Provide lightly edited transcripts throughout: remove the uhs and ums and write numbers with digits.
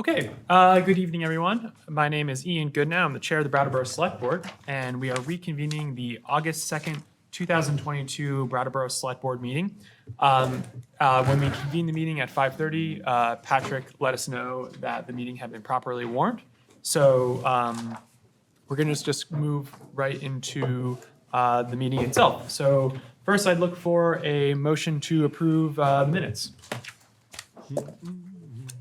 Okay, good evening, everyone. My name is Ian Goodnow. I'm the chair of the Brattleboro Selectboard, and we are reconvening the August 2nd, 2022 Brattleboro Selectboard meeting. When we convened the meeting at 5:30, Patrick let us know that the meeting had been properly warned. So we're going to just move right into the meeting itself. So first, I'd look for a motion to approve the minutes.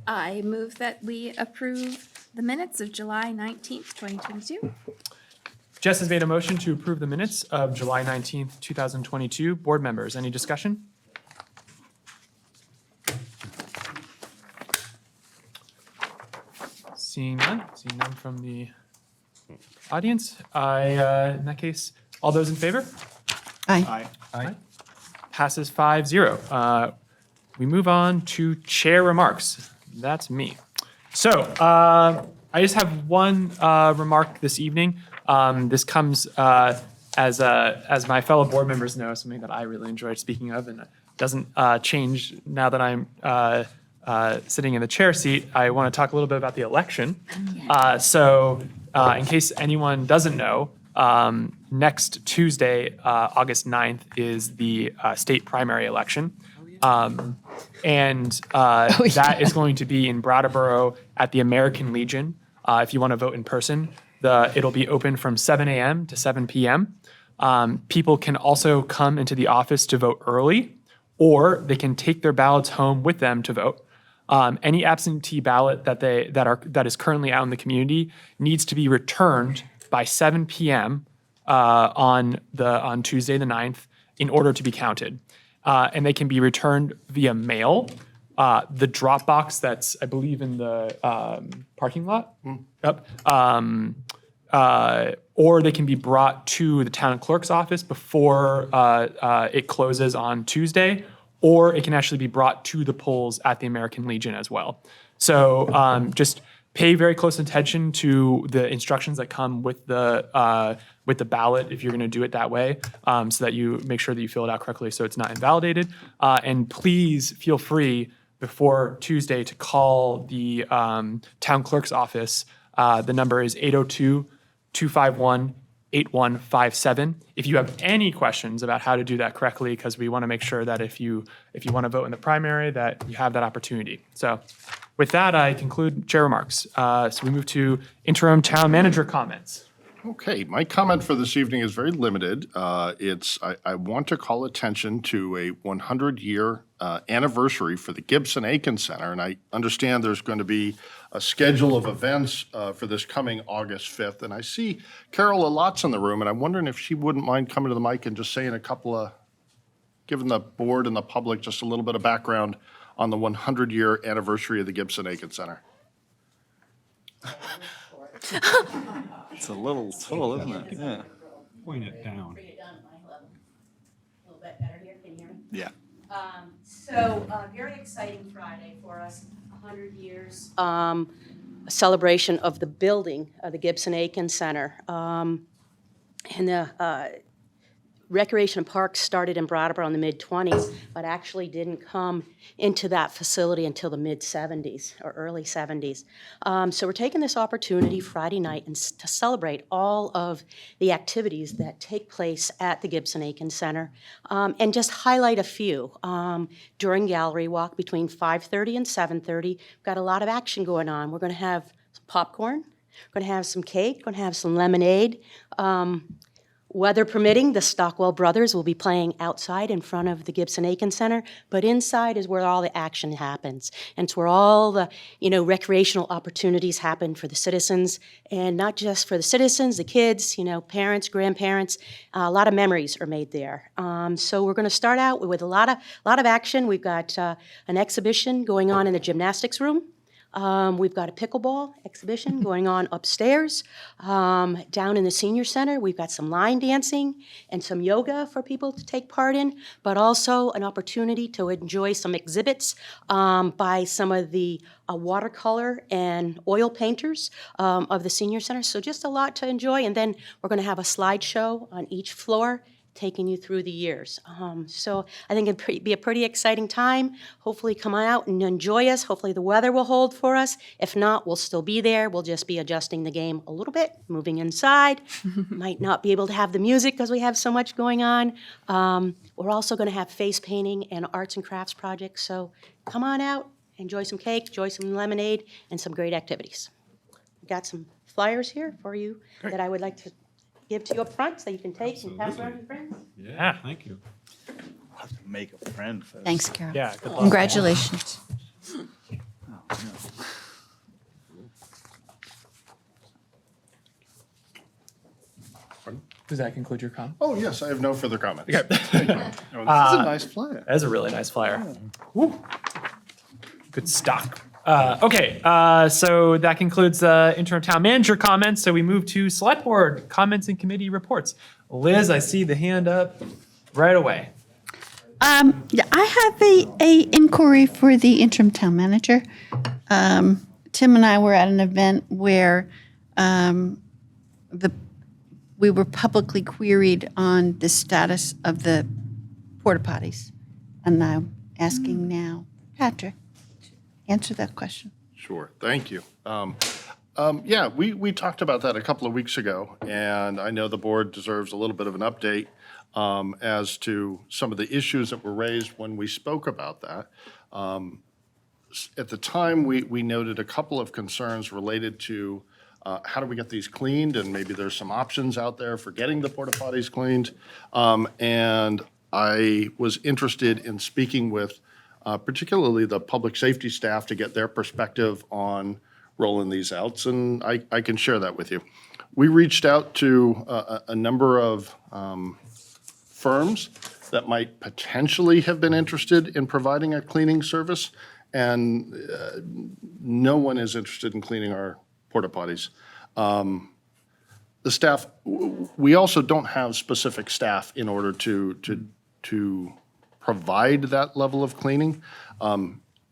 I move that we approve the minutes of July 19th, 2022. Jess has made a motion to approve the minutes of July 19th, 2022. Board members, any discussion? Seeing none from the audience. In that case, all those in favor? Aye. Aye. Passes 5-0. We move on to chair remarks. That's me. So I just have one remark this evening. This comes as my fellow board members know, something that I really enjoyed speaking of, and it doesn't change now that I'm sitting in the chair seat. I want to talk a little bit about the election. So in case anyone doesn't know, next Tuesday, August 9th, is the state primary election. That is going to be in Brattleboro at the American Legion. If you want to vote in person, it'll be open from 7 a.m. to 7 p.m. People can also come into the office to vote early, or they can take their ballots home with them to vote. Any absentee ballot that is currently out in the community needs to be returned by 7 p.m. on Tuesday the 9th in order to be counted. And they can be returned via mail. The drop box that's, I believe, in the parking lot. Yep. Or they can be brought to the town clerk's office before it closes on Tuesday, or it can actually be brought to the polls at the American Legion as well. So just pay very close attention to the instructions that come with the ballot if you're going to do it that way, so that you make sure that you fill it out correctly so it's not invalidated. And please feel free before Tuesday to call the town clerk's office. The number is 802-251-8157. If you have any questions about how to do that correctly, because we want to make sure that if you want to vote in the primary, that you have that opportunity. So with that, I conclude chair remarks. So we move to interim town manager comments. Okay, my comment for this evening is very limited. I want to call attention to a 100-year anniversary for the Gibson-Aiken Center, and I understand there's going to be a schedule of events for this coming August 5th. And I see Carol Lot's in the room, and I'm wondering if she wouldn't mind coming to the mic and just saying giving the board and the public just a little bit of background on the 100-year anniversary of the Gibson-Aiken Center. It's a little tall, isn't it? Yeah. Point it down. Bring it down to my level. A little bit better here, can you hear me? Yeah. Very exciting Friday for us, 100 years. A celebration of the building of the Gibson-Aiken Center. And the Recreation and Parks started in Brattleboro in the mid-20s, but actually didn't come into that facility until the mid-70s or early 70s. So we're taking this opportunity Friday night to celebrate all of the activities that take place at the Gibson-Aiken Center, and just highlight a few. During Gallery Walk between 5:30 and 7:30, we've got a lot of action going on. We're going to have some popcorn, we're going to have some cake, we're going to have some lemonade. Weather permitting, the Stockwell brothers will be playing outside in front of the Gibson-Aiken Center, but inside is where all the action happens. And it's where all the, recreational opportunities happen for the citizens, and not just for the citizens, the kids, parents, grandparents. A lot of memories are made there. So we're going to start out with a lot of action. We've got an exhibition going on in the gymnastics room. We've got a pickleball exhibition going on upstairs. Down in the senior center, we've got some line dancing and some yoga for people to take part in, but also an opportunity to enjoy some exhibits by some of the watercolor and oil painters of the senior center. So just a lot to enjoy. And then we're going to have a slideshow on each floor taking you through the years. So I think it'd be a pretty exciting time. Hopefully come on out and enjoy us. Hopefully the weather will hold for us. If not, we'll still be there. We'll just be adjusting the game a little bit, moving inside. Might not be able to have the music because we have so much going on. We're also going to have face painting and arts and crafts projects. So come on out, enjoy some cake, enjoy some lemonade, and some great activities. Got some flyers here for you that I would like to give to you up front so you can take and pass around to your friends. Yeah, thank you. I'll have to make a friend first. Thanks, Carol. Yeah, good luck. Congratulations. Does that conclude your comment? Oh, yes, I have no further comments. Oh, this is a nice flyer. That is a really nice flyer. Woo. Good stock. Okay, so that concludes the interim town manager comments. So we move to select board comments and committee reports. Liz, I see the hand up right away. Yeah, I have a inquiry for the interim town manager. Tim and I were at an event where we were publicly queried on the status of the porta potties. And I'm asking now, Patrick, to answer that question. Sure, thank you. Yeah, we talked about that a couple of weeks ago, and I know the board deserves a little bit of an update as to some of the issues that were raised when we spoke about that. At the time, we noted a couple of concerns related to how do we get these cleaned, and maybe there's some options out there for getting the porta potties cleaned. And I was interested in speaking with particularly the public safety staff to get their perspective on rolling these out, and I can share that with you. We reached out to a number of firms that might potentially have been interested in providing a cleaning service, and no one is interested in cleaning our porta potties. The staff, we also don't have specific staff in order to provide that level of cleaning.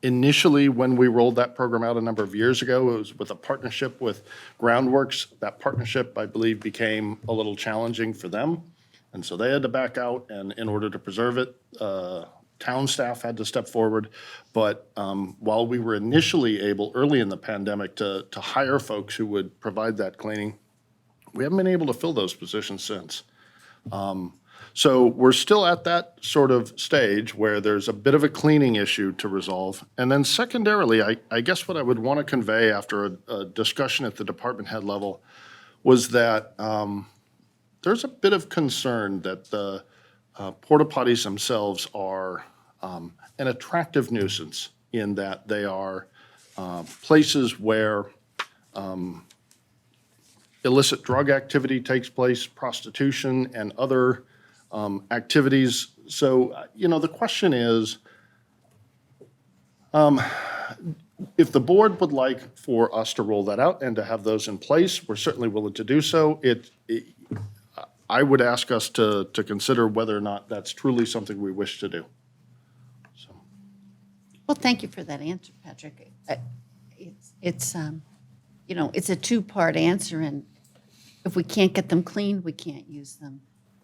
Initially, when we rolled that program out a number of years ago, it was with a partnership with Groundworks. That partnership, I believe, became a little challenging for them, and so they had to back out, and in order to preserve it, town staff had to step forward. But while we were initially able, early in the pandemic, to hire folks who would provide that cleaning, we haven't been able to fill those positions since. So we're still at that sort of stage where there's a bit of a cleaning issue to resolve. And then secondarily, I guess what I would want to convey after a discussion at the department head level was that there's a bit of concern that the porta potties themselves are an attractive nuisance in that they are places where illicit drug activity takes place, prostitution, and other activities. So, the question is, if the board would like for us to roll that out and to have those in place, we're certainly willing to do so. I would ask us to consider whether or not that's truly something we wish to do. So. Well, thank you for that answer, Patrick. It's a two-part answer, and if we can't get them cleaned, we can't use them.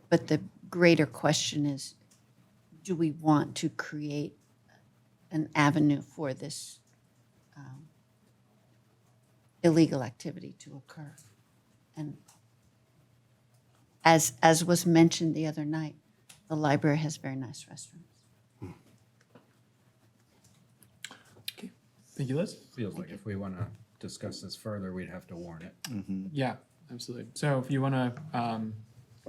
But the greater question is, do we want to create an avenue for this illegal activity to occur? And as was mentioned the other night, the library has very nice restrooms. Okay. Thank you, Liz. Feels like if we want to discuss this further, we'd have to warn it. Yeah, absolutely. So if you want to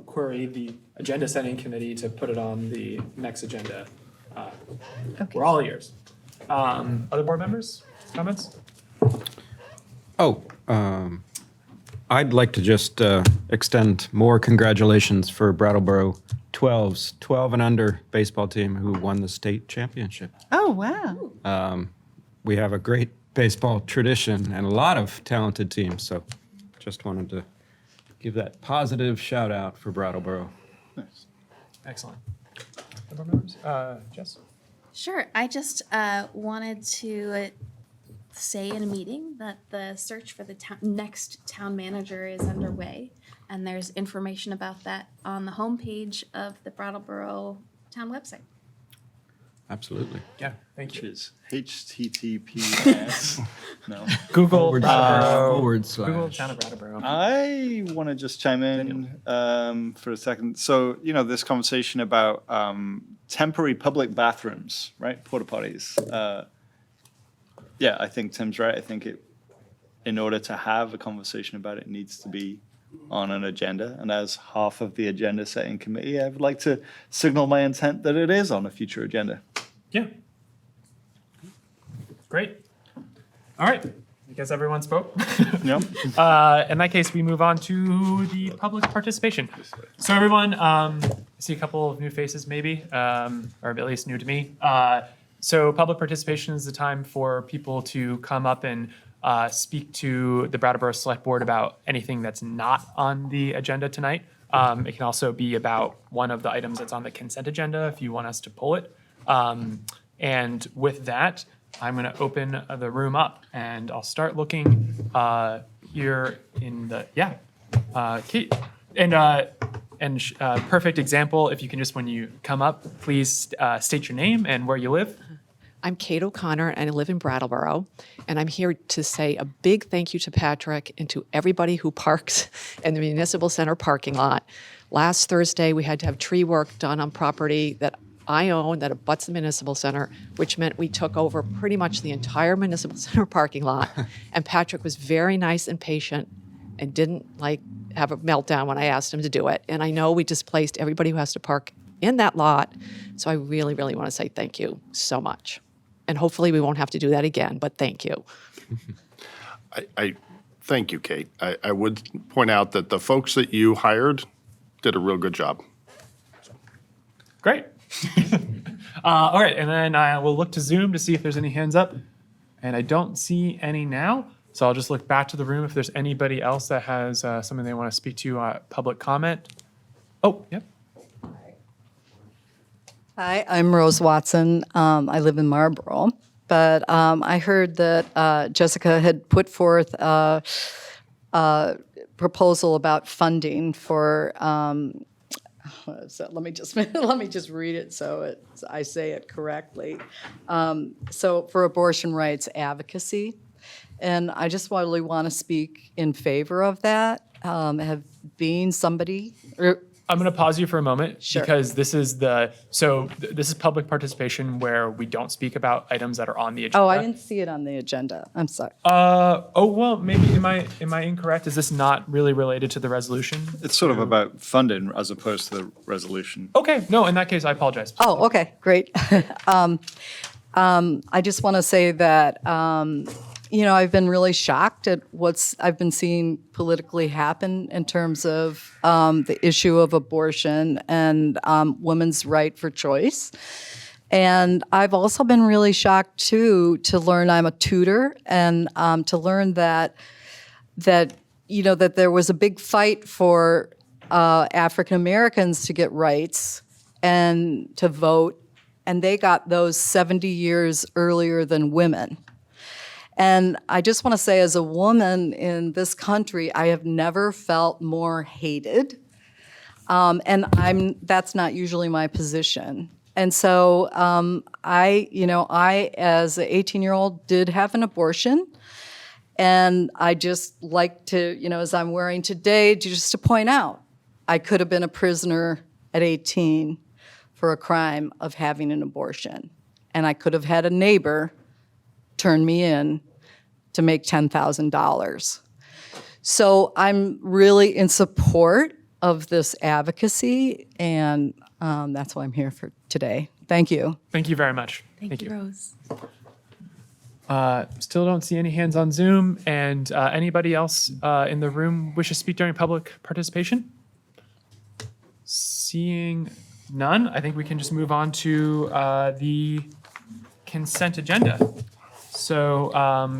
query the agenda setting committee to put it on the next agenda, we're all ears. Other board members, comments? I'd like to just extend more congratulations for Brattleboro 12 and under baseball team who won the state championship. Oh, wow. We have a great baseball tradition and a lot of talented teams, so just wanted to give that positive shout out for Brattleboro. Nice. Excellent. Other board members? Jess? Sure, I just wanted to say in a meeting that the search for the next town manager is underway. And there's information about that on the homepage of the Brattleboro town website. Absolutely. Yeah, thank Which you. is HTTPS. No. Google Forward Google slash. Town of Brattleboro. I want to just chime in for a second. So, this conversation about temporary public bathrooms, right? Porta potties. Yeah, I think Tim's right. I think in order to have a conversation about it, needs to be on an agenda. And as half of the agenda setting committee, I would like to signal my intent that it is on a future agenda. Yeah. Great. All right. I guess everyone spoke. Yep. In that case, we move on to the public participation. So everyone, I see a couple of new faces maybe, or at least new to me. So public participation is the time for people to come up and speak to the Brattleboro Select Board about anything that's not on the agenda tonight. It can also be about one of the items that's on the consent agenda if you want us to pull it. And with that, I'm going to open the room up, and I'll start looking here in the, Kate. And perfect example, if you can just, when you come up, please state your name and where you live. I'm Kate O'Connor, and I live in Brattleboro. And I'm here to say a big thank you to Patrick and to everybody who parks in the Municipal Center parking lot. Last Thursday, we had to have tree work done on property that I own that abuts the Municipal Center, which meant we took over pretty much the entire Municipal Center parking lot. And Patrick was very nice and patient and didn't have a meltdown when I asked him to do it. And I know we displaced everybody who has to park in that lot. So I really, really want to say thank you so much. And hopefully we won't have to do that again, but thank you. I thank you, Kate. I would point out that the folks that you hired did a real good job. Great. All right, and then I will look to Zoom to see if there's any hands up. And I don't see any now. So I'll just look back to the room if there's anybody else that has something they want to speak to, public comment. Oh, yep. Hi, I'm Rose Watson. I live in Marlboro, but I heard that Jessica had put forth a proposal about funding for. So let me just read it so I say it correctly. So for abortion rights advocacy, and I just really want to speak in favor of that. Have being somebody. I'm going to pause you for a moment Sure. because this is this is public participation where we don't speak about items that are on the agenda. Oh, I didn't see it on the agenda. I'm sorry. Well, maybe am I incorrect? Is this not really related to the resolution? It's sort of about funding as opposed to the resolution. Okay, no, in that case, I apologize. Oh, okay, great. I just want to say that, I've been really shocked at I've been seeing politically happen in terms of the issue of abortion and women's right for choice. And I've also been really shocked, too, to learn I'm a tutor and to learn that there was a big fight for African Americans to get rights and to vote, and they got those 70 years earlier than women. And I just want to say, as a woman in this country, I have never felt more hated. And that's not usually my position. And so I, as an 18-year-old, did have an abortion. And I just like to, as I'm wearing today, just to point out, I could have been a prisoner at 18 for a crime of having an abortion. And I could have had a neighbor turn me in to make $10,000. So I'm really in support of this advocacy, and that's why I'm here for today. Thank you. Thank you very much. Thank you, Rose. Still don't see any hands on Zoom, and anybody else in the room wish to speak during public participation? Seeing none, I think we can just move on to the consent agenda. So,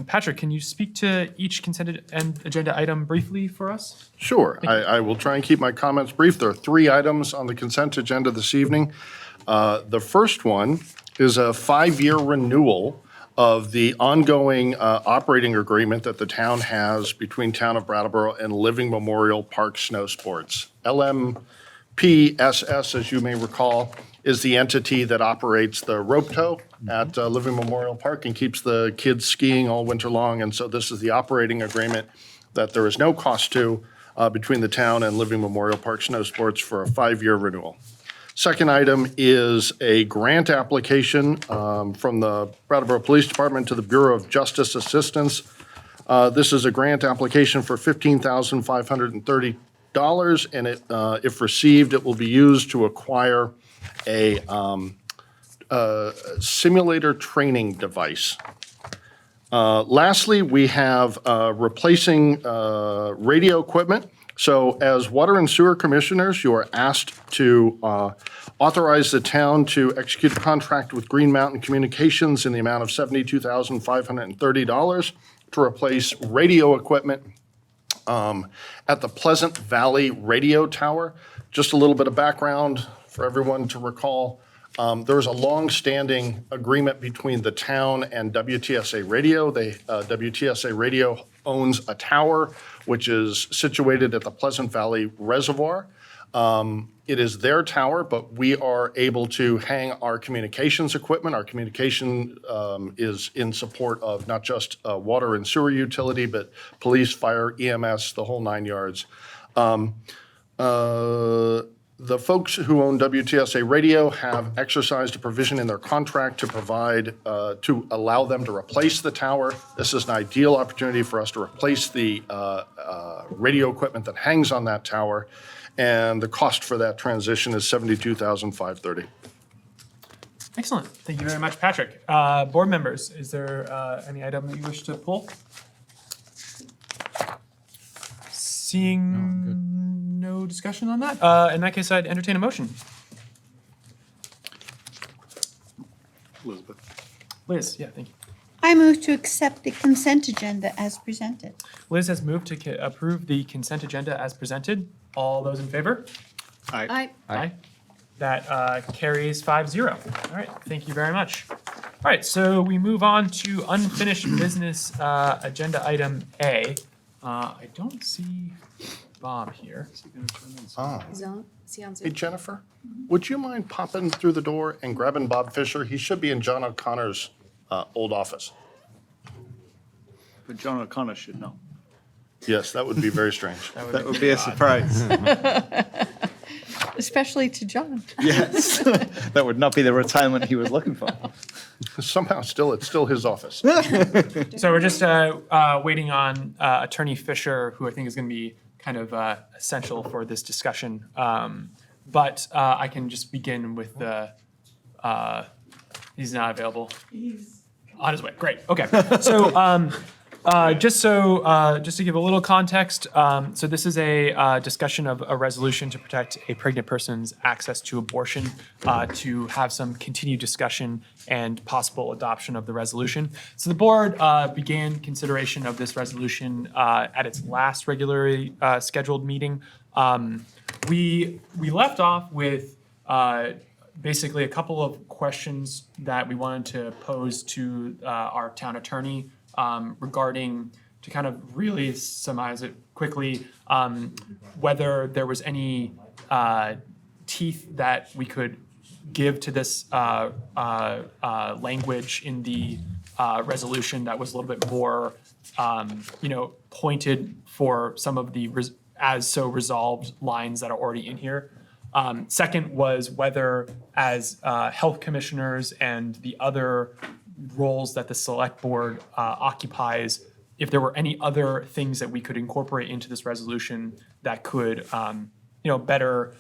Patrick, can you speak to each consent agenda item briefly for us? Sure. I will try and keep my comments brief. There are 3 items on the consent agenda this evening. The first one is a 5-year renewal of the ongoing operating agreement that the town has between Town of Brattleboro and Living Memorial Park Snow Sports. LMPSS, as you may recall, is the entity that operates the rope tow at Living Memorial Park and keeps the kids skiing all winter long. And so this is the operating agreement that there is no cost to between the town and Living Memorial Park Snow Sports for a 5-year renewal. Second item is a grant application from the Brattleboro Police Department to the Bureau of Justice Assistance. This is a grant application for $15,530, and if received, it will be used to acquire a simulator training device. Lastly, we have replacing radio equipment. So as Water and Sewer Commissioners, you are asked to authorize the town to execute a contract with Green Mountain Communications in the amount of $72,530 to replace radio equipment at the Pleasant Valley Radio Tower. Just a little bit of background for everyone to recall. There was a long-standing agreement between the town and WTSA Radio. WTSA Radio owns a tower which is situated at the Pleasant Valley Reservoir. It is their tower, but we are able to hang our communications equipment. Our communication is in support of not just water and sewer utility, but police, fire, EMS, the whole 9 yards. The folks who own WTSA Radio have exercised a provision in their contract to provide, to allow them to replace the tower. This is an ideal opportunity for us to replace the radio equipment that hangs on that tower, and the cost for that transition is $72,530. Excellent. Thank you very much, Patrick. Board members, is there any item that you wish to pull? Seeing no discussion on that, in that case, I'd entertain a motion. Elizabeth. Liz, yeah, thank you. I move to accept the consent agenda as presented. Liz has moved to approve the consent agenda as presented. All those in favor? Aye. Aye. That carries 5-0. All right, thank you very much. All right, so we move on to unfinished business agenda item A. I don't see Bob here. Is he on Hey, Zoom? Jennifer, would you mind popping through the door and grabbing Bob Fisher? He should be in John O'Connor's old office. But John O'Connor should know. Yes, that would be very strange. That would be a surprise. Especially to John. Yes. That would not be the retirement he was looking for. Somehow it's still his office. So we're just waiting on Attorney Fisher, who I think is going to be kind of essential for this discussion. But I can just begin with the, he's not available. He's on his way. Great. Okay. So just to give a little context, so this is a discussion of a resolution to protect a pregnant person's access to abortion, to have some continued discussion and possible adoption of the resolution. So the board began consideration of this resolution at its last regularly scheduled meeting. We left off with basically a couple of questions that we wanted to pose to our town attorney regarding, to kind of really surmise it quickly, whether there was any teeth that we could give to this language in the resolution that was a little bit more, pointed for some of the as so resolved lines that are already in here. Second was whether, as health commissioners and the other roles that the select board occupies, if there were any other things that we could incorporate into this resolution that could, better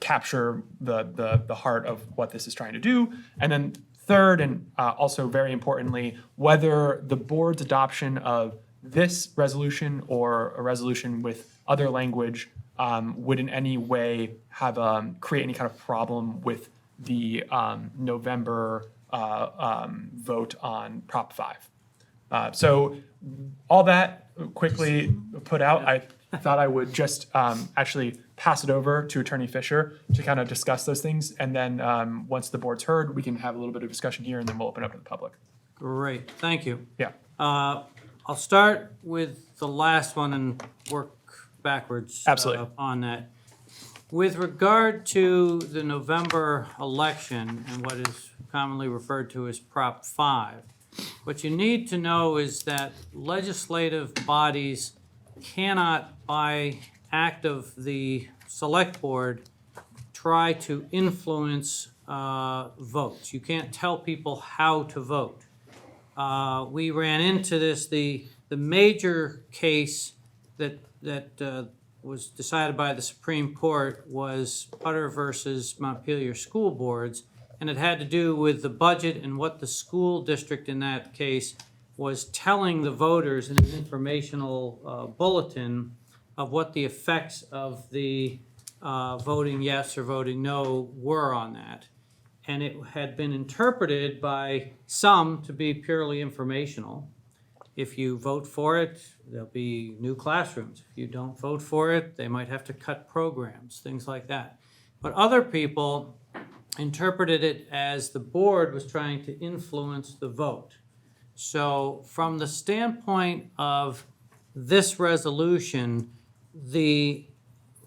capture the heart of what this is trying to do. And then third, and also very importantly, whether the board's adoption of this resolution or a resolution with other language would in any way have create any kind of problem with the November vote on Prop 5. So all that quickly put out, I thought I would just actually pass it over to Attorney Fisher to kind of discuss those things. And then once the board's heard, we can have a little bit of discussion here and then we'll open up to the public. Great, thank you. Yeah. I'll start with the last one and work backwards. Absolutely. On that. With regard to the November election and what is commonly referred to as Prop 5, what you need to know is that legislative bodies cannot, by act of the Select Board, try to influence votes. You can't tell people how to vote. We ran into this, the major case that was decided by the Supreme Court was Putter versus Montpelier School Boards, and it had to do with the budget and what the school district in that case was telling the voters in an informational bulletin of what the effects of the voting yes or voting no were on that. And it had been interpreted by some to be purely informational. If you vote for it, there'll be new classrooms. If you don't vote for it, they might have to cut programs, things like that. But other people interpreted it as the board was trying to influence the vote. So from the standpoint of this resolution, the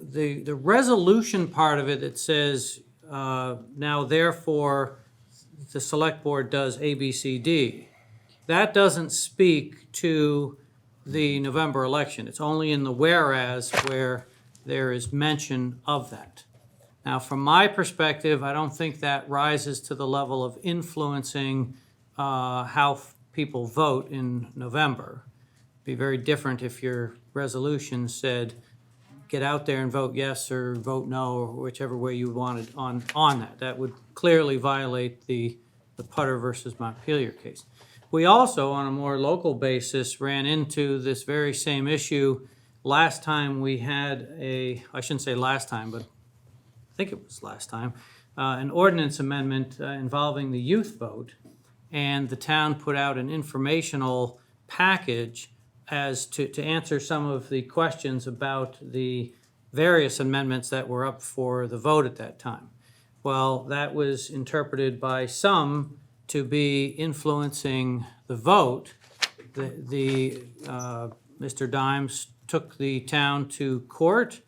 resolution part of it that says, now therefore the Select Board does A, B, C, D, that doesn't speak to the November election. It's only in the whereas where there is mention of that. Now, from my perspective, I don't think that rises to the level of influencing how people vote in November. It'd be very different if your resolution said, get out there and vote yes or vote no, or whichever way you wanted on that. That would clearly violate the Putter versus Montpelier case. We also, on a more local basis, ran into this very same issue last time we had I shouldn't say last time, but I think it was last time, an ordinance amendment involving the youth vote, and the town put out an informational package as to answer some of the questions about the various amendments that were up for the vote at that time. Well, that was interpreted by some to be influencing the vote. Mr. Dimes took the town to court.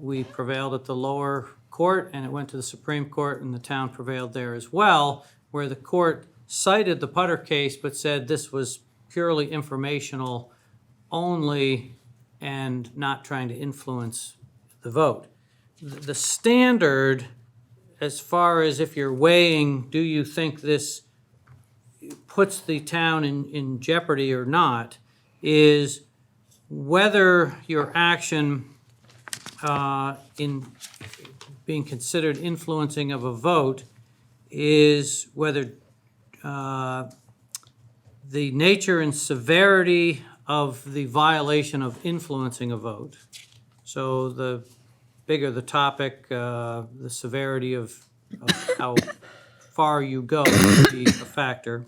We prevailed at the lower court, and it went to the Supreme Court, and the town prevailed there as well, where the court cited the Putter case but said this was purely informational only and not trying to influence the vote. The standard, as far as if you're weighing, do you think this puts the town in jeopardy or not, is whether your action in being considered influencing of a vote is whether the nature and severity of the violation of influencing a vote. So the bigger the topic, the severity of how far you go would be a factor.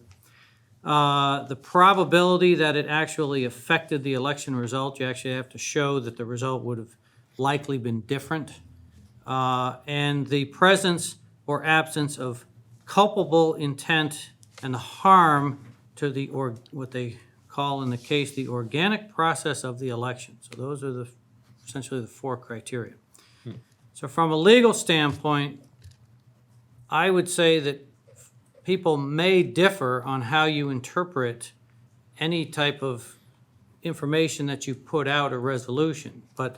The probability that it actually affected the election result, you actually have to show that the result would have likely been different. And the presence or absence of culpable intent and the harm to the, or what they call in the case, the organic process of the election. So those are essentially the four criteria. So from a legal standpoint, I would say that people may differ on how you interpret any type of information that you put out a resolution. But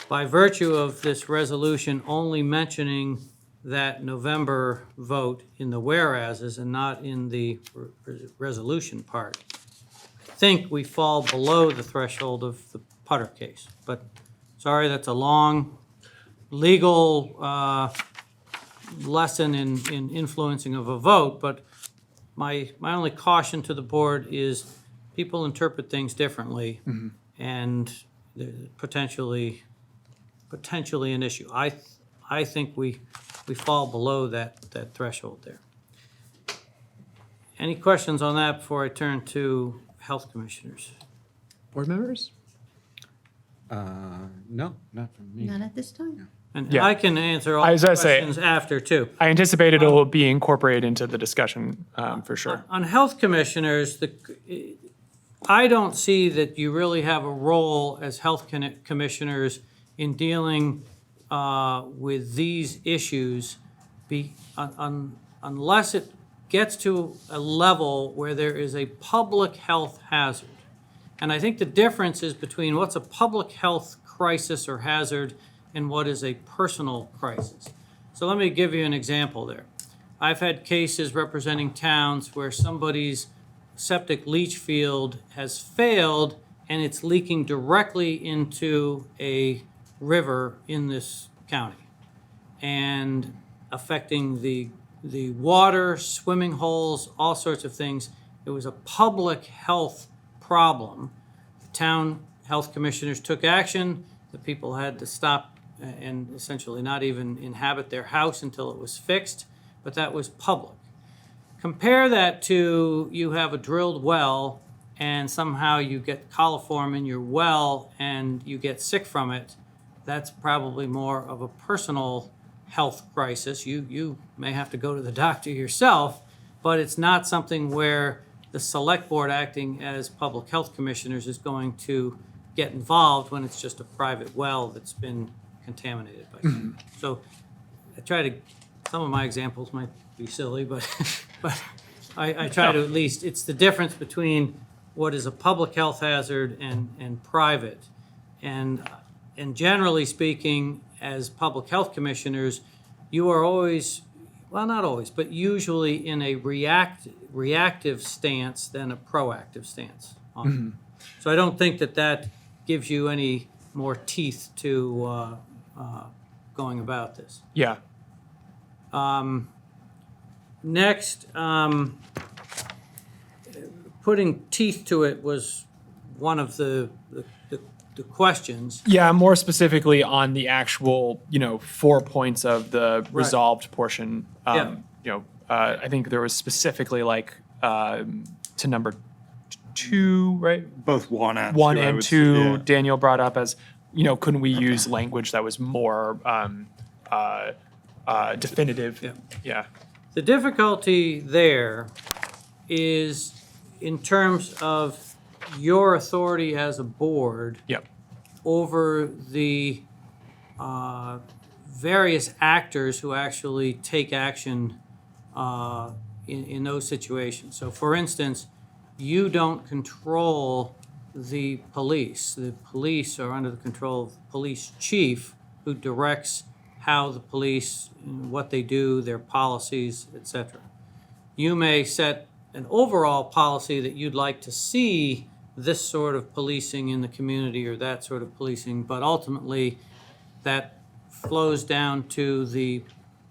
by virtue of this resolution only mentioning that November vote in the whereases and not in the resolution part, I think we fall below the threshold of the Putter case. But sorry, that's a long legal lesson in influencing of a vote, but my only caution to the board is people interpret things differently, and potentially an issue. I think we fall below that threshold there. Any questions on that before I turn to health commissioners? Board members? No, not from me. Not at this time. And Yeah. I can answer all I was the gonna say- questions after, too. I anticipate it will be incorporated into the discussion for sure. On health commissioners, I don't see that you really have a role as health commissioners in dealing with these issues unless it gets to a level where there is a public health hazard. And I think the difference is between what's a public health crisis or hazard and what is a personal crisis. So let me give you an example there. I've had cases representing towns where somebody's septic leach field has failed and it's leaking directly into a river in this county and affecting the water, swimming holes, all sorts of things. It was a public health problem. The town health commissioners took action. The people had to stop and essentially not even inhabit their house until it was fixed, but that was public. Compare that to you have a drilled well and somehow you get coliform in your well and you get sick from it. That's probably more of a personal health crisis. You may have to go to the doctor yourself, but it's not something where the select board acting as public health commissioners is going to get involved when it's just a private well that's been contaminated by something. So I try to, some of my examples might be silly, but I try to at least, it's the difference between what is a public health hazard and private. And generally speaking, as public health commissioners, you are always, well, not always, but usually in a reactive stance than a proactive stance. So I don't think that gives you any more teeth to going about this. Yeah. Next, putting teeth to it was one of the questions. Yeah, more specifically on the actual, 4 points of the resolved portion. Yeah. I think there was specifically to number 2, right? Both 1 and 2. One I and would say, 2, yeah. Daniel brought up as, couldn't we use language that was more definitive? Yeah. Yeah. The difficulty there is in terms of your authority as a board Yep. over the various actors who actually take action in those situations. So for instance, you don't control the police. The police are under the control of the police chief who directs how the police, what they do, their policies, etc. You may set an overall policy that you'd like to see this sort of policing in the community or that sort of policing, but ultimately that flows down to the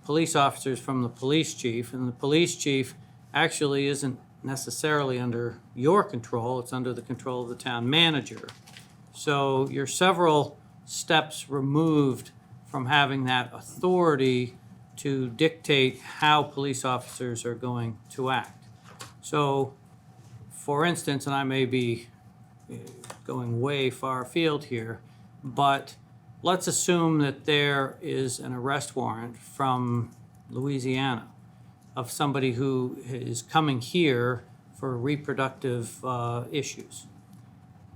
police officers from the police chief, and the police chief actually isn't necessarily under your control, it's under the control of the town manager. So you're several steps removed from having that authority to dictate how police officers are going to act. So, for instance, and I may be going way far afield here, but let's assume that there is an arrest warrant from Louisiana of somebody who is coming here for reproductive issues.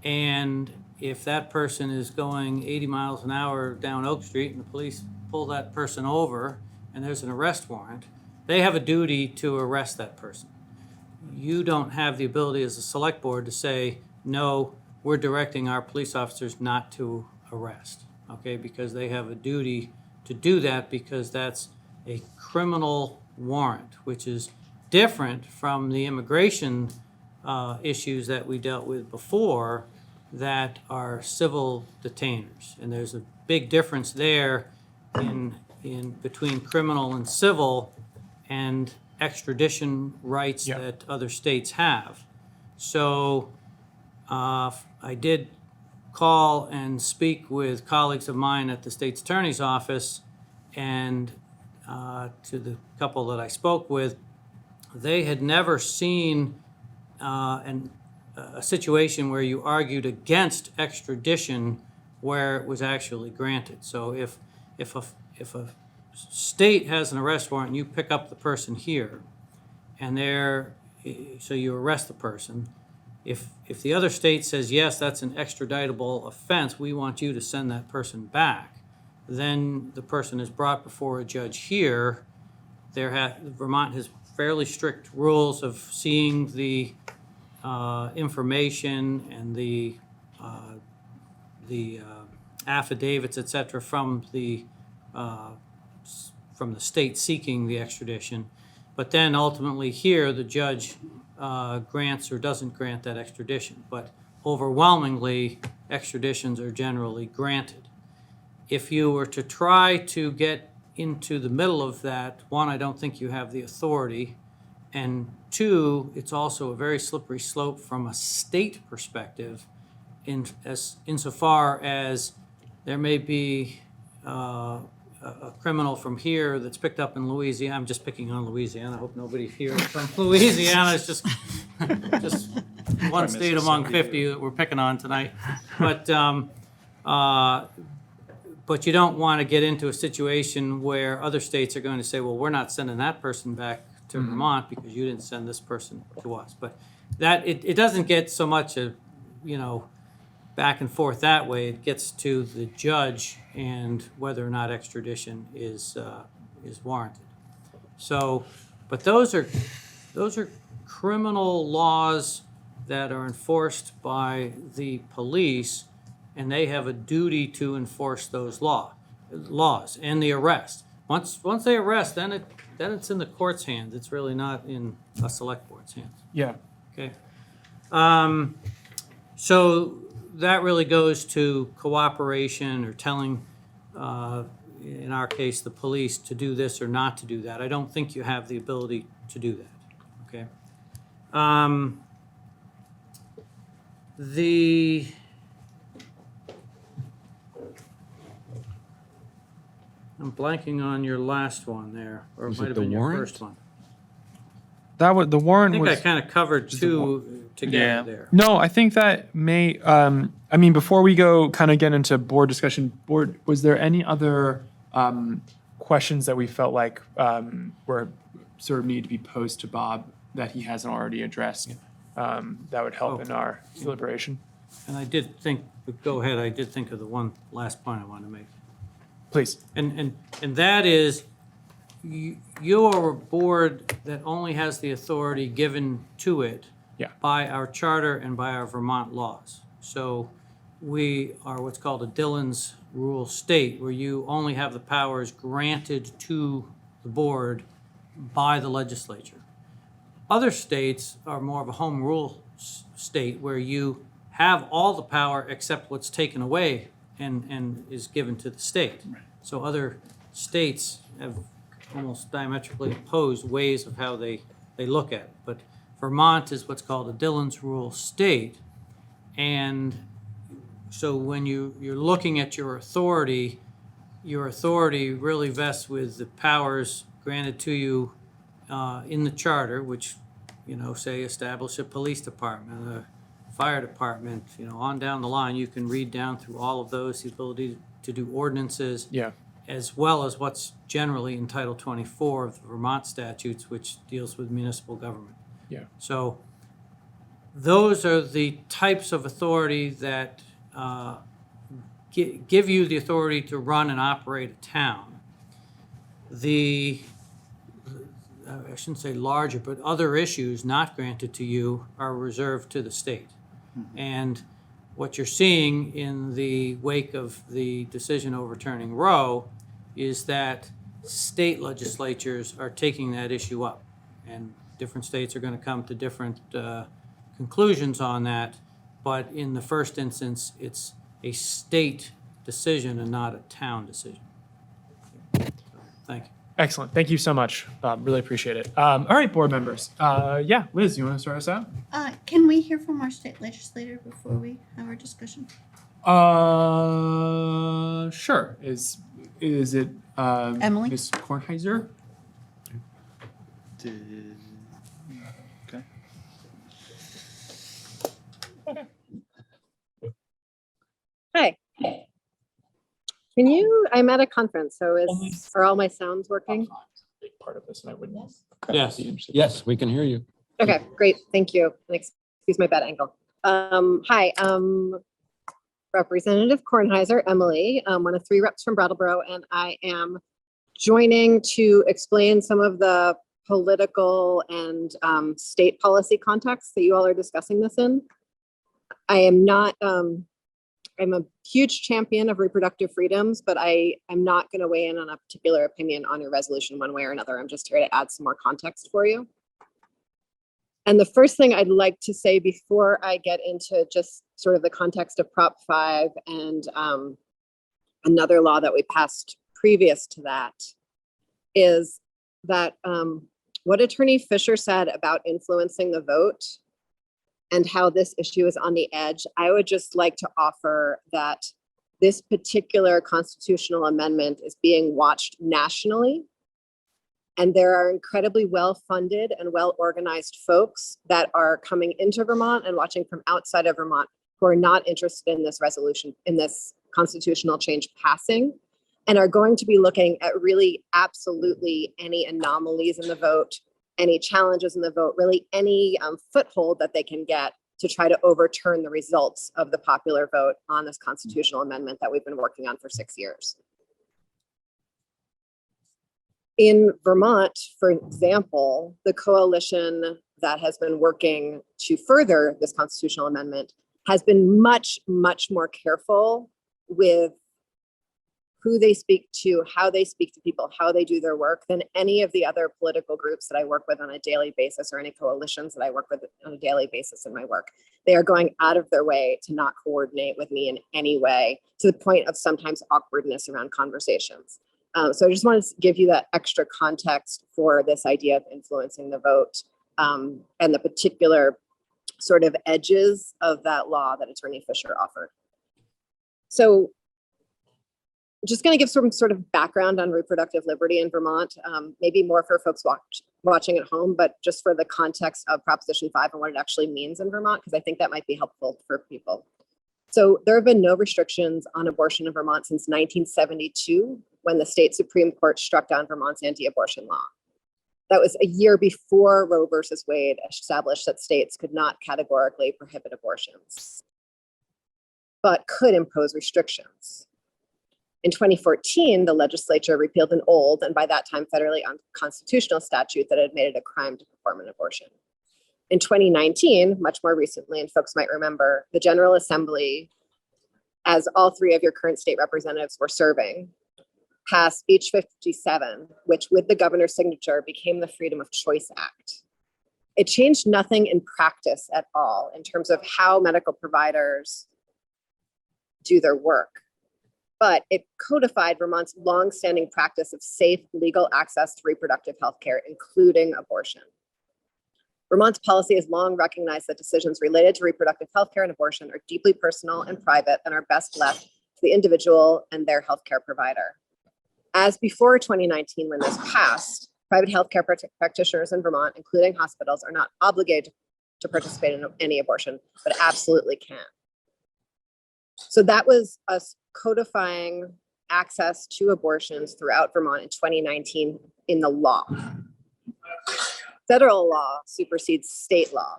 And if that person is going 80 miles an hour down Oak Street and the police pull that person over and there's an arrest warrant, they have a duty to arrest that person. You don't have the ability as a select board to say, no, we're directing our police officers not to arrest, okay? Because they have a duty to do that because that's a criminal warrant, which is different from the immigration issues that we dealt with before that are civil detainers. And there's a big difference there in between criminal and civil and extradition rights Yep. that other states have. So I did call and speak with colleagues of mine at the state's attorney's office, and to the couple that I spoke with, they had never seen a situation where you argued against extradition where it was actually granted. So if if a state has an arrest warrant and you pick up the person here, and so you arrest the person, if the other state says, yes, that's an extraditable offense, we want you to send that person back, then the person is brought before a judge here. Vermont has fairly strict rules of seeing the information and the affidavits, et cetera, from the state seeking the extradition. But then ultimately here, the judge grants or doesn't grant that extradition. But overwhelmingly, extraditions are generally granted. If you were to try to get into the middle of that, one, I don't think you have the authority, and two, it's also a very slippery slope from a state perspective insofar as there may be a criminal from here that's picked up in Louisiana. I'm just picking on Louisiana. I hope nobody here from Louisiana is just one state among 50 that we're picking on tonight. But you don't want to get into a situation where other states are going to say, well, we're not sending that person back to Vermont because you didn't send this person to us. But that it doesn't get so much back and forth that way. It gets to the judge and whether or not extradition is warranted. So, but those are criminal laws that are enforced by the police, and they have a duty to enforce those laws and the arrest. Once they arrest, then it's in the court's hands. It's really not in a select board's hands. Yeah. Okay. So that really goes to cooperation or telling, in our case, the police to do this or not to do that. I don't think you have the ability to do that. Okay. I'm blanking on your last one there, or it Was might it have the been your warrant? first one. That was the I warrant think I was. kind of covered two together Yeah. there. No, I think that may. I mean, before we go, kind of get into board discussion. Board, was there any other questions that we felt like were sort of need to be posed to Bob that he hasn't already addressed? That would help in our deliberation. And I did think, but go ahead, I did think of the one last point I wanted to make. Please. And that is, you're a board that only has the authority given to it Yeah. by our charter and by our Vermont laws. So we are what's called a Dillon's rule state, where you only have the powers granted to the board by the legislature. Other states are more of a home rule state, where you have all the power except what's taken away and is given to the state. So other states have almost diametrically opposed ways of how they look at it. But Vermont is what's called a Dillon's rule state. And so when you're looking at your authority really vests with the powers granted to you in the charter, which, say establish a police department, a fire department, on down the line. You can read down through all of those, the ability to do ordinances. Yeah. As well as what's generally in Title 24 of the Vermont statutes, which deals with municipal government. Yeah. So those are the types of authority that give you the authority to run and operate a town. I shouldn't say larger, but other issues not granted to you are reserved to the state. And what you're seeing in the wake of the decision overturning Roe is that state legislatures are taking that issue up. And different states are going to come to different conclusions on that. But in the first instance, it's a state decision and not a town decision. So, thank you. Excellent. Thank you so much, Bob. Really appreciate it. All right, board members. Yeah, Liz, you want to start us out? Can we hear from our state legislator before we have our discussion? Sure. Is it Emily? Ms. Kornheiser? Okay. Hi. Can you, I'm at a conference, so are all my sounds working? Big part of this, and I wouldn't. Yes. Yes, we can hear you. Okay, great, thank you. And excuse my bad angle. Hi, Representative Kornheiser, Emily, one of 3 reps from Brattleboro, and I am joining to explain some of the political and state policy context that you all are discussing this in. I am not, I'm a huge champion of reproductive freedoms, but I am not going to weigh in on a particular opinion on your resolution one way or another. I'm just here to add some more context for you. And the first thing I'd like to say before I get into just sort of the context of Prop 5 and another law that we passed previous to that is that what Attorney Fisher said about influencing the vote and how this issue is on the edge, I would just like to offer that this particular constitutional amendment is being watched nationally. And there are incredibly well-funded and well-organized folks that are coming into Vermont and watching from outside of Vermont who are not interested in this resolution, in this constitutional change passing, and are going to be looking at really absolutely any anomalies in the vote, any challenges in the vote, really any foothold that they can get to try to overturn the results of the popular vote on this constitutional amendment that we've been working on for 6 years. In Vermont, for example, the coalition that has been working to further this constitutional amendment has been much, much more careful with who they speak to, how they speak to people, how they do their work than any of the other political groups that I work with on a daily basis or any coalitions that I work with on a daily basis in my work. They are going out of their way to not coordinate with me in any way, to the point of sometimes awkwardness around conversations. So I just wanted to give you that extra context for this idea of influencing the vote and the particular sort of edges of that law that Attorney Fisher offered. So just going to give some sort of background on reproductive liberty in Vermont, maybe more for folks watching at home, but just for the context of Proposition 5 and what it actually means in Vermont, because I think that might be helpful for people. So there have been no restrictions on abortion in Vermont since 1972, when the state Supreme Court struck down Vermont's anti-abortion law. That was a year before Roe versus Wade established that states could not categorically prohibit abortions, but could impose restrictions. In 2014, the legislature repealed an old, and by that time federally unconstitutional statute that had made it a crime to perform an abortion. In 2019, much more recently, and folks might remember, the General Assembly, as all 3 of your current state representatives were serving, passed H 57, which with the governor's signature became the Freedom of Choice Act. It changed nothing in practice at all in terms of how medical providers do their work, but it codified Vermont's longstanding practice of safe legal access to reproductive health care, including abortion. Vermont's policy has long recognized that decisions related to reproductive health care and abortion are deeply personal and private and are best left to the individual and their healthcare provider. As before 2019, when this passed, private healthcare practitioners in Vermont, including hospitals, are not obligated to participate in any abortion, but absolutely can. So that was us codifying access to abortions throughout Vermont in 2019 in the law. Federal law supersedes state law.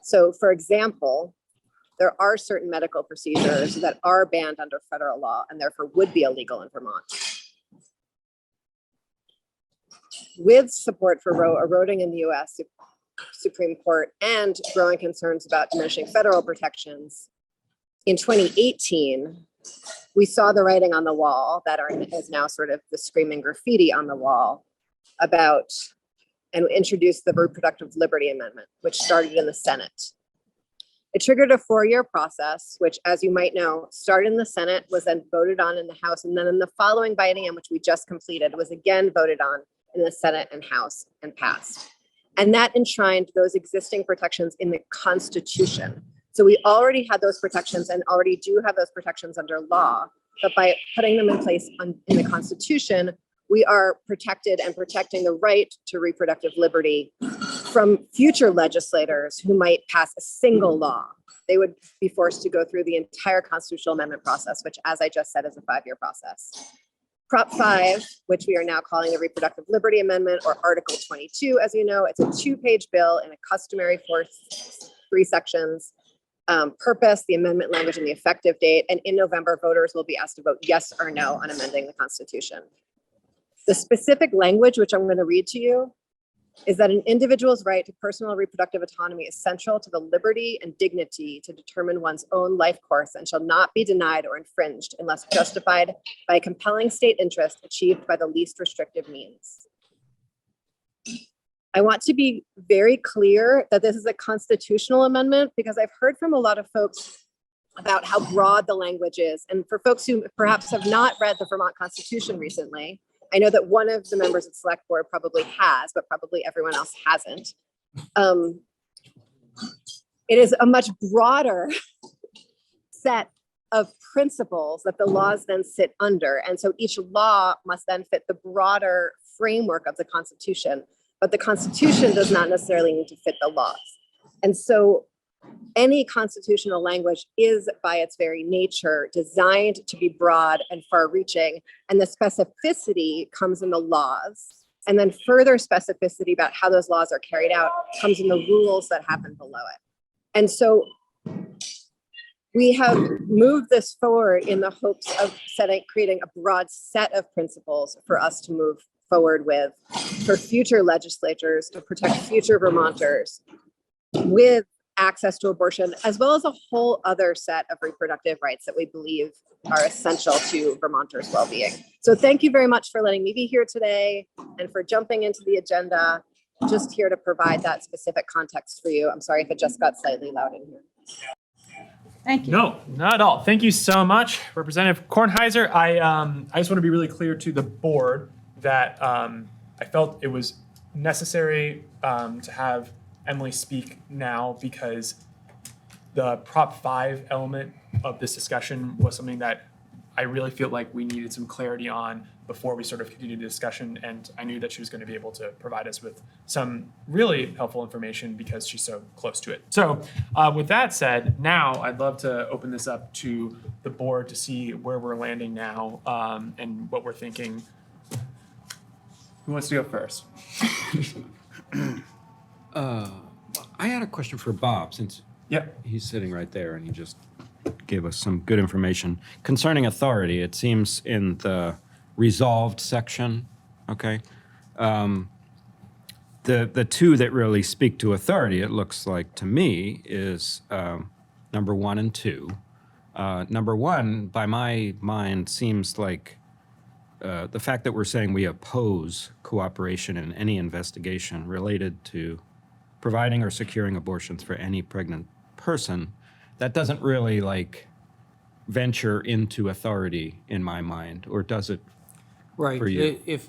So for example, there are certain medical procedures that are banned under federal law and therefore would be illegal in Vermont. With support for Roe eroding in the US Supreme Court and growing concerns about diminishing federal protections, in 2018, we saw the writing on the wall that is now sort of the screaming graffiti on the wall about, and introduced the Reproductive Liberty Amendment, which started in the Senate. It triggered a 4-year process, which, as you might know, started in the Senate, was then voted on in the House, and then in the following biennium, which we just completed, was again voted on in the Senate and House and passed. And that enshrined those existing protections in the Constitution. So we already had those protections and already do have those protections under law, but by putting them in place in the Constitution, we are protected and protecting the right to reproductive liberty from future legislators who might pass a single law. They would be forced to go through the entire constitutional amendment process, which, as I just said, is a 5-year process. Prop 5, which we are now calling the Reproductive Liberty Amendment, or Article 22, as you know, it's a 2-page bill in a customary 3 sections. Purpose, the amendment language, and the effective date. And in November, voters will be asked to vote yes or no on amending the Constitution. The specific language, which I'm going to read to you, is that an individual's right to personal reproductive autonomy is central to the liberty and dignity to determine one's own life course and shall not be denied or infringed unless justified by a compelling state interest achieved by the least restrictive means. I want to be very clear that this is a constitutional amendment because I've heard from a lot of folks about how broad the language is. And for folks who perhaps have not read the Vermont Constitution recently, I know that one of the members of the Select Board probably has, but probably everyone else hasn't. It is a much broader set of principles that the laws then sit under. And so each law must then fit the broader framework of the Constitution, but the Constitution does not necessarily need to fit the laws. And so any constitutional language is by its very nature designed to be broad and far-reaching, and the specificity comes in the laws, and then further specificity about how those laws are carried out comes in the rules that happen below it. And so we have moved this forward in the hopes of creating a broad set of principles for us to move forward with for future legislatures to protect future Vermonters with access to abortion, as well as a whole other set of reproductive rights that we believe are essential to Vermonters' well-being. So thank you very much for letting me be here today and for jumping into the agenda. Just here to provide that specific context for you. I'm sorry if it just got slightly loud in here. Thank you. No, not at all. Thank you so much, Representative Kornheiser. I just want to be really clear to the board that I felt it was necessary to have Emily speak now because the Prop 5 element of this discussion was something that I really feel like we needed some clarity on before we sort of continued the discussion, and I knew that she was going to be able to provide us with some really helpful information because she's so close to it. So with that said, now I'd love to open this up to the board to see where we're landing now and what we're thinking. Who wants to go first? I had a question for Bob, since he's sitting right there and he just gave us some good information. Concerning authority, it seems in the resolved section, okay? The two that really speak to authority, it looks like to me, is number 1 and 2. Number 1, by my mind, seems like the fact that we're saying we oppose cooperation in any investigation related to providing or securing abortions for any pregnant person, that doesn't really like venture into authority in my mind, or does it? Right. For you? If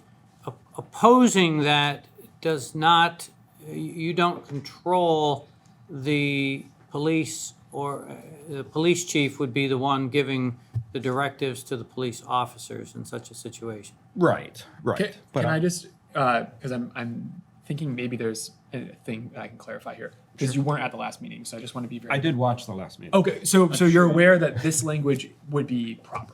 opposing that does not, you don't control the police, or the police chief would be the one giving the directives to the police officers in such a situation. Right. Can I just, because I'm thinking maybe there's a thing that I can clarify here, because you weren't at the last meeting, so I just want to be very. I did watch the last meeting. Okay, so you're aware that this language would be proper?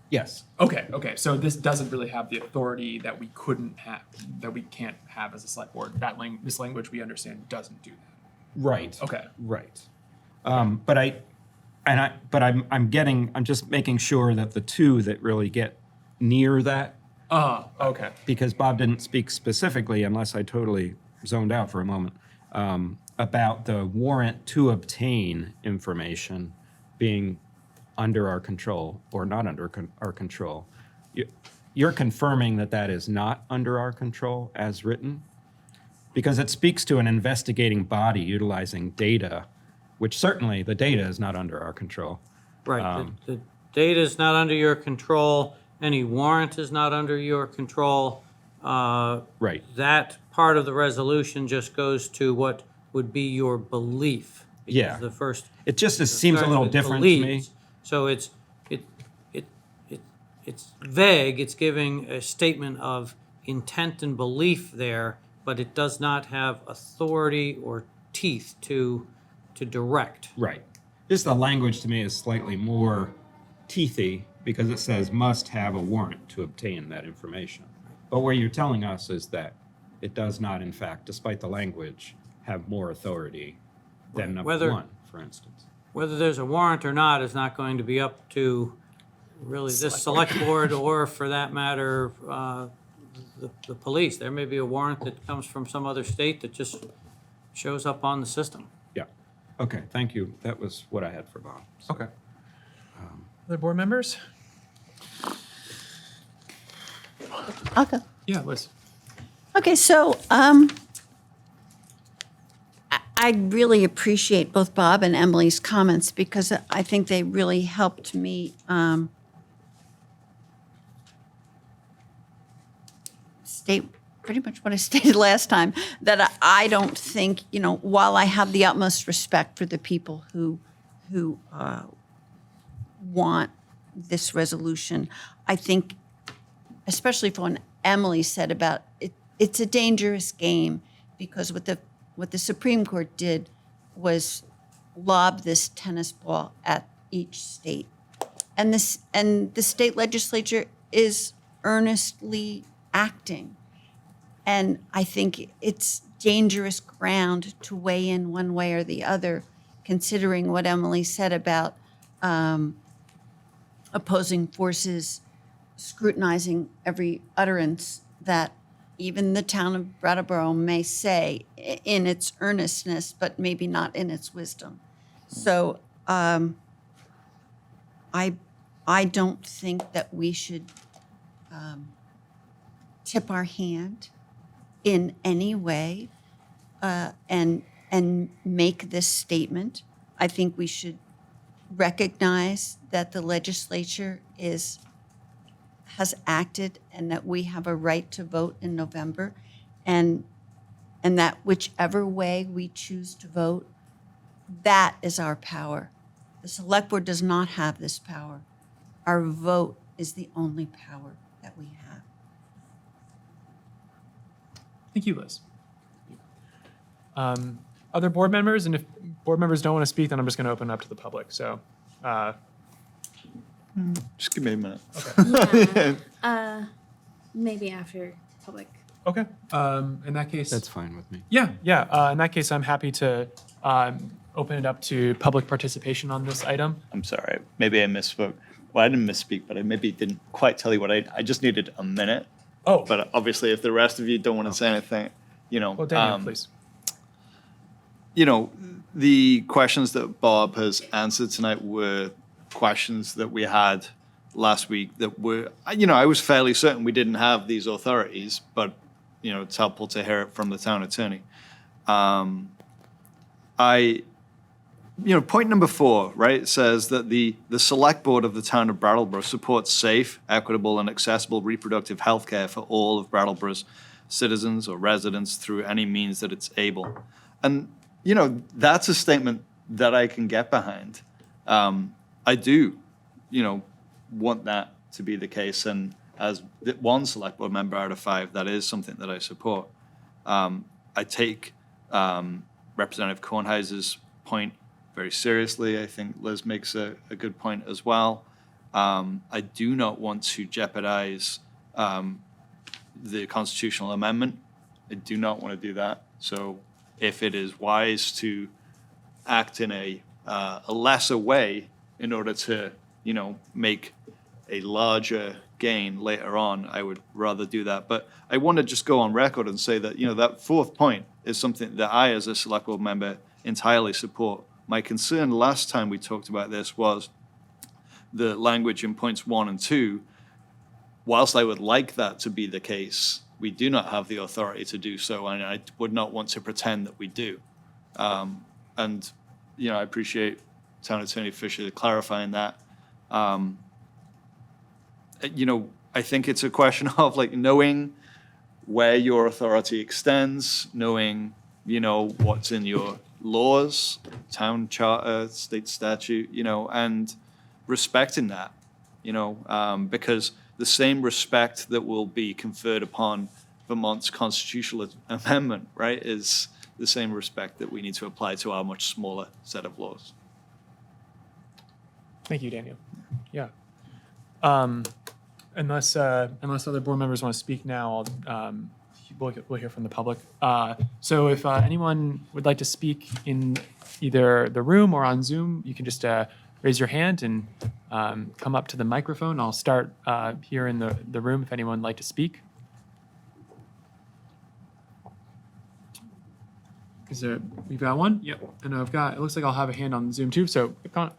Yes. Okay, so this doesn't really have the authority that we couldn't have, that we can't have as a select board. This language we understand doesn't do that. Right. Okay. Right. But I'm just making sure that the two that really get near that, okay. because Bob didn't speak specifically, unless I totally zoned out for a moment, about the warrant to obtain information being under our control or not under our control. You're confirming that that is not under our control as written? Because it speaks to an investigating body utilizing data, which certainly the data is not under our control. Right. The data is not under your control. Any warrant is not under your control. Right. That part of the resolution just goes to what would be your belief. Because Yeah. The first. It just seems a little different to me. believes. So it's vague. It's giving a statement of intent and belief there but it does not have authority or teeth to direct. Right. Just the language to me is slightly more teethy because it says must have a warrant to obtain that information. But what you're telling us is that it does not, in fact, despite the language, have more authority than number Whether- one, for instance. Whether there's a warrant or not is not going to be up to really this select board or, for that matter, the police. There may be a warrant that comes from some other state that just shows up on the system. Yeah. Okay, thank you. That was what I had for Bob. So, Okay. Other board members? I'll go. Yeah, Liz. Okay, so I really appreciate both Bob and Emily's comments because I think they really helped me state pretty much what I stated last time, that I don't think, while I have the utmost respect for the people who want this resolution, I think, especially for what Emily said about it, it's a dangerous game because what the Supreme Court did was lob this tennis ball at each state. And the state legislature is earnestly acting. And I think it's dangerous ground to weigh in one way or the other, considering what Emily said about opposing forces scrutinizing every utterance that even the town of Brattleboro may say in its earnestness, but maybe not in its wisdom. So I don't think that we should tip our hand in any way and make this statement. I think we should recognize that the legislature has acted and that we have a right to vote in November, and that whichever way we choose to vote, that is our power. The select board does not have this power. Our vote is the only power that we have. Thank you, Liz. Other board members, and if board members don't want to speak, then I'm just going to open it up to the public. So, Just give me a minute. Maybe after public. okay. In that case, That's fine with me. yeah. In that case, I'm happy to open it up to public participation on this item. I'm sorry, maybe I misspoke. Well, I didn't misspeak, but I maybe didn't quite tell you what I just needed a minute. Oh, But obviously, if the rest of you don't want to say anything, well, Daniel, please. The questions that Bob has answered tonight were questions that we had last week that were, I was fairly certain we didn't have these authorities, but, it's helpful to hear it from the town attorney. Point number 4, right, says that the select board of the town of Brattleboro supports safe, equitable, and accessible reproductive health care for all of Brattleboro's citizens or residents through any means that it's able. And, that's a statement that I can get behind. I do, want that to be the case. And as one select board member out of 5, that is something that I support. I take Representative Kornheiser's point very seriously. I think Liz makes a good point as well. I do not want to jeopardize the constitutional amendment. I do not want to do that. So if it is wise to act in a lesser way in order to, make a larger gain later on, I would rather do that. But I want to just go on record and say that, that 4th point is something that I, as a select board member, entirely support. My concern last time we talked about this was the language in points 1 and 2. Whilst I would like that to be the case, we do not have the authority to do so, and I would not want to pretend that we do. I appreciate Town Attorney Fisher clarifying that. I think it's a question of knowing where your authority extends, knowing, what's in your laws, town charter, state statute, and respecting that, because the same respect that will be conferred upon Vermont's constitutional amendment, right, is the same respect that we need to apply to our much smaller set of laws. Thank you, Daniel. Yeah. Unless other board members want to speak now, we'll hear from the public. So if anyone would like to speak in either the room or on Zoom, you can just raise your hand and come up to the microphone. I'll start here in the room if anyone would like to speak. We've got one? Yep. And it looks like I'll have a hand on Zoom too, so come on.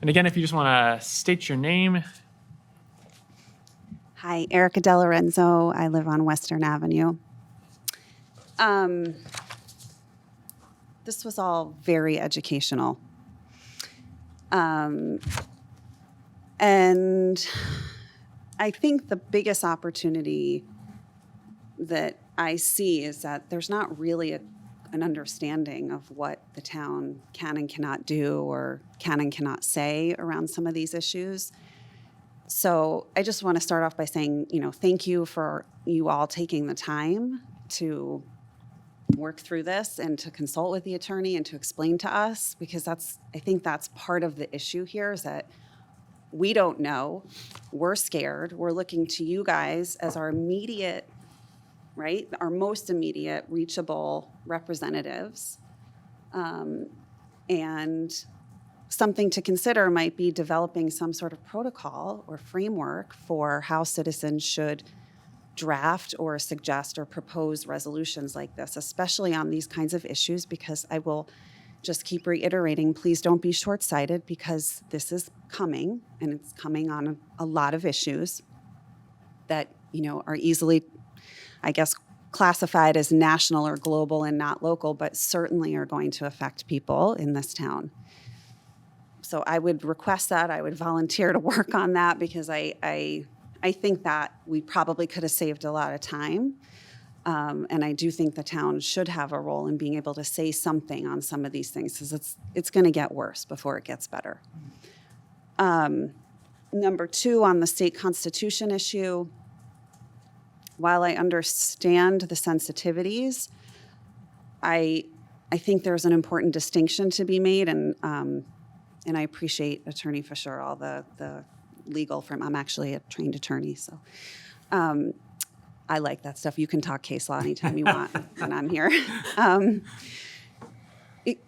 And again, if you just want to state your name. Hi, Erica De Lorenzo. I live on Western Avenue. This was all very educational. And I think the biggest opportunity that I see is that there's not really an understanding of what the town can and cannot do or can and cannot say around some of these issues. So I just want to start off by saying, thank you for you all taking the time to work through this and to consult with the attorney and to explain to us, because I think that's part of the issue here, is that we don't know, we're scared, we're looking to you guys as our immediate, right, our most immediate reachable representatives. And something to consider might be developing some sort of protocol or framework for how citizens should draft or suggest or propose resolutions like this, especially on these kinds of issues, because I will just keep reiterating, please don't be short-sighted, because this is coming, and it's coming on a lot of issues that, are easily, I guess, classified as national or global and not local, but certainly are going to affect people in this town. So I would request that. I would volunteer to work on that, because I think that we probably could have saved a lot of time. And I do think the town should have a role in being able to say something on some of these things, because it's going to get worse before it gets better. Number two, on the state constitution issue, while I understand the sensitivities, I think there's an important distinction to be made, and I appreciate Attorney Fisher, all the legal firm. I'm actually a trained attorney, so I like that stuff. You can talk case law anytime you want when I'm here.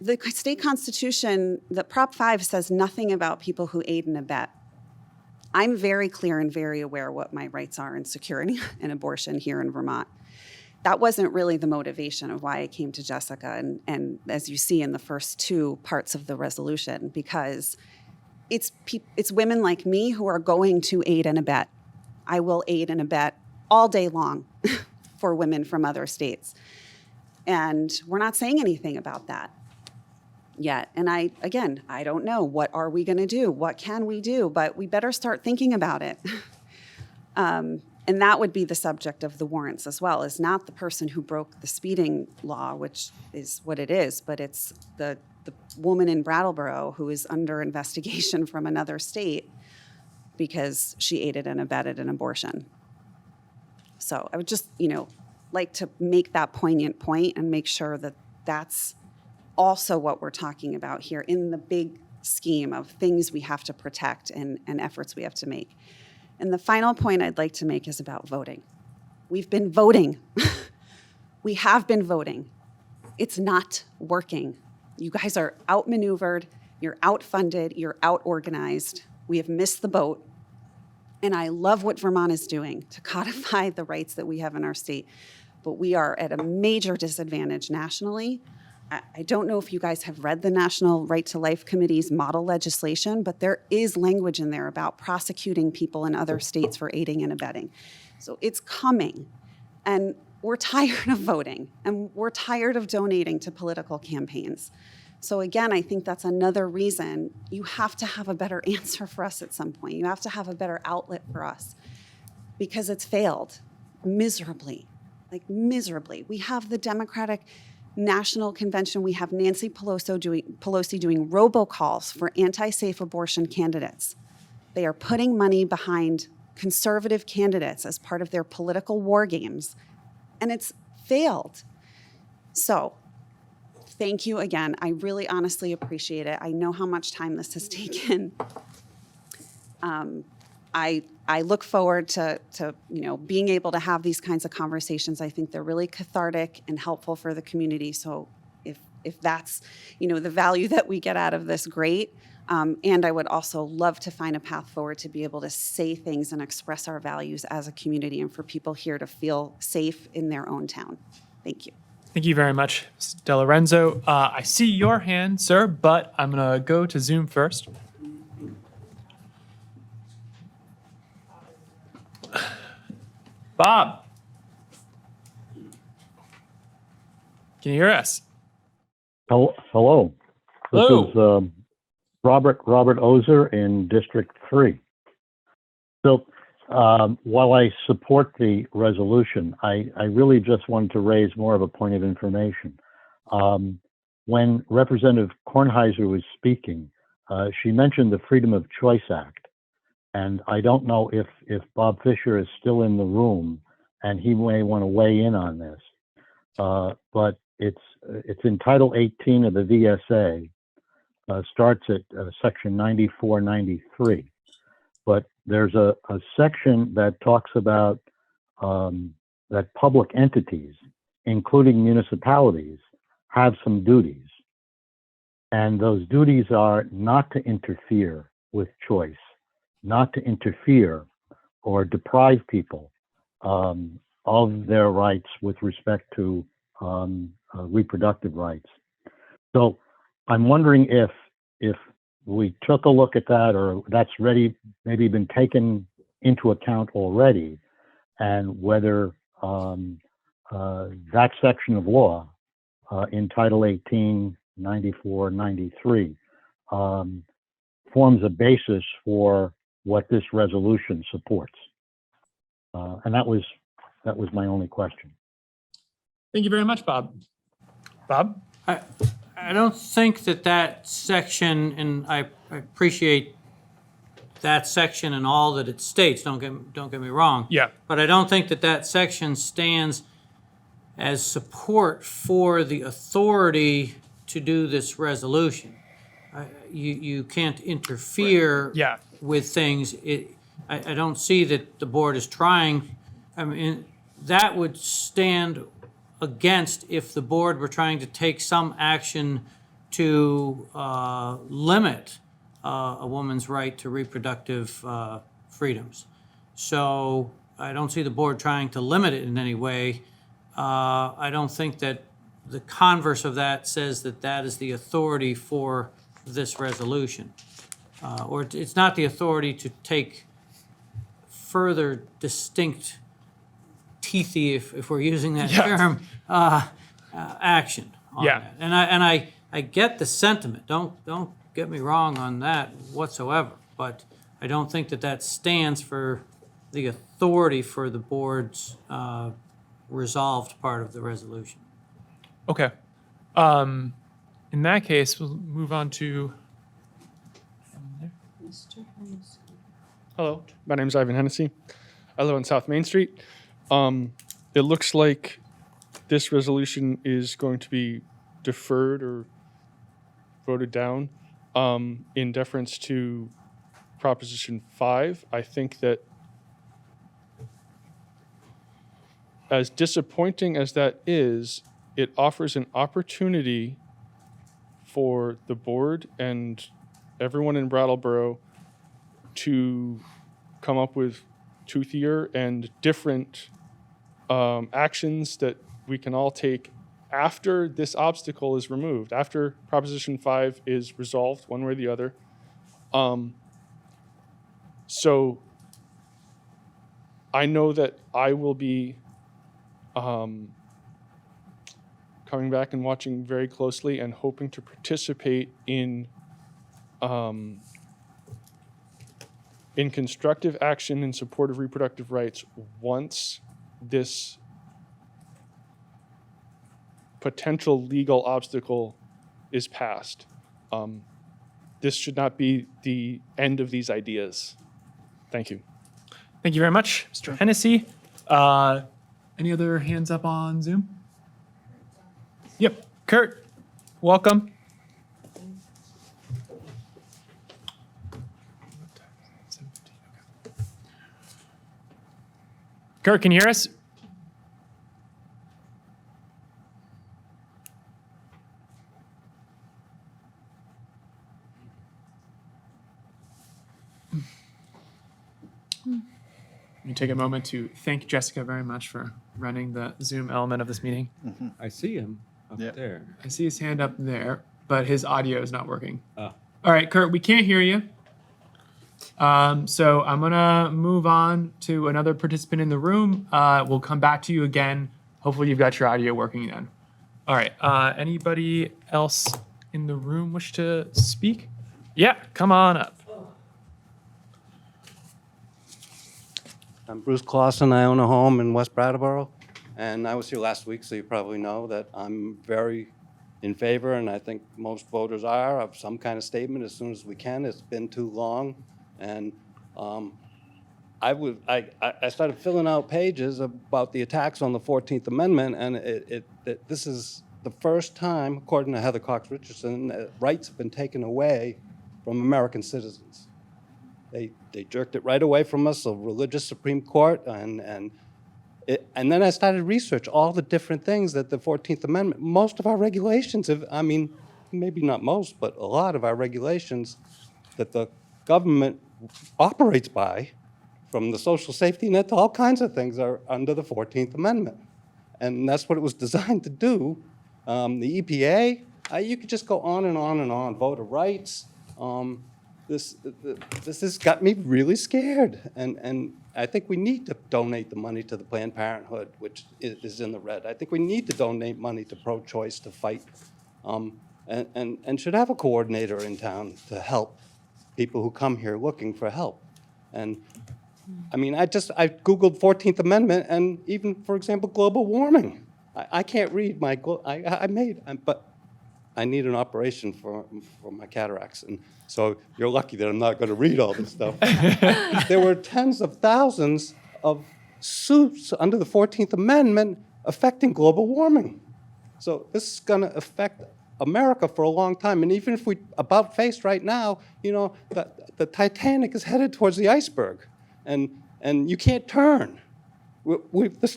The state constitution, the Prop 5 says nothing about people who aid and abet. I'm very clear and very aware what my rights are in securing an abortion here in Vermont. That wasn't really the motivation of why I came to Jessica, and as you see in the first two parts of the resolution, because it's women like me who are going to aid and abet. I will aid and abet all day long for women from other states. And we're not saying anything about that yet. And I don't know. What are we going to do? What can we do? But we better start thinking about it. And that would be the subject of the warrants as well, is not the person who broke the speeding law, which is what it is, but it's the woman in Brattleboro who is under investigation from another state because she aided and abetted an abortion. So I would just, like to make that poignant point and make sure that that's also what we're talking about here in the big scheme of things we have to protect and efforts we have to make. And the final point I'd like to make is about voting. We've been voting. We have been voting. It's not working. You guys are outmaneuvered, you're outfunded, you're outorganized. We have missed the boat. And I love what Vermont is doing to codify the rights that we have in our state. But we are at a major disadvantage nationally. I don't know if you guys have read the National Right to Life Committee's model legislation, but there is language in there about prosecuting people in other states for aiding and abetting. So it's coming. And we're tired of voting, and we're tired of donating to political campaigns. So again, I think that's another reason you have to have a better answer for us at some point. You have to have a better outlet for us, because it's failed miserably, like miserably. We have the Democratic National Convention. We have Nancy Pelosi doing robocalls for anti-safe abortion candidates. They are putting money behind conservative candidates as part of their political war games, and it's failed. So, thank you again. I really honestly appreciate it. I know how much time this has taken. I look forward to being able to have these kinds of conversations. I think they're really cathartic and helpful for the community. So if that's the value that we get out of this, great. And I would also love to find a path forward to be able to say things and express our values as a community, and for people here to feel safe in their own town. Thank you. Thank you very much, Ms. De Lorenzo. I see your hand, sir, but I'm going to go to Zoom first. Bob, can you hear us? Hello. This is Robert Ozer in District 3. So while I support the resolution, I really just wanted to raise more of a point of information. When Representative Kornheiser was speaking, she mentioned the Freedom of Choice Act. And I don't know if Bob Fisher is still in the room, and he may want to weigh in on this. But it's in Title 18 of the VSA, starts at Section 9493. But there's a section that talks about that public entities, including municipalities, have some duties. And those duties are not to interfere with choice, not to interfere or deprive people of their rights with respect to reproductive rights. So I'm wondering if we took a look at that, or that's maybe been taken into account already, and whether that section of law in Title 18, 94, 93 forms a basis for what this resolution supports. And that was my only question. Thank you very much, Bob. Bob? I don't think that section, and I appreciate that section and all that it states, don't get me wrong. Yeah. But I don't think that section stands as support for the authority to do this resolution. You can't interfere with things. I don't see that the board is trying. I mean, that would stand against if the board were trying to take some action to limit a woman's right to reproductive freedoms. So I don't see the board trying to limit it in any way. I don't think that the converse of that says that is the authority for this resolution. Or it's not the authority to take further distinct, teethy, if we're using that term, action on that. And I get the sentiment. Don't get me wrong on that whatsoever. But I don't think that stands for the authority for the board's resolved part of the resolution. Okay. In that case, we'll move on to. Hello, my name is Ivan Hennessy. I live on South Main Street. It looks like this resolution is going to be deferred or voted down in deference to Proposition 5. I think that as disappointing as that is, it offers an opportunity for the board and everyone in Brattleboro to come up with toothier and different actions that we can all take after this obstacle is removed, after Proposition 5 is resolved one way or the other. So I know that I will be coming back and watching very closely and hoping to participate in constructive action in support of reproductive rights once this potential legal obstacle is passed. This should not be the end of these ideas. Thank you. Thank you very much, Mr. Hennessy. Any other hands up on Zoom? Yep, Kurt, welcome. Kurt, can you hear us? Let me take a moment to thank Jessica very much for running the Zoom element of this meeting. I see him up Yeah. there. I see his hand up there, but his audio is not working. Oh. All right, Kurt, we can't hear you. So I'm gonna move on to another participant in the room. We'll come back to you again. Hopefully you've got your audio working then. All right, anybody else in the room wish to speak? Yeah, come on up. I'm Bruce Clausen. I own a home in West Brattleboro, and I was here last week, so you probably know that I'm very in favor, and I think most voters are, of some kind of statement as soon as we can. It's been too long, and I started filling out pages about the attacks on the 14th Amendment, and this is the first time, according to Heather Cox Richardson, that rights have been taken away from American citizens. They jerked it right away from us, a religious Supreme Court, and then I started to research all the different things that the 14th Amendment, most of our regulations have, I mean, maybe not most, but a lot of our regulations that the government operates by, from the social safety net to all kinds of things, are under the 14th Amendment. And that's what it was designed to do. The EPA, you could just go on and on and on, voter rights. This has got me really scared, and I think we need to donate the money to the Planned Parenthood, which is in the red. I think we need to donate money to pro-choice to fight, and should have a coordinator in town to help people who come here looking for help. And I mean, I Googled 14th Amendment, and even, for example, global warming. I can't read but I need an operation for my cataracts. And so you're lucky that I'm not going to read all this stuff. There were tens of thousands of suits under the 14th Amendment affecting global warming. So this is going to affect America for a long time. And even if we about face right now, you know, the Titanic is headed towards the iceberg. And you can't turn. The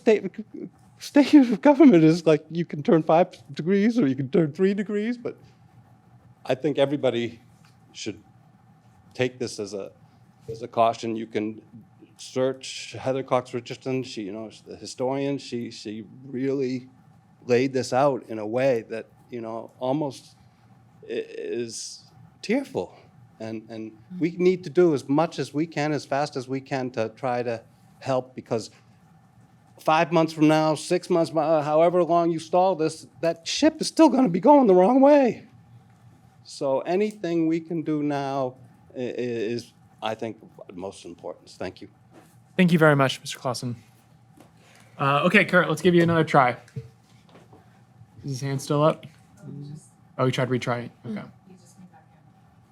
state of government is like, you can turn 5 degrees or you can turn 3 degrees, but I think everybody should take this as a caution. You can search Heather Cox Richardson. She, you know, the historian. She really laid this out in a way that, you know, almost is tearful. And we need to do as much as we can, as fast as we can, to try to help, because 5 months from now, 6 months, however long you stall this, that ship is still going to be going the wrong way. So anything we can do now is, I think, most important. Thank you. Thank you very much, Mr. Clausen. Okay, Kurt, let's give you another try. Is his hand still up? Oh, he tried to retry it.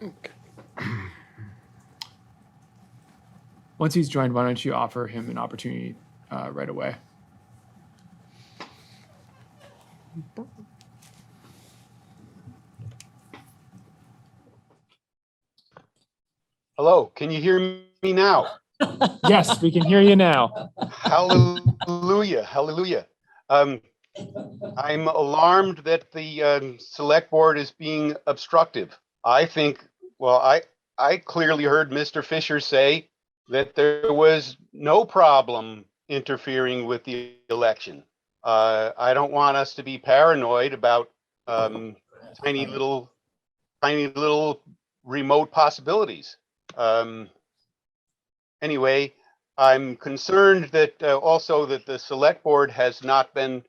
Okay. Once he's joined, why don't you offer him an opportunity right away? Hello, can you hear me now? Yes, we can hear you now. Hallelujah, hallelujah. I'm alarmed that the select board is being obstructive. I think, well, I clearly heard Mr. Fisher say that there was no problem interfering with the election. I don't want us to be paranoid about tiny little remote possibilities. Anyway, I'm concerned that also that the select board has not been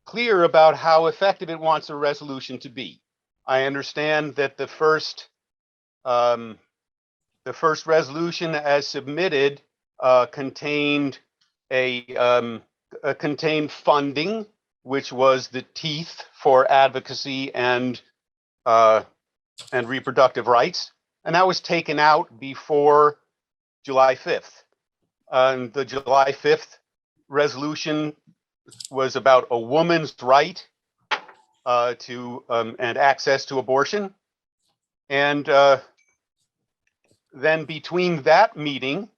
clear about how effective it wants a resolution to be. I understand that the first resolution as submitted contained contained funding, which was the teeth for advocacy and reproductive rights, and that was taken out before July 5th. The July 5th resolution was about a woman's right to and access to abortion. And then between that meeting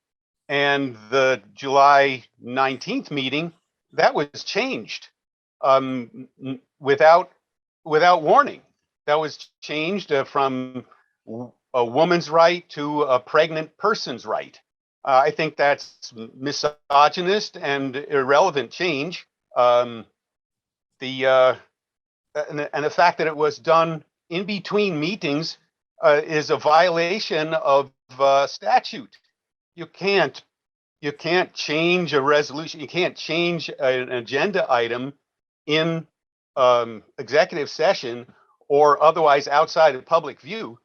and the July 19th meeting, that was changed without warning. That was changed from a woman's right to a pregnant person's right. I think that's misogynist and irrelevant change. And the fact that it was done in between meetings is a violation of statute. You can't change a resolution. You can't change an agenda item in executive session or otherwise outside of public view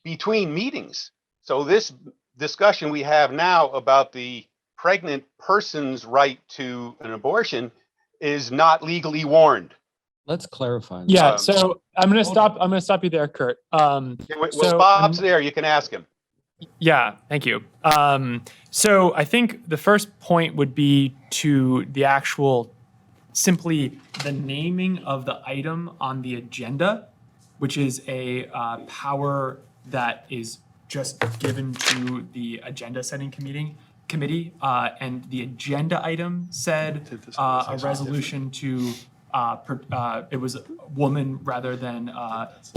between meetings. So this discussion we have now about the pregnant person's right to an abortion is not legally warned. Let's clarify that. Yeah, so I'm gonna stop you there, Kurt. Well, Bob's there, you can ask him. Yeah, thank you. So I think the first point would be to the actual, simply the naming of the item on the agenda, which is a power that is just given to the agenda setting committee. And the agenda item said a resolution to, it was a woman rather than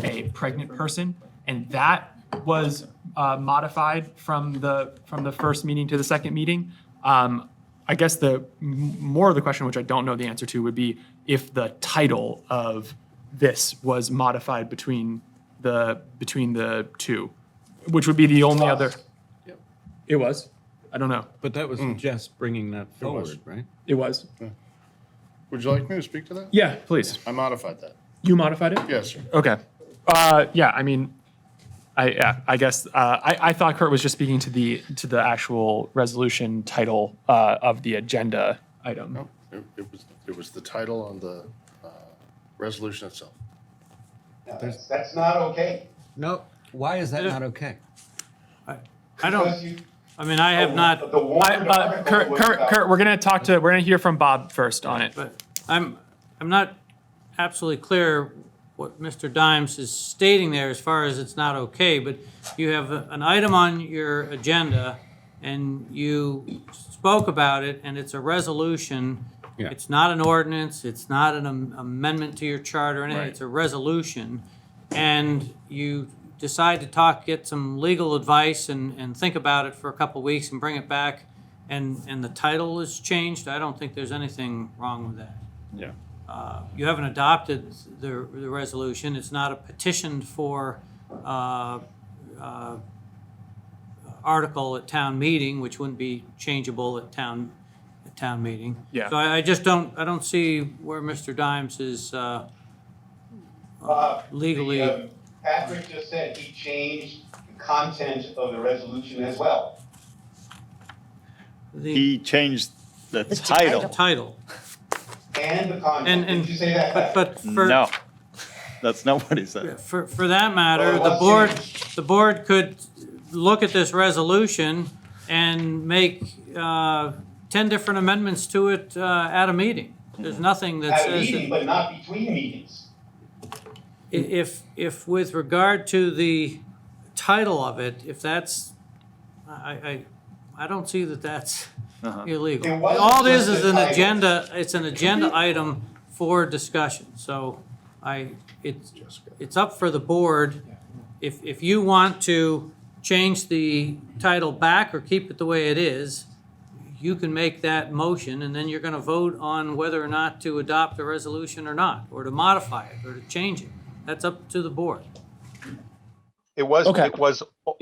a pregnant person. And that was modified from the first meeting to the second meeting. I guess the more of the question, which I don't know the answer to, would be if the title of this was modified between the two, which would be the only other. It was. I don't know. But that was just bringing that forward, right? It was. Would you like me to speak to that? Yeah, please. I modified that. You modified it? Yes, sir. Okay. Yeah, I mean, I guess I thought Kurt was just speaking to the actual resolution title of the agenda item. No, it was the title on the resolution itself. No, that's not okay. No, why is that not okay? I don't, I mean, I have not, Kurt, we're gonna hear from Bob first on it. but I'm not absolutely clear what Mr. Dimes is stating there as far as it's not okay, but you have an item on your agenda and you spoke about it and it's a resolution. Yeah. It's not an ordinance, it's not an amendment to your charter or anything, Right. it's a resolution. And you decide to get some legal advice and think about it for a couple weeks and bring it back and the title is changed. I don't think there's anything wrong with that. Yeah. You haven't adopted the resolution. It's not a petition for article at town meeting, which wouldn't be changeable at town meeting. Yeah. So I just don't see where Mr. Dimes is legally. Patrick just said he changed the content of the resolution as well. He changed the The title. title. And the content. Did you say that? But for. No, that's not what he said. For that matter, Well, the board could look at this resolution and make 10 different amendments to it at a meeting. There's nothing that At a says meeting, that but not between meetings. if with regard to the title of it, if that's, I don't see that that's illegal. It wasn't All it is just the an title. agenda, it's an agenda item for discussion. So it's up for the board. If you want to change the title back or keep it the way it is, you can make that motion and then you're gonna vote on whether or not to adopt the resolution or not, or to modify it, or to change it. That's up to the board. It was Okay.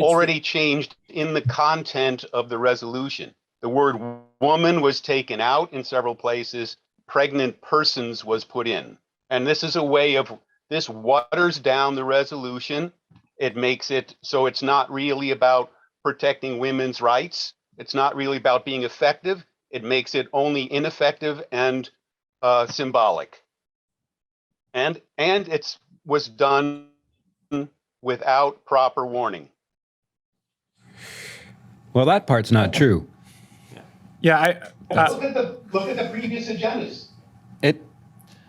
already changed in the content of the resolution. The word woman was taken out in several places. Pregnant persons was put in. And this is a way of, this waters down the resolution. It makes it so it's not really about protecting women's rights. It's not really about being effective. It makes it only ineffective and symbolic. And it was done without proper warning. Well, that part's not true. Yeah, Look at the previous agendas.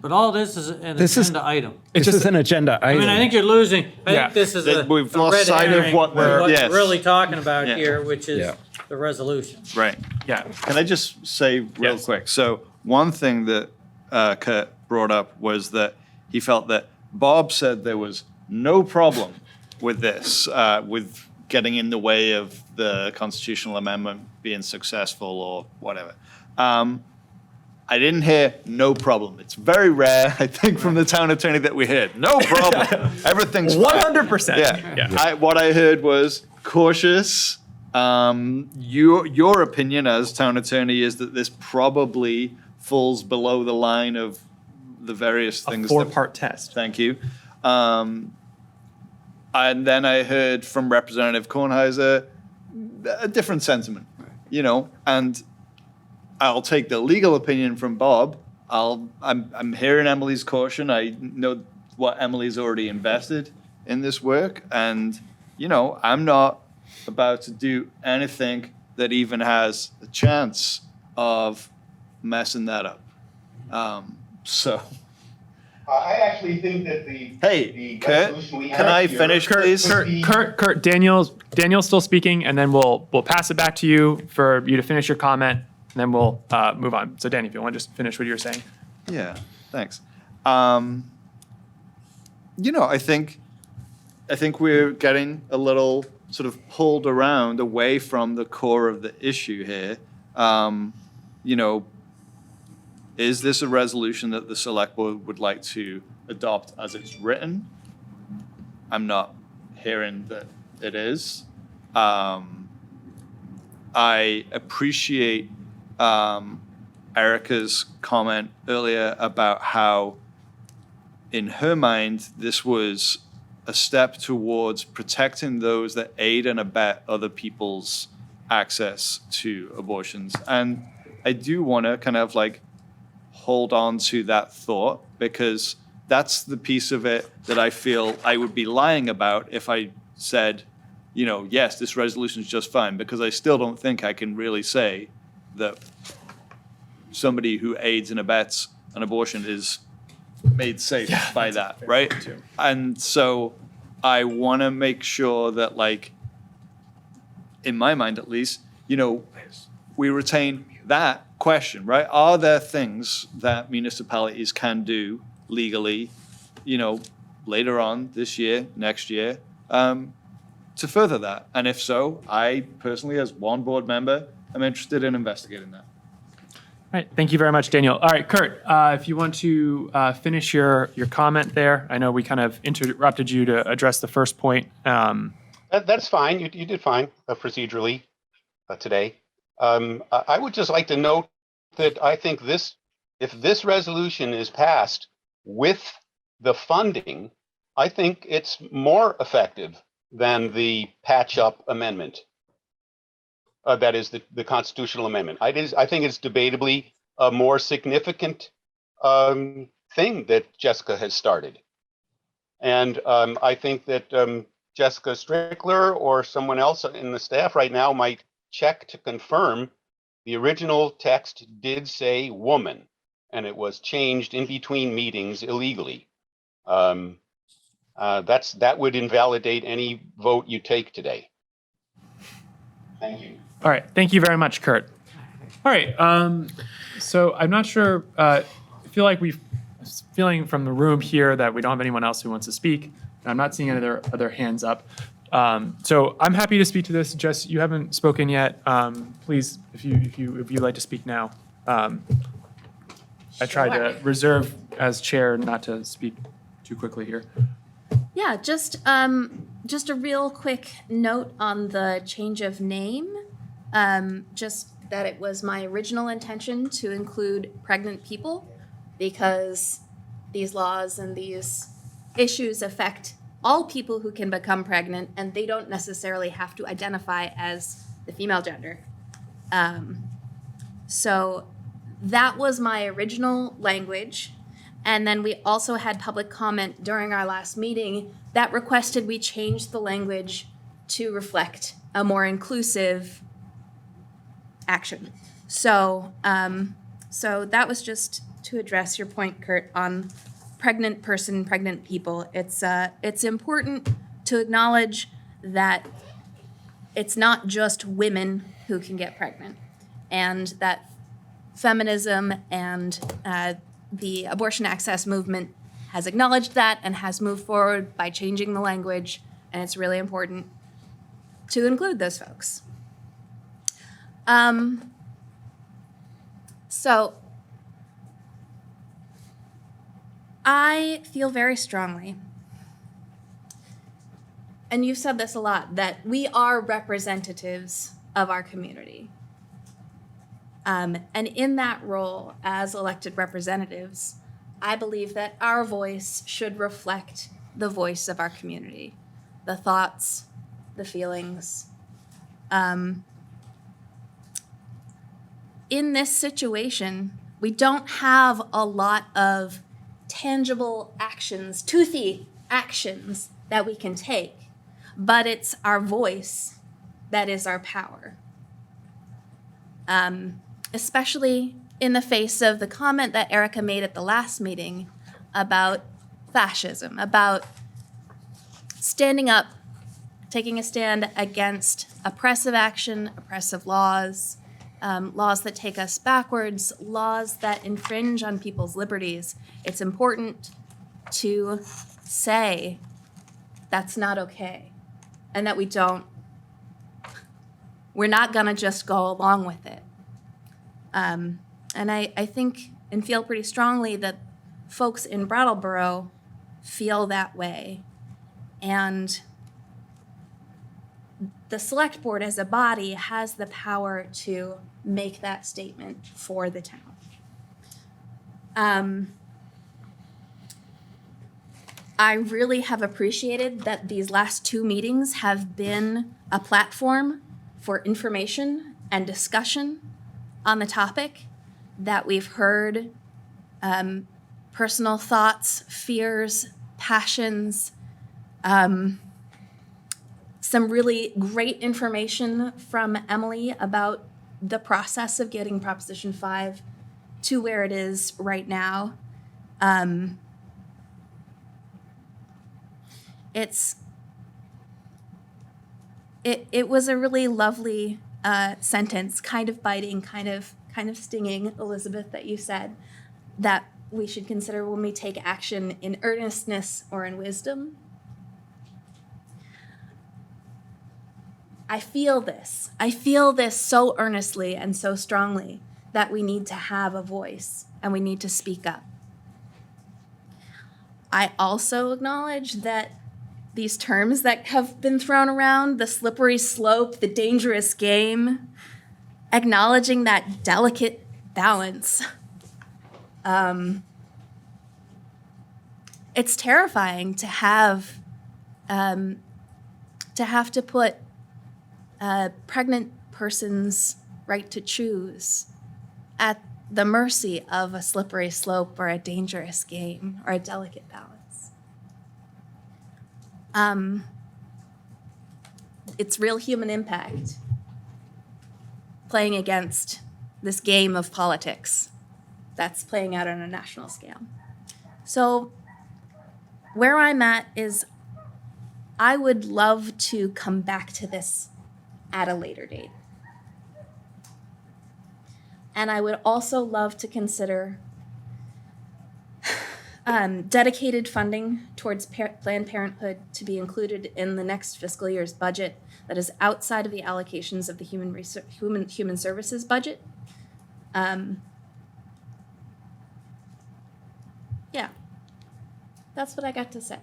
But all this is an This is- agenda item. This is an agenda I item. mean, I think you're losing, I Yeah. think this is That a we've a lost red sight of herring what for we're- what yes. we're really talking about Yeah. here, which is Yeah. the resolution. Right. yeah. Can I just say real Yes. quick? So one thing that Kurt brought up was that he felt that Bob said there was no problem with this, with getting in the way of the constitutional amendment being successful or whatever. I didn't hear no problem. It's very rare, I think, from the town attorney that we heard. No problem. Everything's fine. 100%. Yeah. What I heard was cautious. Your opinion as town attorney is that this probably falls below the line of the various A things. 4-part test. Thank you. And then I heard from Representative Kornheiser a different sentiment, and I'll take the legal opinion from Bob. I'm hearing Emily's caution. I know what Emily's already invested in this work, and I'm not about to do anything that even has a chance of messing that up. So, I actually think that hey, Kurt, can I finish, please? Kurt, Daniel's still speaking, and then we'll pass it back to you for you to finish your comment, and then we'll move on. So, Danny, if you want to just finish what you were saying. Yeah, thanks. I think we're getting a little sort of pulled around away from the core of the issue here. Is this a resolution that the select board would like to adopt as it's written? I'm not hearing that it is. I appreciate Erica's comment earlier about how, in her mind, this was a step towards protecting those that aid and abet other people's access to abortions. And I do want to kind of hold on to that thought, because that's the piece of it that I feel I would be lying about if I said, yes, this resolution is just fine, because I still don't think I can really say that somebody who aids and abets an abortion is made safe by that, right? And so I want to make sure that, in my mind at least, we retain that question, right? Are there things that municipalities can do legally, later on this year, next year, to further that? And if so, I personally, as one board member, am interested in investigating that. All right, thank you very much, Daniel. All right, Kurt, if you want to finish your comment there. I know we kind of interrupted you to address the first point. That's fine. You did fine procedurally today. I would just like to note that I think if this resolution is passed with the funding, I think it's more effective than the patch-up amendment. That is the constitutional amendment. I think it's debatably a more significant thing that Jessica has started. And I think that Jessica Strickler or someone else in the staff right now might check to confirm the original text did say woman, and it was changed in between meetings illegally. That would invalidate any vote you take today. Thank you. All right, thank you very much, Kurt. All right, so I'm not sure, I feel like feeling from the room here that we don't have anyone else who wants to speak. I'm not seeing any other hands up. So I'm happy to speak to this. Jess, you haven't spoken yet. Please, if you'd like to speak now. I tried to reserve as chair not to speak too quickly here. Yeah, just a real quick note on the change of name. Just that it was my original intention to include pregnant people, because these laws and these issues affect all people who can become pregnant, and they don't necessarily have to identify as the female gender. So that was my original language. And then we also had public comment during our last meeting that requested we change the language to reflect a more inclusive action. So, so that was just to address your point, Kurt, on pregnant person, pregnant people. It's important to acknowledge that it's not just women who can get pregnant, and that feminism and the abortion access movement has acknowledged that and has moved forward by changing the language, and it's really important to include those folks. So I feel very strongly, and you've said this a lot, that we are representatives of our community. And in that role as elected representatives, I believe that our voice should reflect the voice of our community, the thoughts, the feelings. In this situation, we don't have a lot of tangible actions, toothy actions that we can take, but it's our voice that is our power. Especially in the face of the comment that Erica made at the last meeting about fascism, about standing up, taking a stand against oppressive action, oppressive laws, laws that take us backwards, laws that infringe on people's liberties. It's important to say that's not okay, and that we're not gonna just go along with it. And I think and feel pretty strongly that folks in Brattleboro feel that way. And the select board as a body has the power to make that statement for the town. I really have appreciated that these last two meetings have been a platform for information and discussion on the topic, that we've heard personal thoughts, fears, passions, some really great information from Emily about the process of getting Proposition 5 to where it is right now. It was a really lovely sentence, kind of biting, kind of stinging, Elizabeth, that you said that we should consider when we take action in earnestness or in wisdom. I feel this so earnestly and so strongly that we need to have a voice and we need to speak up. I also acknowledge that these terms that have been thrown around, the slippery slope, the dangerous game, acknowledging that delicate balance. It's terrifying to have to put a pregnant person's right to choose at the mercy of a slippery slope or a dangerous game or a delicate balance. It's real human impact playing against this game of politics that's playing out on a national scale. So where I'm at is I would love to come back to this at a later date. And I would also love to consider dedicated funding towards Planned Parenthood to be included in the next fiscal year's budget that is outside of the allocations of the human services budget. Yeah, that's what I got to say.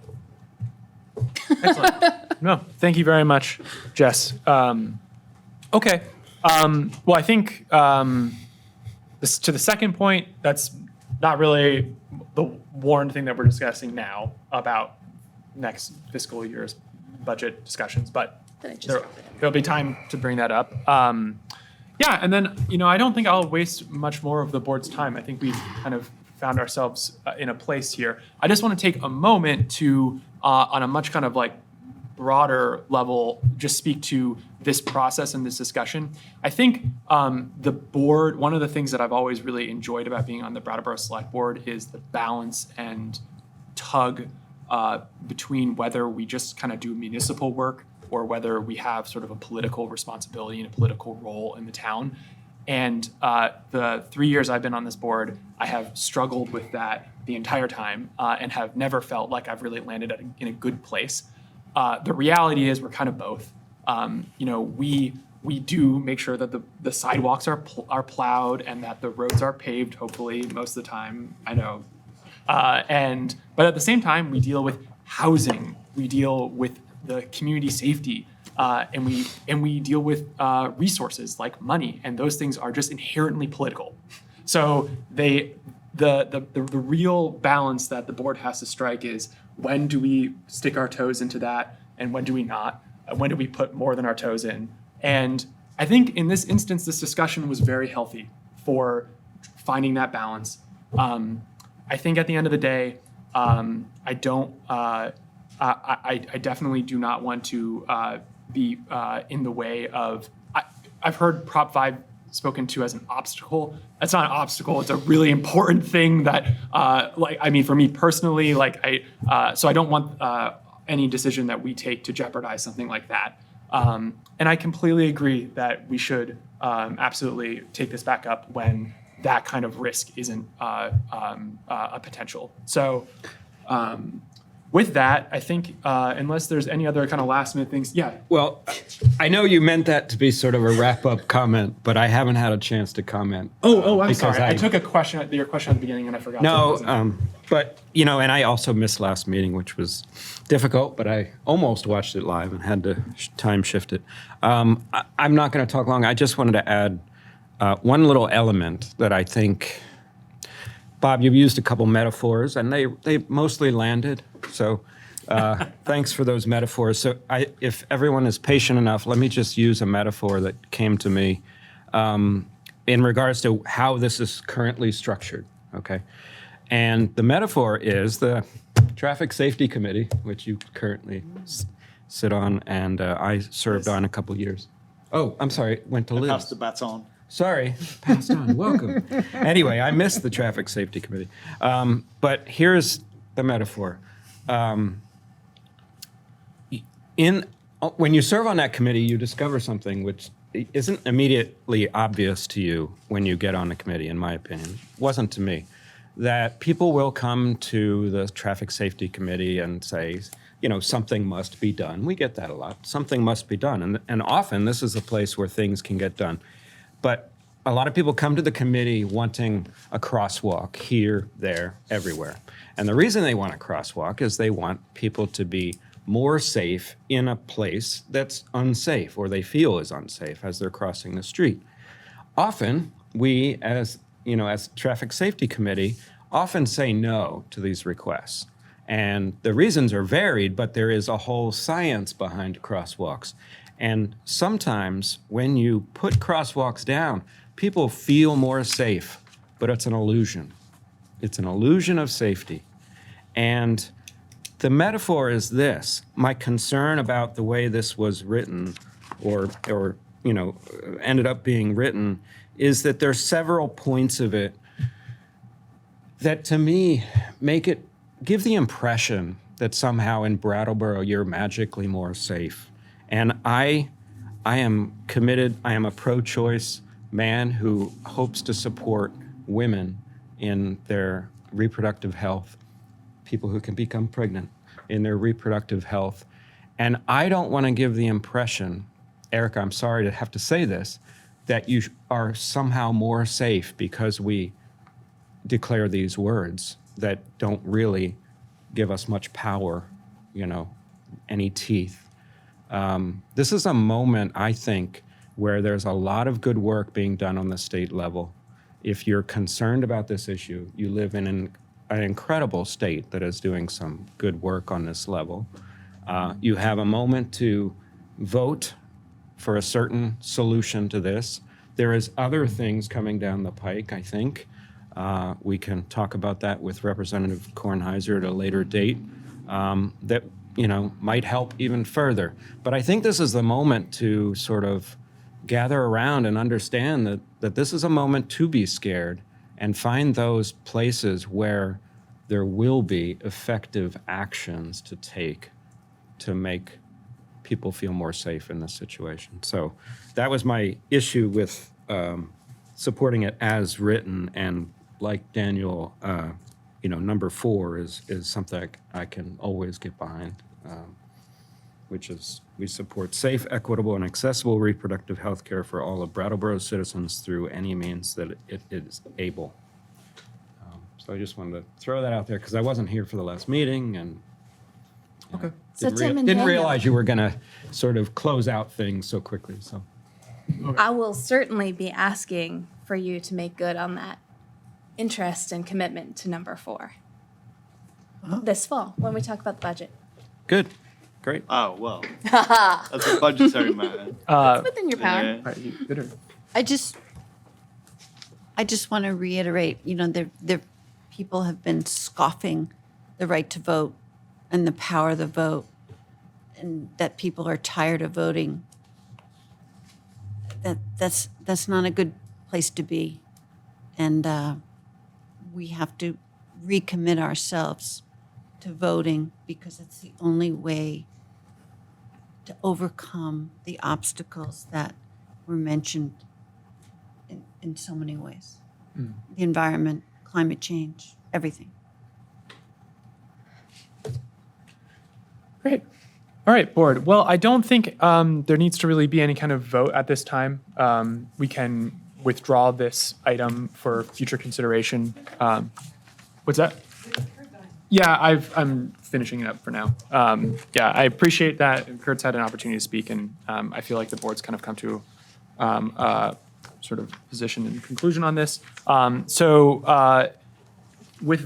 Excellent. No, thank you very much, Jess. Okay. Well, I think to the second point, that's not really the Warren thing that we're discussing now about next fiscal year's budget discussions, but there'll be time to bring that up. Yeah, and then, I don't think I'll waste much more of the board's time. I think we've kind of found ourselves in a place here. I just want to take a moment to, on a much kind of like broader level, just speak to this process and this discussion. I think the board, one of the things that I've always really enjoyed about being on the Brattleboro Select Board is the balance and tug between whether we just kind of do municipal work or whether we have sort of a political responsibility and a political role in the town. And the 3 years I've been on this board, I have struggled with that the entire time and have never felt like I've really landed in a good place. The reality is we're kind of both. We do make sure that the sidewalks are plowed and that the roads are paved, hopefully, most of the time, I know. But at the same time, we deal with housing, we deal with the community safety, and we deal with resources like money, and those things are just inherently political. So the real balance that the board has to strike is, when do we stick our toes into that and when do we not? When do we put more than our toes in? And I think in this instance, this discussion was very healthy for finding that balance. I think at the end of the day, I definitely do not want to be in the way of, I've heard Prop 5 spoken to as an obstacle. That's not an obstacle. It's a really important thing that, for me personally, so I don't want any decision that we take to jeopardize something like that. And I completely agree that we should absolutely take this back up when that kind of risk isn't a potential. So with that, I think unless there's any other kind of last minute things, yeah. Well, I know you meant that to be sort of a wrap-up comment, but I haven't had a chance to comment. I'm sorry. I took your question at the beginning and I forgot. No, but, and I also missed last meeting, which was difficult, but I almost watched it live and had to time shift it. I'm not going to talk long. I just wanted to add one little element that I think, Bob, you've used a couple metaphors, and they mostly landed. So thanks for those metaphors. So if everyone is patient enough, let me just use a metaphor that came to me in regards to how this is currently structured, okay? And the metaphor is the Traffic Safety Committee, which you currently sit on, and I served on a couple years. Oh, I'm sorry, went to Liz. Pass the baton. Sorry, passed on, welcome. Anyway, I missed the Traffic Safety Committee. But here's the metaphor. When you serve on that committee, you discover something which isn't immediately obvious to you when you get on the committee, in my opinion. It wasn't to me. That people will come to the Traffic Safety Committee and say, something must be done. We get that a lot. Something must be done. And often this is a place where things can get done. But a lot of people come to the committee wanting a crosswalk here, there, everywhere. And the reason they want a crosswalk is they want people to be more safe in a place that's unsafe or they feel is unsafe as they're crossing the street. Often, we as Traffic Safety Committee often say no to these requests. And the reasons are varied, but there is a whole science behind crosswalks. And sometimes when you put crosswalks down, people feel more safe, but it's an illusion. It's an illusion of safety. And the metaphor is this: my concern about the way this was written or ended up being written is that there's several points of it that to me give the impression that somehow in Brattleboro you're magically more safe. And I am committed, I am a pro-choice man who hopes to support women in their reproductive health, people who can become pregnant in their reproductive health. And I don't want to give the impression, Erica, I'm sorry to have to say this, that you are somehow more safe because we declare these words that don't really give us much power, any teeth. This is a moment, I think, where there's a lot of good work being done on the state level. If you're concerned about this issue, you live in an incredible state that is doing some good work on this level. You have a moment to vote for a certain solution to this. There is other things coming down the pike, I think. We can talk about that with Representative Kornheiser at a later date, that might help even further. But I think this is the moment to sort of gather around and understand that this is a moment to be scared and find those places where there will be effective actions to take to make people feel more safe in this situation. So that was my issue with supporting it as written, and like Daniel, number 4 is something I can always get behind, which is we support safe, equitable, and accessible reproductive health care for all of Brattleboro citizens through any means that it is able. So I just wanted to throw that out there because I wasn't here for the last meeting, and Okay. So Tim and didn't Daniel, realize you were going to sort of close out things so quickly. So I will certainly be asking for you to make good on that interest and commitment to number 4 this fall when we talk about the budget. good, great. Oh, well, that's a budgetary matter. It's within your power. Yeah. I just want to reiterate, there people have been scoffing the right to vote and the power of the vote, and that people are tired of voting. That's not a good place to be, and we have to recommit ourselves to voting because it's the only way to overcome the obstacles that were mentioned in so many ways. The environment, climate change, everything. Great. All right, board. Well, I don't think there needs to really be any kind of vote at this time. We can withdraw this item for future consideration. What's that? Yeah, I'm finishing it up for now. Yeah, I appreciate that Kurt's had an opportunity to speak, and I feel like the board's kind of come to sort of position and conclusion on this. With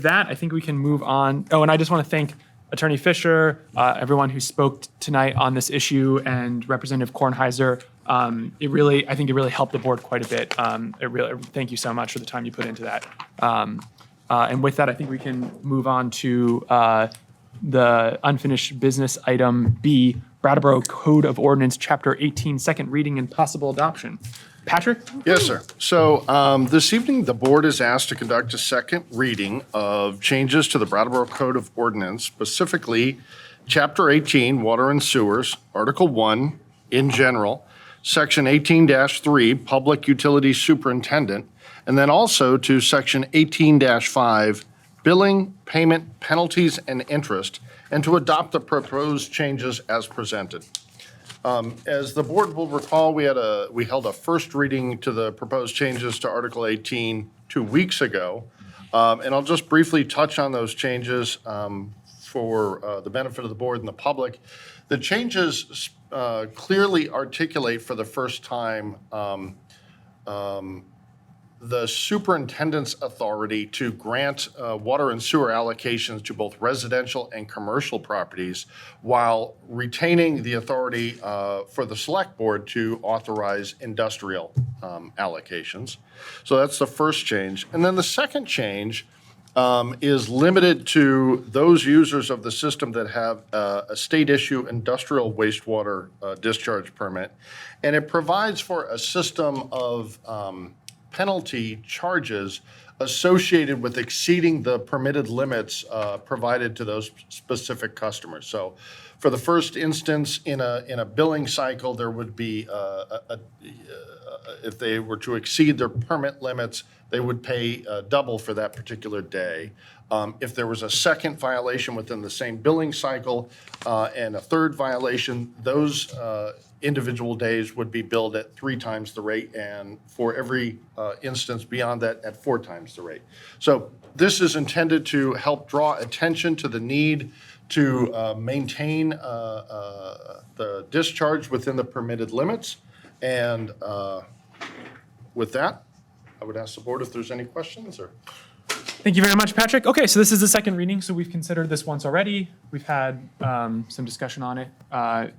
that, I think we can move on. Oh, and I just want to thank Attorney Fisher, everyone who spoke tonight on this issue, and Representative Kornheiser. I think it really helped the board quite a bit. Thank you so much for the time you put into that. And with that, I think we can move on to the unfinished business item B, Brattleboro Code of Ordinance, Chapter 18, second reading and possible adoption. Patrick? Yes, sir. So this evening, the board is asked to conduct a second reading of changes to the Brattleboro Code of Ordinance, specifically Chapter 18, Water and Sewers, Article 1, in general, Section 18-3, Public Utility Superintendent, and then also to Section 18-5, Billing, Payment, Penalties, and Interest, and to adopt the proposed changes as presented. As the board will recall, we held a first reading to the proposed changes to Article 18 2 weeks ago. And I'll just briefly touch on those changes for the benefit of the board and the public. The changes clearly articulate for the first time the superintendent's authority to grant water and sewer allocations to both residential and commercial properties while retaining the authority for the select board to authorize industrial allocations. So that's the first change. And then the second change is limited to those users of the system that have a state issue industrial wastewater discharge permit. And it provides for a system of penalty charges associated with exceeding the permitted limits provided to those specific customers. So for the first instance, in a billing cycle, there would be, if they were to exceed their permit limits, they would pay double for that particular day. If there was a second violation within the same billing cycle and a third violation, those individual days would be billed at 3 times the rate, and for every instance beyond that at 4 times the rate. So this is intended to help draw attention to the need to maintain the discharge within the permitted limits. And with that, I would ask the board if there's any questions or. Thank you very much, Patrick. Okay, so this is the second reading, so we've considered this once already. We've had some discussion on it.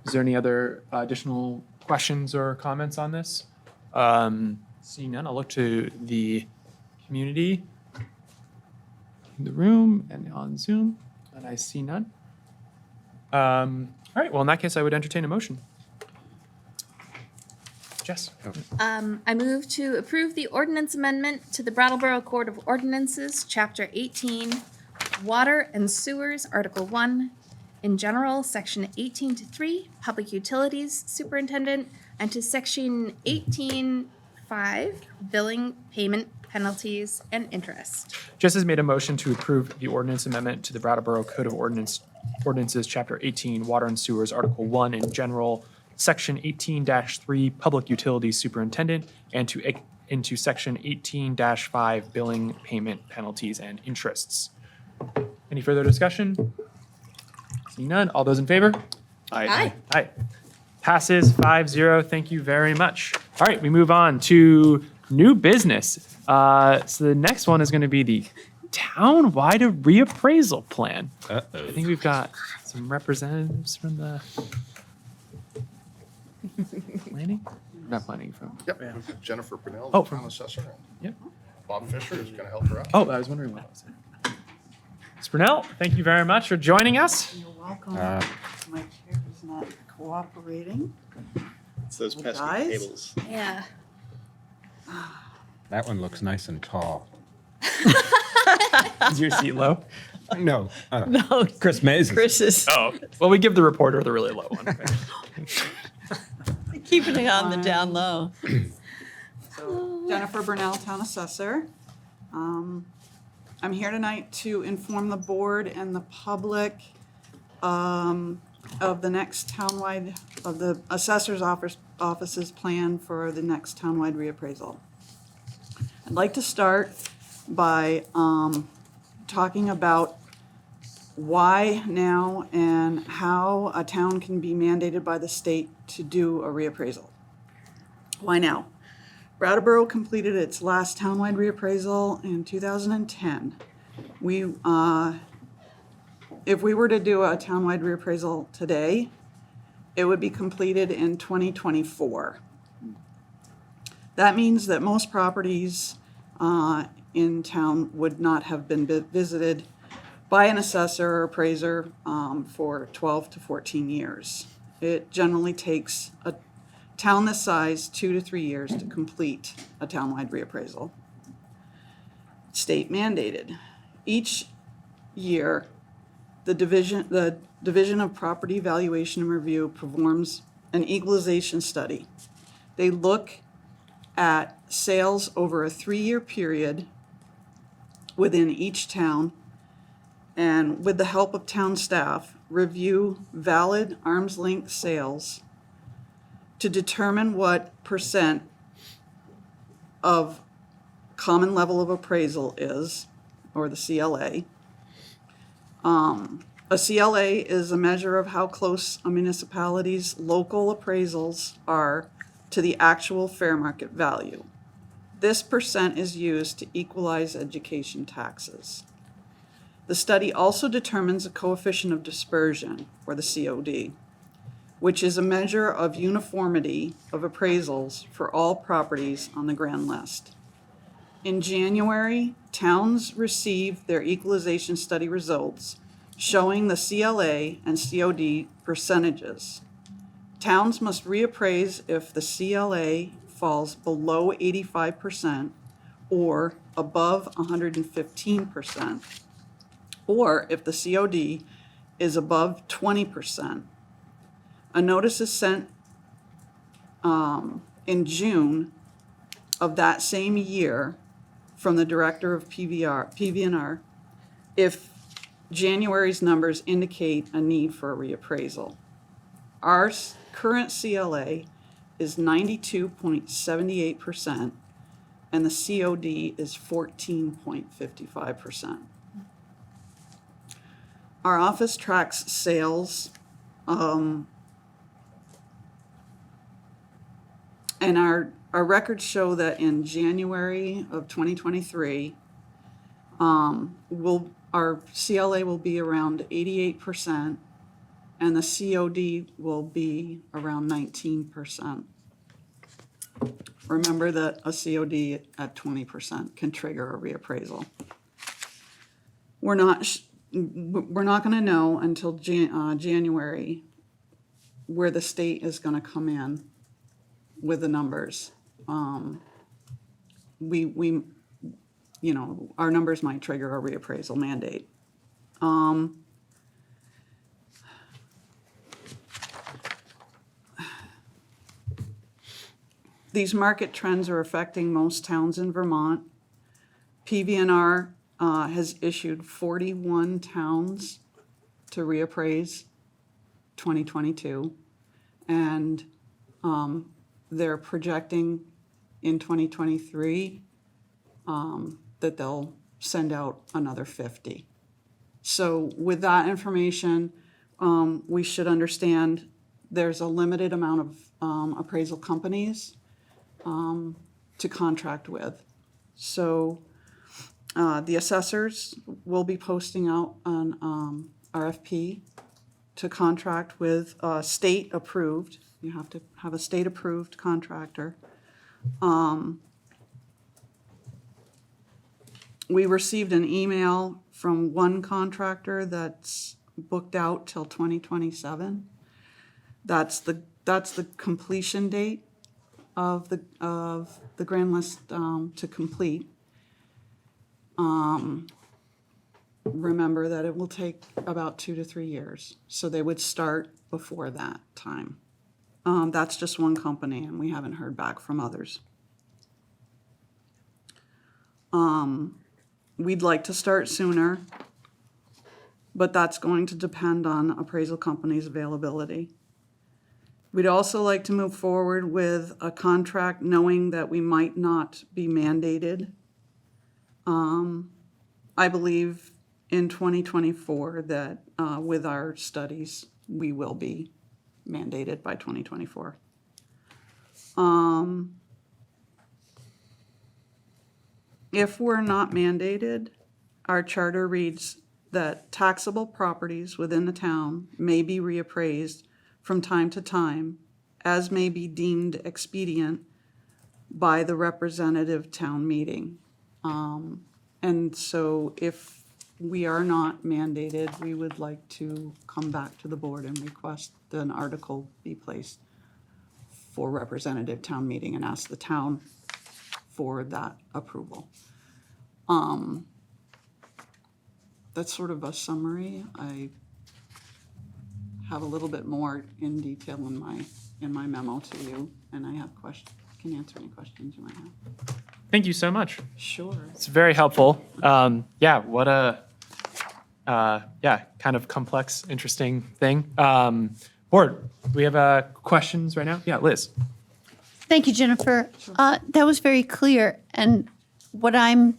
Is there any other additional questions or comments on this? Seeing none, I'll look to the community in the room and on Zoom, and I see none. All right, well, in that case, I would entertain a motion. Jess? I move to approve the ordinance amendment to the Brattleboro Code of Ordinances, Chapter 18, Water and Sewers, Article 1, in general, Section 18-3, Public Utilities Superintendent, and to Section 18-5, Billing, Payment, Penalties, and Interest. Jess has made a motion to approve the ordinance amendment to the Brattleboro Code of Ordinances, Chapter 18, Water and Sewers, Article 1, in general, Section 18-3, Public Utilities Superintendent, and into Section 18-5, Billing, Payment, Penalties, and Interests. Any further discussion? Seeing none, all those in favor? Aye. Aye. Passes 5-0. Thank you very much. All right, we move on to new business. So the next one is going to be the town-wide reappraisal plan. I think we've got some representatives from the planning? Not planning, from. Yep, we've got Jennifer Purnell, Oh, the town assessor. and Yep. Bob Fisher is going to help her out. Oh, I was wondering what was it. Ms. Brunel, thank you very much for joining us. You're welcome. My chair is not cooperating. It's those Well, pesky guys? cables. Yeah. That one looks nice and tall. Is your seat low? No. No, Chris Mays. Chris is Oh, well, we give the reporter the really low one. Okay. keeping it on the down low. So Jennifer Burnell, Town Assessor. I'm here tonight to inform the board and the public of the next townwide, of the assessor's office's plan for the next townwide reappraisal. I'd like to start by talking about why now and how a town can be mandated by the state to do a reappraisal. Why now? Brattleboro completed its last townwide reappraisal in 2010. If we were to do a townwide reappraisal today, it would be completed in 2024. That means that most properties in town would not have been visited by an assessor or appraiser for 12 to 14 years. It generally takes a town this size 2 to 3 years to complete a townwide reappraisal. State mandated. Each year, the Division of Property Valuation and Review performs an equalization study. They look at sales over a 3-year period within each town, and with the help of town staff, review valid arm's length sales to determine what percent of common level of appraisal is, or the CLA. A CLA is a measure of how close a municipality's local appraisals are to the actual fair market value. This percent is used to equalize education taxes. The study also determines a coefficient of dispersion, or the COD, which is a measure of uniformity of appraisals for all properties on the grand list. In January, towns received their equalization study results showing the CLA and COD percentages. Towns must reappraise if the CLA falls below 85% or above 115%, or if the COD is above 20%. A notice is sent in June of that same year from the director of PVNR if January's numbers indicate a need for a reappraisal. Our current CLA is 92.78% and the COD is 14.55%. Our office tracks sales and our records show that in January of 2023, our CLA will be around 88% and the COD will be around 19%. Remember that a COD at 20% can trigger a reappraisal. We're not we're not going to know until January where the state is going to come in with the numbers. We, you know, our numbers might trigger a reappraisal mandate. These market trends are affecting most towns in Vermont. PVNR has issued 41 towns to reappraise 2022. And they're projecting in 2023 that they'll send out another 50. So with that information, we should understand there's a limited amount of appraisal companies to contract with. So the assessors will be posting out an RFP to contract with state approved. You have to have a state approved contractor. We received an email from one contractor that's booked out till 2027. That's the completion date of the grand list to complete. Remember that it will take about 2 to 3 years, so they would start before that time. That's just one company, and we haven't heard back from others. We'd like to start sooner, but that's going to depend on appraisal companies' availability. We'd also like to move forward with a contract knowing that we might not be mandated. I believe in 2024 that with our studies, we will be mandated by 2024. If we're not mandated, our charter reads that taxable properties within the town may be reappraised from time to time as may be deemed expedient by the representative town meeting. And so if we are not mandated, we would like to come back to the board and request that an article be placed for representative town meeting and ask the town for that approval. That's sort of a summary. I have a little bit more in detail in my memo to you, and I have questions. Can answer any questions you might have. Thank you so much. Sure. It's very helpful. Yeah, what a kind of complex, interesting thing. Board, do we have questions right now? Yeah, Liz. Thank you, Jennifer. That was very clear. And what I'm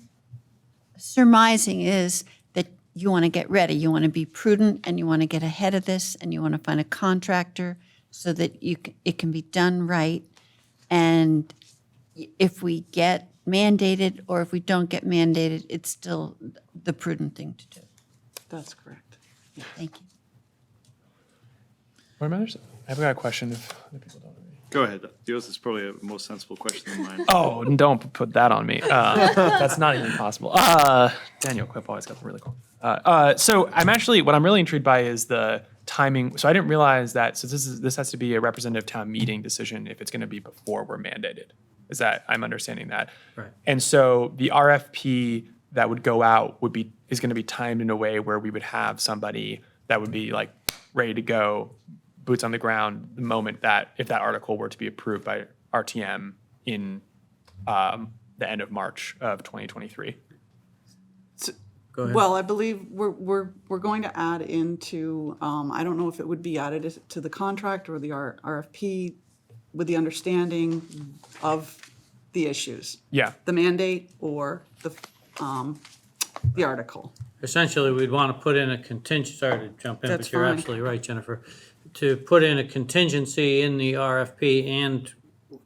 surmising is that you want to get ready. You want to be prudent, and you want to get ahead of this, and you want to find a contractor so that it can be done right. And if we get mandated or if we don't get mandated, it's still the prudent thing to do. That's correct. Thank you. Board members, I've got a question if other people don't. Go ahead. Yours is probably a more sensible question than mine. Oh, don't put that on me. That's not even possible. Daniel Quip always got them really cool. So what I'm really intrigued by is the timing. So I didn't realize that. So this has to be a representative town meeting decision if it's going to be before we're mandated. Is that I'm understanding that? Right. And so the RFP that would go out is going to be timed in a way where we would have somebody that would be like ready to go, boots on the ground, the moment that if that article were to be approved by RTM in the end of March of 2023. Go ahead. Well, I believe we're going to add into, I don't know if it would be added to the contract or the RFP with the understanding of the issues. Yeah. The mandate or the article. Essentially, we'd want to put in a contingent, sorry to jump in, That's but you're fine. absolutely right, Jennifer, to put in a contingency in the RFP and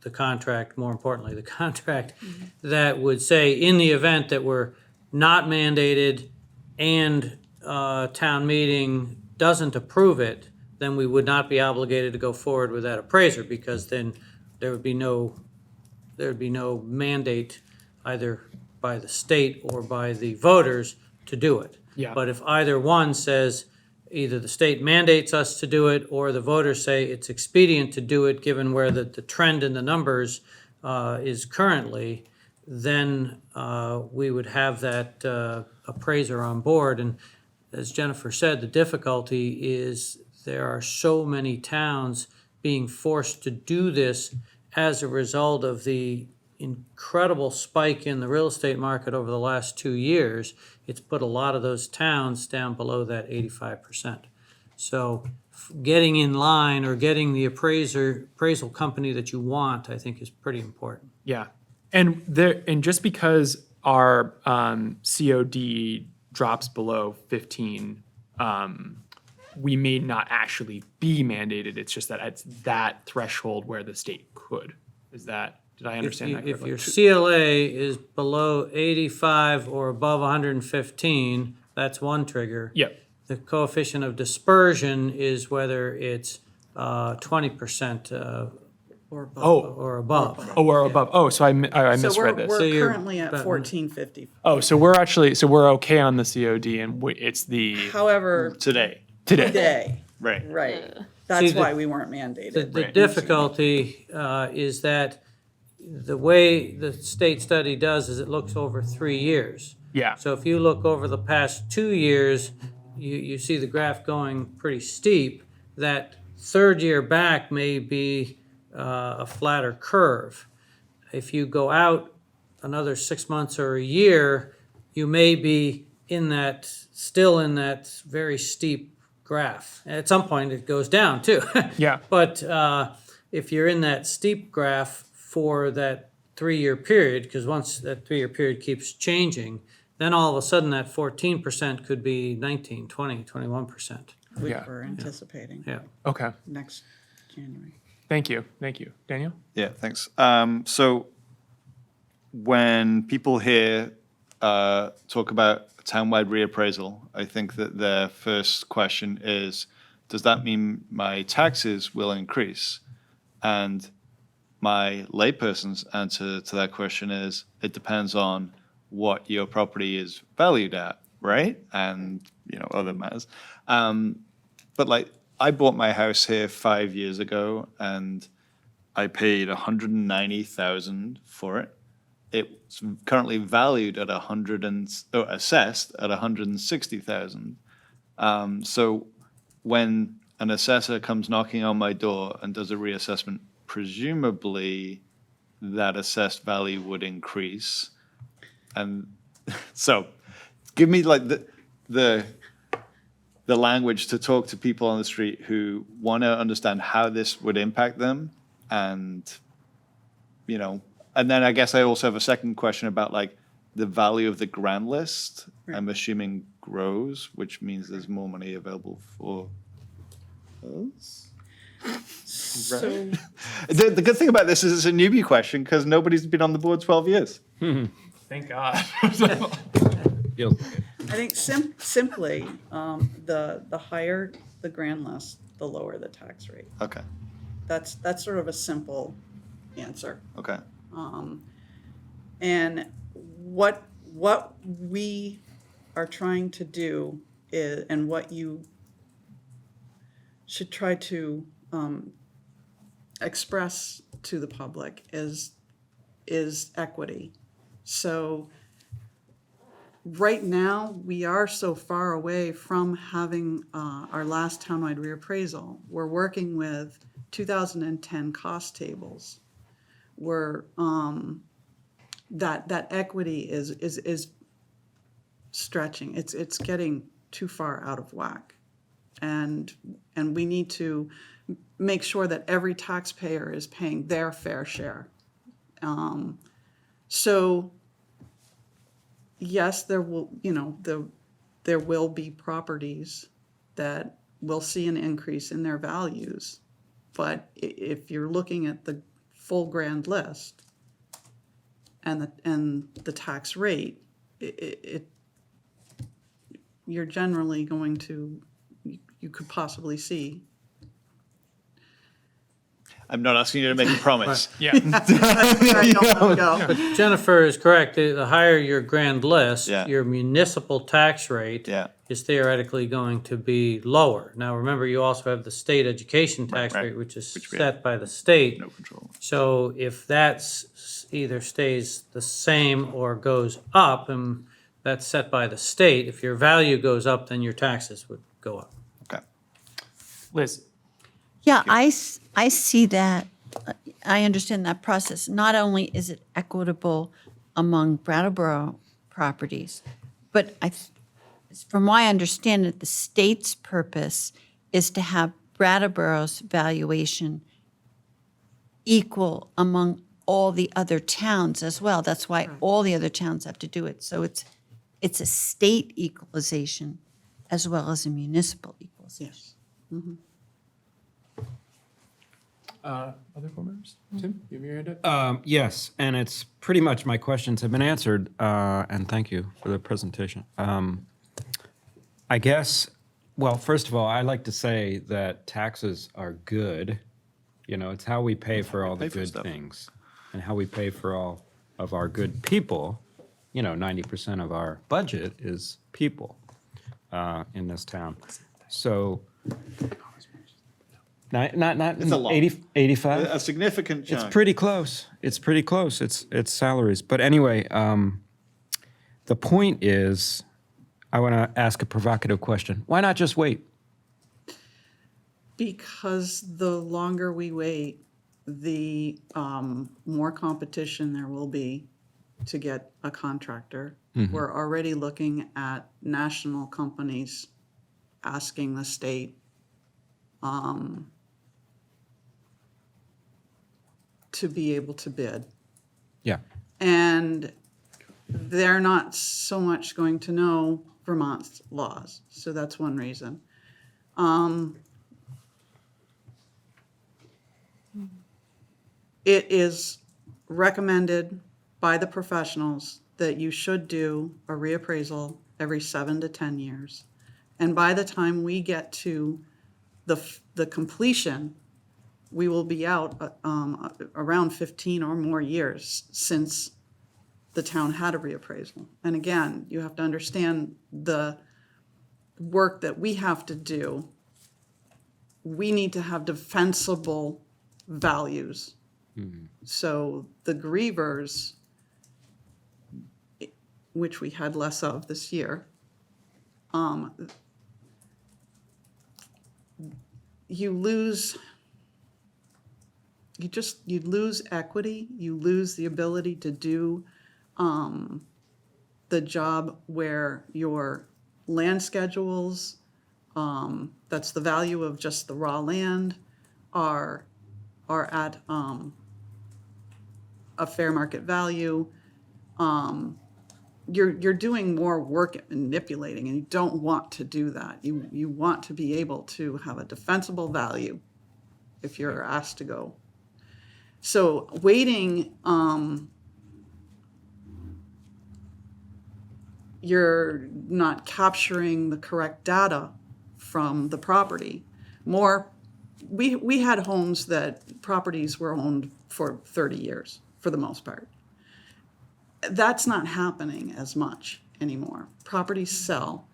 the contract, more importantly, the contract, that would say, in the event that we're not mandated and town meeting doesn't approve it, then we would not be obligated to go forward with that appraiser, because then there would be no mandate either by the state or by the voters to do it. Yeah. But if either one says, either the state mandates us to do it, or the voters say it's expedient to do it, given where the trend in the numbers is currently, then we would have that appraiser on board. And as Jennifer said, the difficulty is there are so many towns being forced to do this as a result of the incredible spike in the real estate market over the last 2 years. It's put a lot of those towns down below that 85%. So getting in line or getting the appraisal company that you want, I think, is pretty important. Yeah. And just because our COD drops below 15, we may not actually be mandated. It's just that it's that threshold where the state could. Did I understand that If correctly? your CLA is below 85 or above 115, that's one trigger. Yep. The coefficient of dispersion is whether it's 20% Or above. or above. Oh, we're above. Oh, so I So misread this. we're So you're currently at about- 1450. Oh, so we're okay on the COD, and it's the However, today. today, Right. right. That's See, why we weren't mandated. The difficulty is that the way the state study does is it looks over 3 years. Yeah. So if you look over the past 2 years, you see the graph going pretty steep. That third year back may be a flatter curve. If you go out another 6 months or a year, you may be still in that very steep graph. At some point, it goes down too. Yeah. But if you're in that steep graph for that 3-year period, because once that 3-year period keeps changing, then all of a sudden that 14% could be 19, 20, 21%. We Yeah. were anticipating Yeah. Okay. next January. Thank you. Daniel? Yeah, thanks. So when people hear talk about townwide reappraisal, I think that their first question is, does that mean my taxes will increase? And my layperson's answer to that question is, it depends on what your property is valued at, right? And, other matters. But like, I bought my house here 5 years ago and I paid $190,000 for it. It's currently valued at assessed at $160,000. So when an assessor comes knocking on my door and does a reassessment, presumably that assessed value would increase. And so give me like the language to talk to people on the street who want to understand how this would impact them. And, and then I guess I also have a second question about like the value of the grand list. Right. I'm assuming grows, which means there's more money available for us. So, The good thing about this is it's a newbie question because nobody's been on the board 12 years. Thank God. I think simply, the higher the grand list, the lower the tax rate. Okay. That's sort of a simple answer. Okay. And what we are trying to do is, and what you should try to express to the public is equity. So right now, we are so far away from having our last townwide reappraisal. We're working with 2010 cost tables where that equity is stretching. It's getting too far out of whack. And we need to make sure that every taxpayer is paying their fair share. So yes, there will, there will be properties that will see an increase in their values. But if you're looking at the full grand list and the tax rate, you're generally going to, you could possibly see. I'm not asking you to make a promise. Yeah. But Jennifer is correct. The higher your grand list, Yeah. your municipal tax rate Yeah. is theoretically going to be lower. Now, remember, you also have the state education tax right. rate, which is Which we set by the state. No control. So if that's either stays the same or goes up, and that's set by the state, if your value goes up, then your taxes would go up. Okay. Liz. Yeah, I see that. I understand that process. Not only is it equitable among Brattleboro properties, but from what I understand it, the state's purpose is to have Brattleboro's valuation equal among all the other towns as well. That's why all the other towns have to do it. So it's a state equalization as well as a municipal equalization. Yes. Other board members? Tim, you have your hand up? Yes, and it's pretty much my questions have been answered, and thank you for the presentation. I guess, well, first of all, I like to say that taxes are good. You know, it's how we pay for all the good things and how we pay for all of our good people. You know, 90% of our budget is people in this town. So, not It's a lot. 85? A significant chunk. It's pretty close. It's pretty close. It's salaries. But anyway, the point is, I want to ask a provocative question. Why not just wait? Because the longer we wait, the more competition there will be to get a contractor. We're already looking at national companies asking the state to be able to bid. Yeah. And they're not so much going to know Vermont's laws. So that's one reason. It is recommended by the professionals that you should do a reappraisal every 7 to 10 years. And by the time we get to the completion, we will be out around 15 or more years since the town had a reappraisal. And again, you have to understand the work that we have to do. We need to have defensible values. So the grievers, which we had less of this year, you lose equity, you lose the ability to do the job where your land schedules, that's the value of just the raw land, are at a fair market value. You're doing more work at manipulating, and you don't want to do that. You want to be able to have a defensible value if you're asked to go. So waiting, you're not capturing the correct data from the property. We had homes that properties were owned for 30 years, for the most part. That's not happening as much anymore. Properties sell,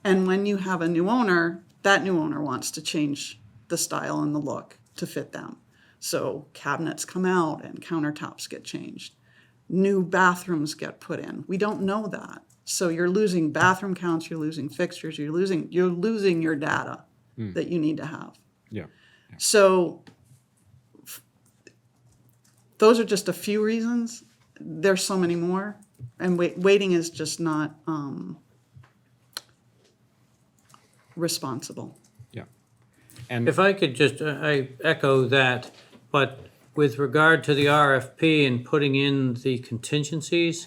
and when you have a new owner, that new owner wants to change the style and the look to fit them. So cabinets come out and countertops get changed. New bathrooms get put in. We don't know that. So you're losing bathroom counts, you're losing fixtures, you're losing your data that you need to have. Yeah. So those are just a few reasons. There's so many more, and waiting is just not responsible. Yeah. And If I could just, I echo that, but with regard to the RFP and putting in the contingencies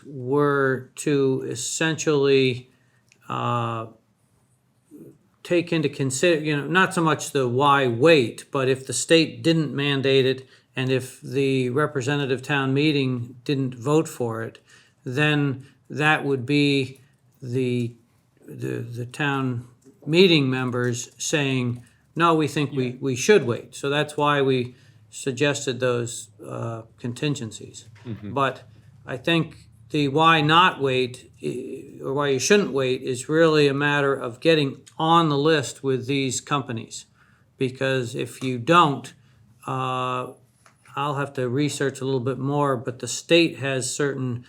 were to essentially take into consider, not so much the why wait, but if the state didn't mandate it and if the representative town meeting didn't vote for it, then that would be the town meeting members saying, no, we think we should wait. So that's why we suggested those contingencies. But I think the why not wait, or why you shouldn't wait, is really a matter of getting on the list with these companies. Because if you don't, I'll have to research a little bit more, but the state has certain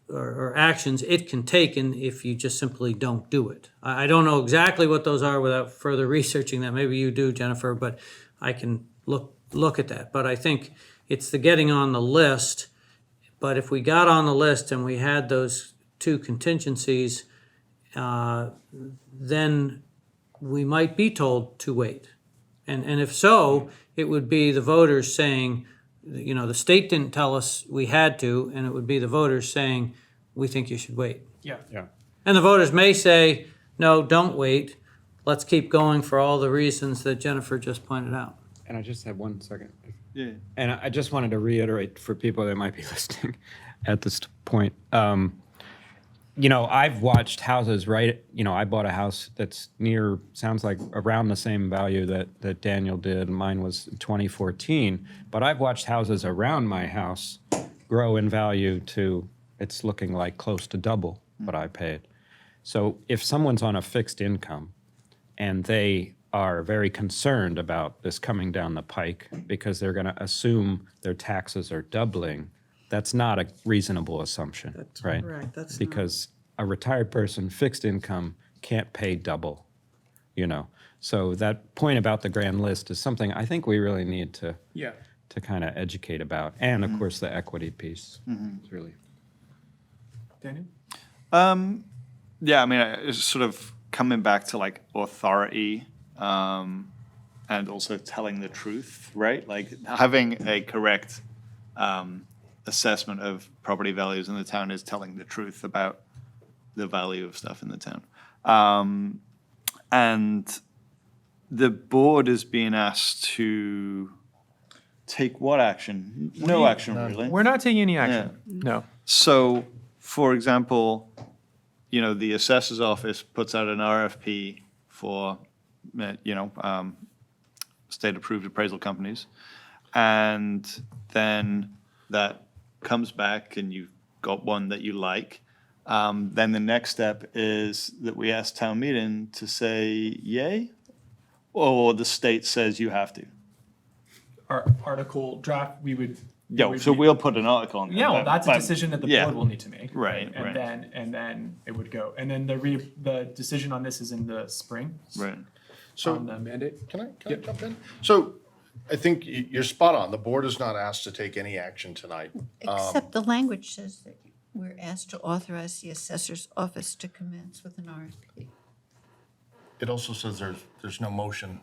or actions it can take if you just simply don't do it. I don't know exactly what those are without further researching that. Maybe you do, Jennifer, but I can look at that. But I think it's the getting on the list. But if we got on the list and we had those two contingencies, then we might be told to wait. And if so, it would be the voters saying, you know, the state didn't tell us we had to, and it would be the voters saying, we think you should wait. Yeah. And the voters may say, no, don't wait. Let's keep going for all the reasons that Jennifer just pointed out. And I just have 1 second. Yeah. And I just wanted to reiterate for people that might be listening at this point. You know, I've watched houses, right? You know, I bought a house that's sounds like around the same value that Daniel did. Mine was 2014. But I've watched houses around my house grow in value to, it's looking like close to double what I paid. So if someone's on a fixed income and they are very concerned about this coming down the pike because they're going to assume their taxes are doubling, that's not a reasonable assumption, right? Correct, that's not. Because a retired person, fixed income, can't pay double, you know? So that point about the grand list is something I think we really need to kind of educate about. And of course, the equity piece is really. Daniel? Yeah, I mean, it's sort of coming back to like authority and also telling the truth, right? Like having a correct assessment of property values in the town is telling the truth about the value of stuff in the town. And the board is being asked to take what action? No action, really. We're not taking any action. No. So, for example, you know, the assessor's office puts out an RFP for, state-approved appraisal companies. And then that comes back and you've got one that you like. Then the next step is that we ask town meeting to say yay, or the state says you have to. Our article draft, we would. We'll put an article on there. Yeah, well, that's a decision that the board will need to make. Right, and right. Then it would go. And then the decision on this is in the spring. Right. So on the mandate. Can I jump in? So I think you're spot on. The board is not asked to take any action tonight. Except the language says that we're asked to authorize the assessor's office to commence with an RFP. It also says there's no motion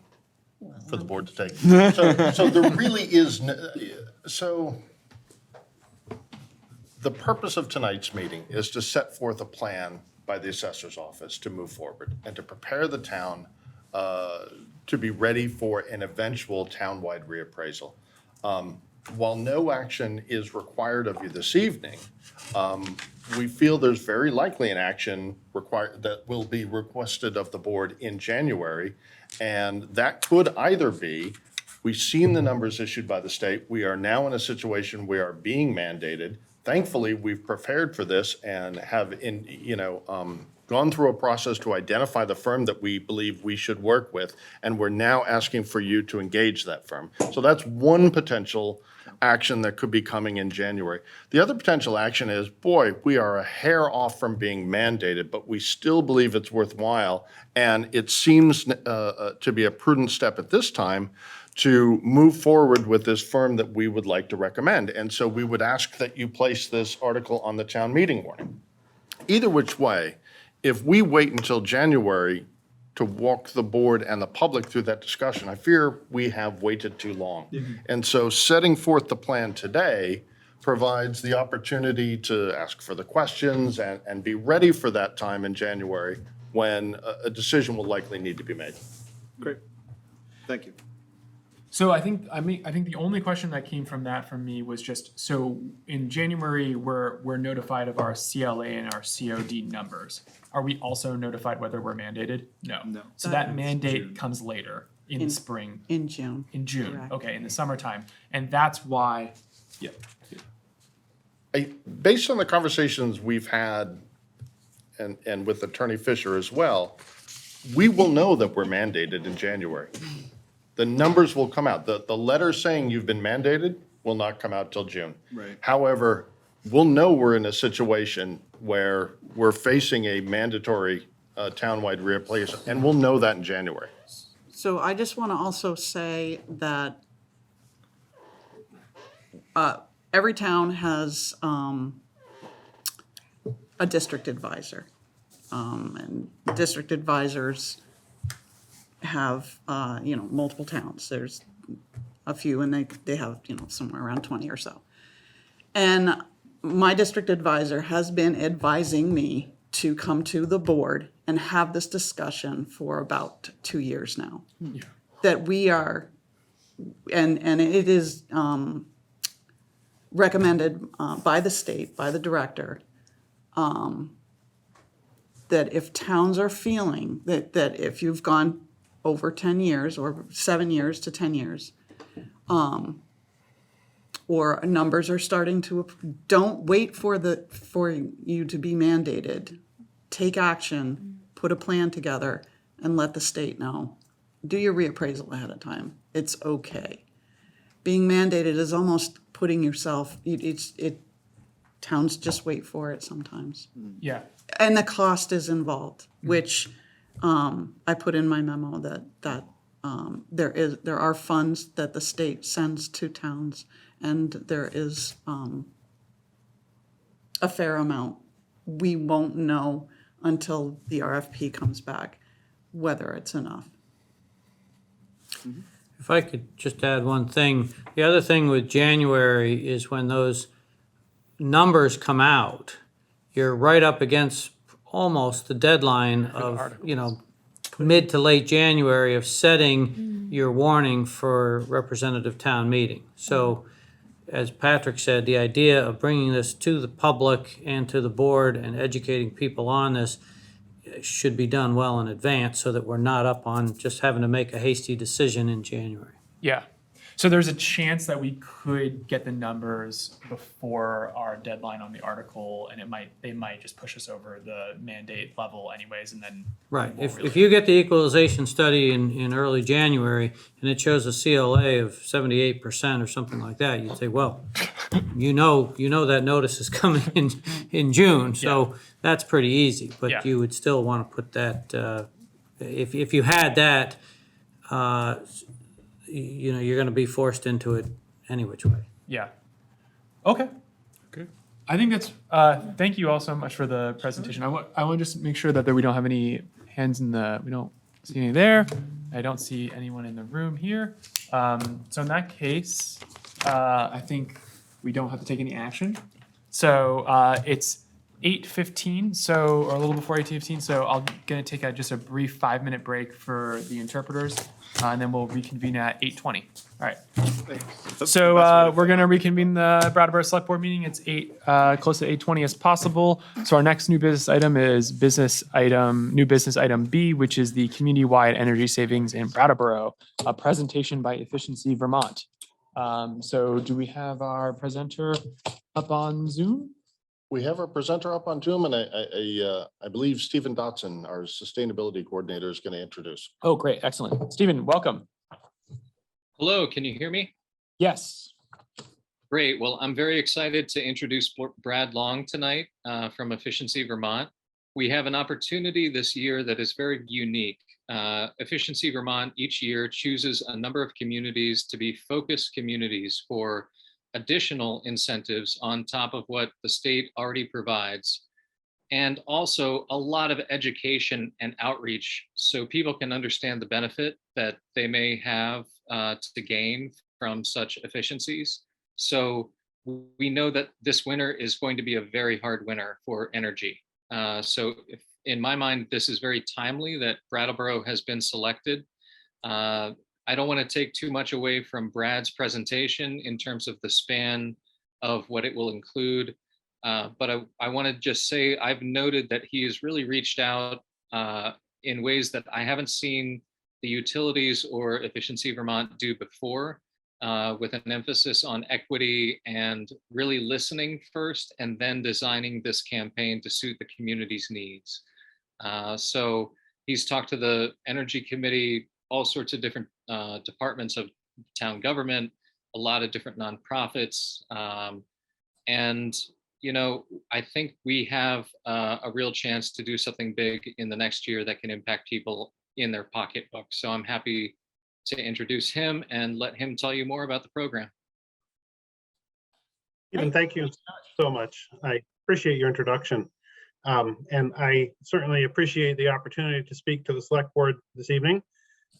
for the board to take. So there really is, so the purpose of tonight's meeting is to set forth a plan by the assessor's office to move forward and to prepare the town to be ready for an eventual townwide reappraisal. While no action is required of you this evening, we feel there's very likely an action required that will be requested of the board in January. And that could either be, we've seen the numbers issued by the state. We are now in a situation we are being mandated. Thankfully, we've prepared for this and have gone through a process to identify the firm that we believe we should work with. And we're now asking for you to engage that firm. So that's one potential action that could be coming in January. The other potential action is, boy, we are a hair off from being mandated, but we still believe it's worthwhile. And it seems to be a prudent step at this time to move forward with this firm that we would like to recommend. And so we would ask that you place this article on the town meeting warning. Either which way, if we wait until January to walk the board and the public through that discussion, I fear we have waited too long. And so setting forth the plan today provides the opportunity to ask for the questions and be ready for that time in January when a decision will likely need to be made. Great. Thank you. So I think the only question that came from that from me was just, so in January, we're notified of our CLA and our COD numbers. Are we also notified whether we're mandated? No. No. So that mandate comes later in the spring. In June. In June, Correct. okay, in the summertime. And that's why, yeah. Based on the conversations we've had and with Attorney Fisher as well, we will know that we're mandated in January. The numbers will come out. The letter saying you've been mandated will not come out till June. Right. However, we'll know we're in a situation where we're facing a mandatory townwide reappraisal, and we'll know that in January. So I just want to also say that every town has a district advisor. And district advisors have, multiple towns. There's a few, and they have, somewhere around 20 or so. And my district advisor has been advising me to come to the board and have this discussion for about 2 years now. Yeah. That we are, and it is recommended by the state, by the director, that if towns are feeling that if you've gone over 10 years or 7 years to 10 years, or numbers are starting to, don't wait for you to be mandated. Take action, put a plan together, and let the state know. Do your reappraisal ahead of time. It's okay. Being mandated is almost putting yourself, towns just wait for it sometimes. Yeah. And the cost is involved, which I put in my memo that there are funds that the state sends to towns, and there is a fair amount. We won't know until the RFP comes back whether it's enough. If I could just add one thing, the other thing with January is when those numbers come out, you're right up against almost the deadline of, mid to late January of setting your warning for representative town meeting. So, as Patrick said, the idea of bringing this to the public and to the board and educating people on this should be done well in advance so that we're not up on just having to make a hasty decision in January. Yeah. So there's a chance that we could get the numbers before our deadline on the article, and they might just push us over the mandate level anyways, and then. Right. we won't If you get the equalization study in early January and it shows a CLA of 78% or something like that, you'd say, well, you know that notice is coming in June, so that's pretty easy. But Yeah. you would still want to put that, if you had that, you're going to be forced into it any which way. Yeah. Okay. Okay. I think that's, thank you all so much for the presentation. I want to just make sure that we don't have any hands we don't see any there. I don't see anyone in the room here. So in that case, I think we don't have to take any action. So it's 8:15, or a little before 8:15. So I'm gonna take just a brief 5-minute break for the interpreters, and then we'll reconvene at 8:20. All right. So we're gonna reconvene the Brattleboro Select Board meeting. It's close to 8:20 as possible. So our next new business item is new business item B, which is the community-wide energy savings in Brattleboro, a presentation by Efficiency Vermont. So do we have our presenter up on Zoom? We have our presenter up on Zoom, and I believe Stephen Dotson, our sustainability coordinator, is going to introduce. Oh, great. Excellent. Stephen, welcome. Hello, can you hear me? Yes. Great. Well, I'm very excited to introduce Brad Long tonight from Efficiency Vermont. We have an opportunity this year that is very unique. Efficiency Vermont each year chooses a number of communities to be focus communities for additional incentives on top of what the state already provides, and also a lot of education and outreach so people can understand the benefit that they may have to gain from such efficiencies. So we know that this winter is going to be a very hard winter for energy. In my mind, this is very timely that Brattleboro has been selected. I don't want to take too much away from Brad's presentation in terms of the span of what it will include. But I want to just say I've noted that he has really reached out in ways that I haven't seen the utilities or Efficiency Vermont do before, with an emphasis on equity and really listening first and then designing this campaign to suit the community's needs. So he's talked to the Energy Committee, all sorts of different departments of town government, a lot of different nonprofits. And, you know, I think we have a real chance to do something big in the next year that can impact people in their pocketbook. So I'm happy to introduce him and let him tell you more about the program. Stephen, thank you so much. I appreciate your introduction. And I certainly appreciate the opportunity to speak to the Select Board this evening.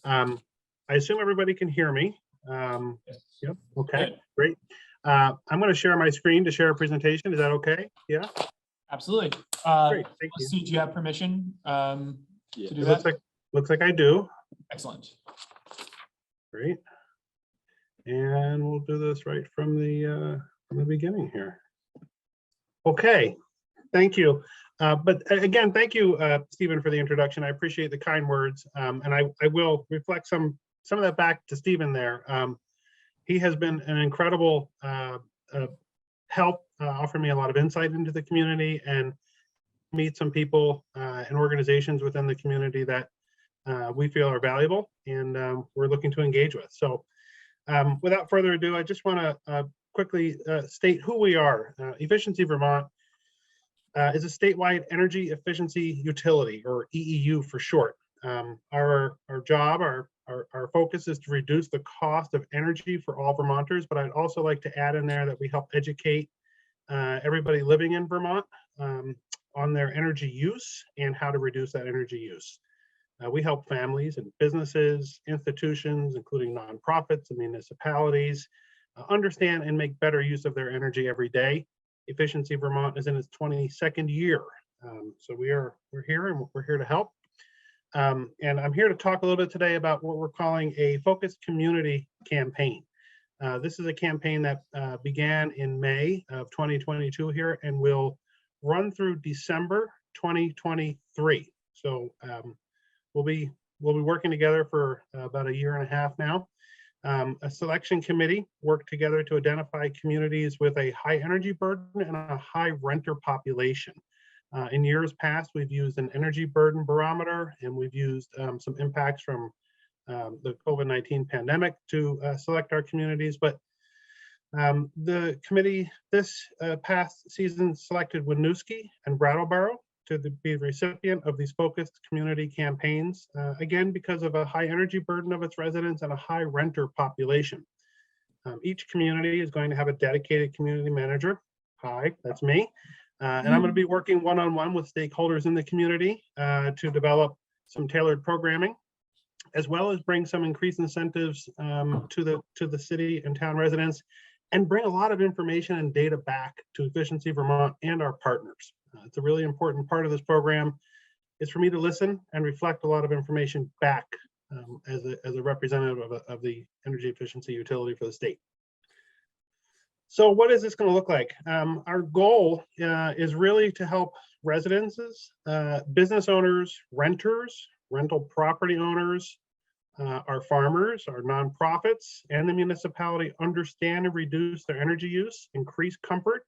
I assume everybody can hear me. Yep, okay, great. I'm going to share my screen to share a presentation. Is that okay? Yeah? Absolutely. Great, thank you. Do you have permission to do It that? looks like I do. Excellent. Great. And we'll do this right from the beginning here. Okay, thank you. But again, thank you, Stephen, for the introduction. I appreciate the kind words. And I will reflect some of that back to Stephen there. He has been an incredible help, offering me a lot of insight into the community and meet some people and organizations within the community that we feel are valuable and we're looking to engage with. So without further ado, I just want to quickly state who we are. Efficiency Vermont is a statewide energy efficiency utility, or EEU for short. Our job, our focus is to reduce the cost of energy for all Vermonters, but I'd also like to add in there that we help educate everybody living in Vermont on their energy use and how to reduce that energy use. We help families and businesses, institutions, including nonprofits and municipalities, understand and make better use of their energy every day. Efficiency Vermont is in its 22nd year. So we're here and we're here to help. And I'm here to talk a little bit today about what we're calling a focused community campaign. This is a campaign that began in May of 2022 here and will run through December 2023. So we'll be working together for about a year and a half now. A selection committee worked together to identify communities with a high energy burden and a high renter population. In years past, we've used an energy burden barometer, and we've used some impacts from the COVID-19 pandemic to select our communities. But the committee this past season selected Winooski and Brattleboro to be the recipient of these focused community campaigns, again, because of a high energy burden of its residents and a high renter population. Each community is going to have a dedicated community manager. Hi, that's me. And I'm going to be working one-on-one with stakeholders in the community to develop some tailored programming, as well as bring some increased incentives to the city and town residents, and bring a lot of information and data back to Efficiency Vermont and our partners. It's a really important part of this program is for me to listen and reflect a lot of information back as a representative of the energy efficiency utility for the state. So what is this going to look like? Our goal is really to help residences, business owners, renters, rental property owners, our farmers, our nonprofits, and the municipality understand and reduce their energy use, increase comfort,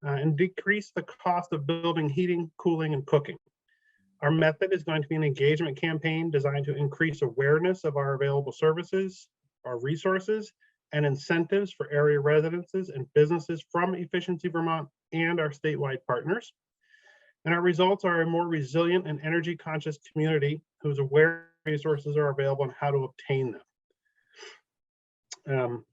and decrease the cost of building, heating, cooling, and cooking. Our method is going to be an engagement campaign designed to increase awareness of our available services, our resources, and incentives for area residences and businesses from Efficiency Vermont and our statewide partners. And our results are a more resilient and energy conscious community who's aware resources are available and how to obtain them.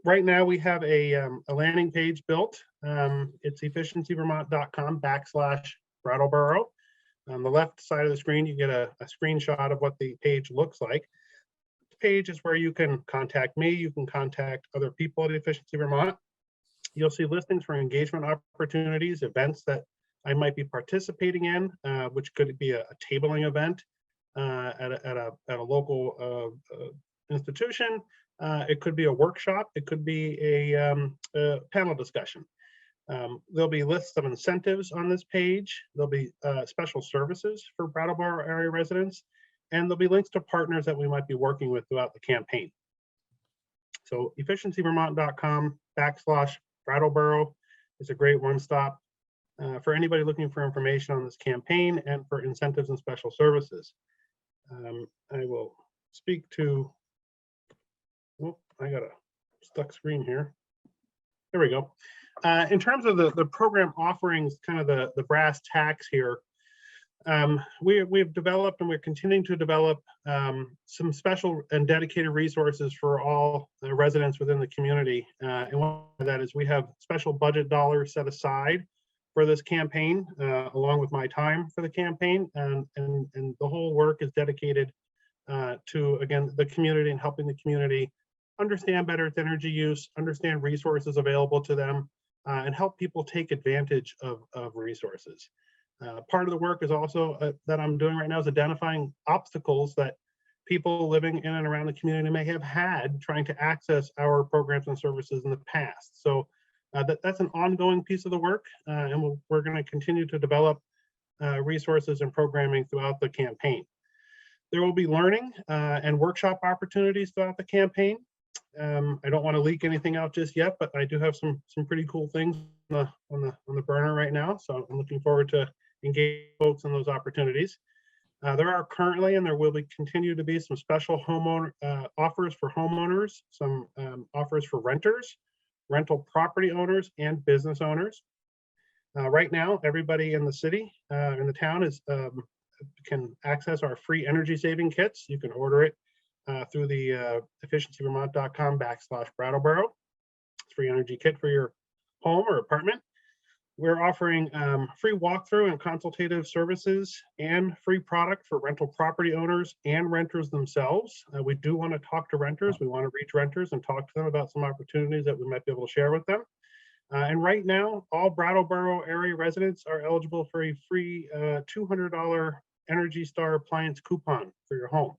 Right now we have a landing page built. It's efficiencyvermont.com/Brattleboro. On the left side of the screen, you get a screenshot of what the page looks like. The page is where you can contact me. You can contact other people at Efficiency Vermont. You'll see listings for engagement opportunities, events that I might be participating in, which could be a tabling event at a local institution. It could be a workshop. It could be a panel discussion. There'll be lists of incentives on this page. There'll be special services for Brattleboro area residents, and there'll be links to partners that we might be working with throughout the campaign. So efficiencyvermont.com/Brattleboro is a great one-stop for anybody looking for information on this campaign and for incentives and special services. I will speak to, oh, I got a stuck screen here. There we go. In terms of the program offerings, kind of the brass tacks here, we've developed and we're continuing to develop some special and dedicated resources for all the residents within the community. And one of that is we have special budget dollars set aside for this campaign, along with my time for the campaign. And the whole work is dedicated to, again, the community and helping the community understand better its energy use, understand resources available to them, and help people take advantage of resources. Part of the work is also that I'm doing right now is identifying obstacles that people living in and around the community may have had trying to access our programs and services in the past. So that's an ongoing piece of the work, and we're going to continue to develop resources and programming throughout the campaign. There will be learning and workshop opportunities throughout the campaign. I don't want to leak anything out just yet, but I do have some pretty cool things on the burner right now. So I'm looking forward to engage folks in those opportunities. There are currently, and there will be continue to be, some special homeowner offers for homeowners, some offers for renters, rental property owners, and business owners. Right now, everybody in the city, in the town, can access our free energy saving kits. You can order it through the efficiencyvermont.com/Brattleboro. It's free energy kit for your home or apartment. We're offering free walkthrough and consultative services and free product for rental property owners and renters themselves. We do want to talk to renters. We want to reach renters and talk to them about some opportunities that we might be able to share with them. And right now, all Brattleboro area residents are eligible for a free $200 Energy Star appliance coupon for your home.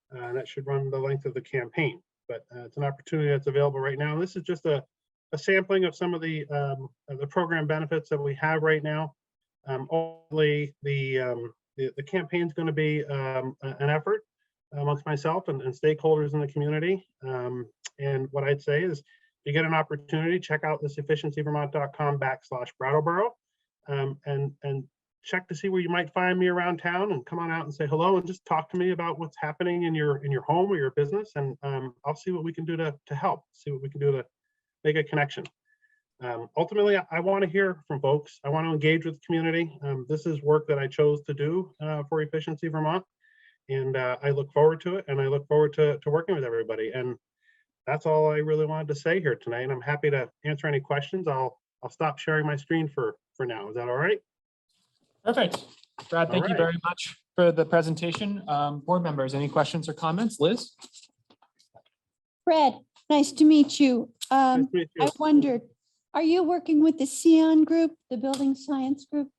And that should run the length of the campaign, but it's an opportunity that's available right now. And this is just a sampling of some of the program benefits that we have right now. Only the campaign is going to be an effort amongst myself and stakeholders in the community. And what I'd say is, if you get an opportunity, check out this efficiencyvermont.com/Brattleboro and check to see where you might find me around town, and come on out and say hello and just talk to me about what's happening in your home or your business. And I'll see what we can do to help, see what we can do to make a connection. Ultimately, I want to hear from folks. I want to engage with the community. This is work that I chose to do for Efficiency Vermont, and I look forward to it, and I look forward to working with everybody. And that's all I really wanted to say here tonight. And I'm happy to answer any questions. I'll stop sharing my screen for now. Is that all right? Perfect. Brad, thank you very much for the presentation. Board members, any questions or comments? Liz? Fred, nice to meet you. I wondered, are you working with the CON group, the building science group?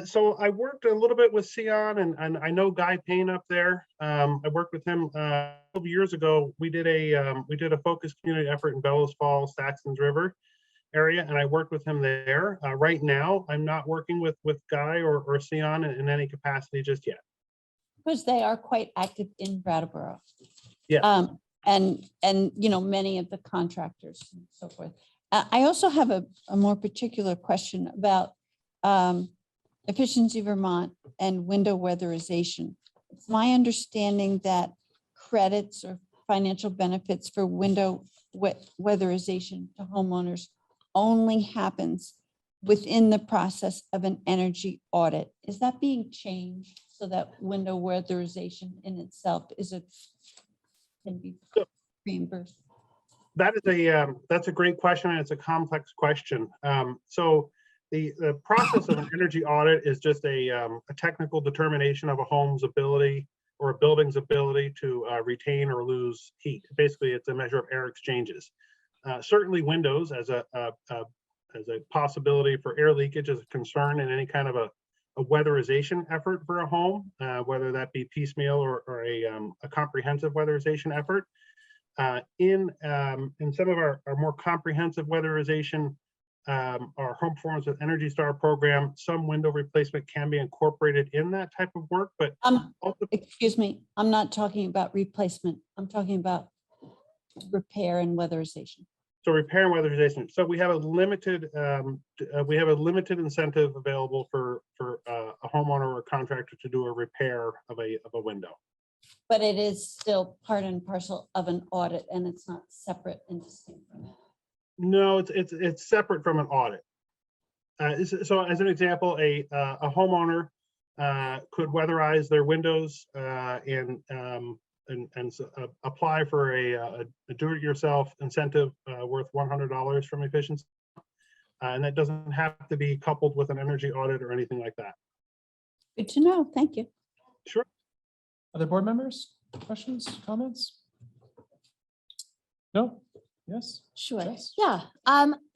So I worked a little bit with CON, and I know Guy Payne up there. I worked with him 12 years ago. We did a focused community effort in Bellows Falls, Saxons River area, and I worked with him there. Right now, I'm not working with Guy or CON in any capacity just yet. Because they are quite active in Brattleboro. Yeah. And you know, many of the contractors and so forth. I also have a more particular question about Efficiency Vermont and window weatherization. It's my understanding that credits or financial benefits for window weatherization to homeowners only happens within the process of an energy audit. Is that being changed so that window weatherization in itself can be reimbursed? That's a great question, and it's a complex question. So the process of an energy audit is just a technical determination of a home's ability or a building's ability to retain or lose heat. Basically, it's a measure of air exchanges. Certainly, windows as a possibility for air leakage is a concern in any kind of a weatherization effort for a home, whether that be piecemeal or a comprehensive weatherization effort. In some of our more comprehensive weatherization, our Home Performance with Energy Star program, some window replacement can be incorporated in that type of work, but Excuse me, I'm not talking about replacement. I'm talking about repair and weatherization. so repair and weatherization. So we have a limited incentive available for a homeowner or a contractor to do a repair of a window. But it is still part and parcel of an audit, and it's not separate and distinct from it. No, it's separate from an audit. So as an example, a homeowner could weatherize their windows and apply for a do-it-yourself incentive worth $100 from efficiency, and that doesn't have to be coupled with an energy audit or anything like that. Good to know. Thank you. Sure. Other board members, questions, comments? No? Yes? Sure. Yes. Yeah.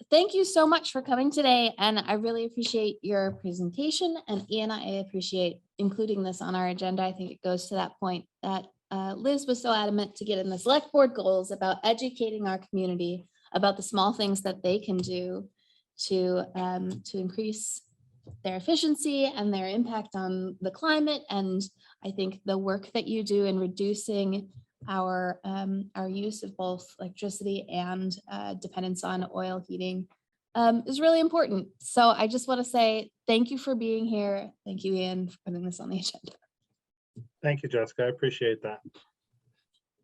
Thank you so much for coming today, and I really appreciate your presentation. And Ian, I appreciate including this on our agenda. I think it goes to that point that Liz was so adamant to get in the select board goals about educating our community about the small things that they can do to increase their efficiency and their impact on the climate. And I think the work that you do in reducing our use of both electricity and dependence on oil heating is really important. So I just want to say thank you for being here. Thank you, Ian, for putting this on the agenda. Thank you, Jessica. I appreciate that.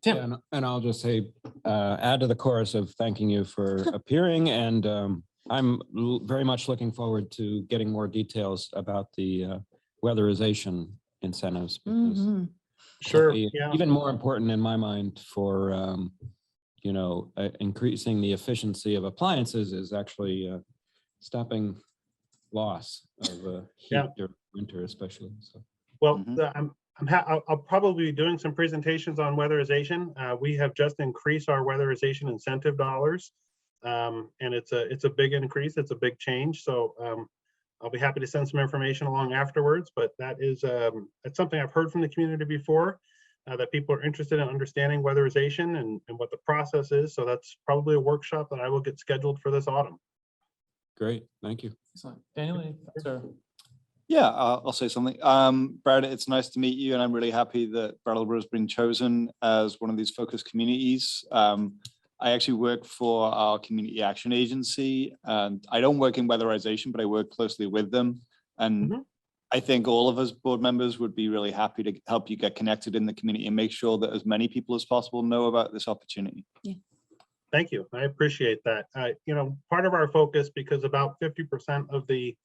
Tim. And I'll just say, add to the chorus of thanking you for appearing, and I'm very much looking forward to getting more details about the weatherization incentives. Because Sure. even more important in my mind for increasing the efficiency of appliances is actually stopping loss of heat during winter, especially. So. Well, I'll probably be doing some presentations on weatherization. We have just increased our weatherization incentive dollars, and it's a big increase. It's a big change. So I'll be happy to send some information along afterwards. But that is it's something I've heard from the community before, that people are interested in understanding weatherization and what the process is. So that's probably a workshop that I will get scheduled for this autumn. Great, thank you. Excellent. Daniel, sir. Yeah, I'll say something. Brad, it's nice to meet you, and I'm really happy that Brattleboro has been chosen as one of these focus communities. I actually work for our community action agency, and I don't work in weatherization, but I work closely with them. And I think all of us board members would be really happy to help you get connected in the community and make sure that as many people as possible know about this opportunity. Yeah. Thank you. I appreciate that. Part of our focus, because about 50% of the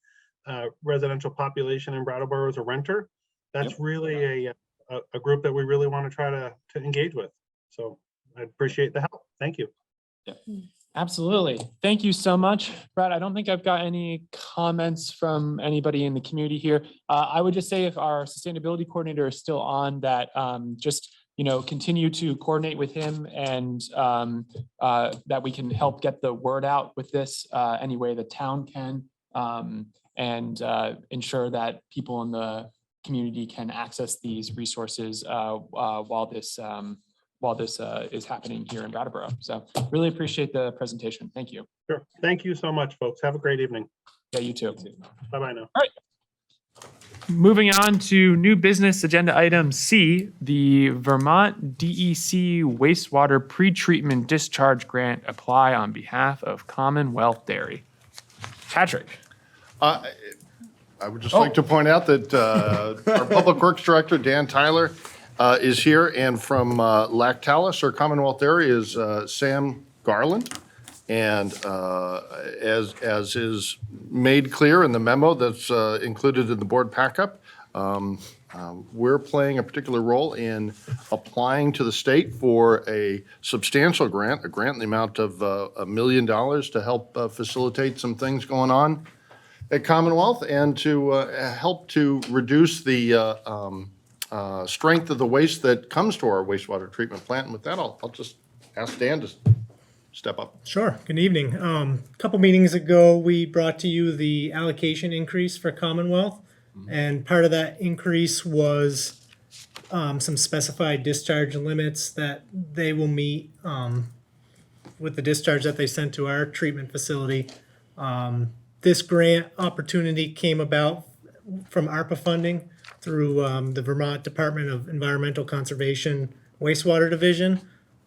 residential population in Brattleboro is a renter, that's really a group that we really want to try to engage with. So I appreciate the help. Thank you. Yeah. Absolutely. Thank you so much, Brad. I don't think I've got any comments from anybody in the community here. I would just say if our sustainability coordinator is still on, that just continue to coordinate with him, and that we can help get the word out with this any way the town can, and ensure that people in the community can access these resources while this is happening here in Brattleboro. So really appreciate the presentation. Thank you. Sure. Thank you so much, folks. Have a great evening. Yeah, you too. Bye-bye now. All right. Moving on to new business agenda item C, the Vermont DEC wastewater pretreatment discharge grant apply on behalf of Commonwealth Dairy. Patrick. I would just like to point out that our Public Works Director, Dan Tyler, is here, and from Lactalis, or Commonwealth Dairy, is Sam Garland. And as is made clear in the memo that's included in the board packet, we're playing a particular role in applying to the state for a substantial grant, a grant in the amount of $1 million to help facilitate some things going on at Commonwealth, and to help to reduce the strength of the waste that comes to our wastewater treatment plant. And with that, I'll just ask Dan to step up. Sure. Good evening. A couple meetings ago, we brought to you the allocation increase for Commonwealth. And part of that increase was some specified discharge limits that they will meet with the discharge that they sent to our treatment facility. This grant opportunity came about from ARPA funding through the Vermont Department of Environmental Conservation Wastewater Division.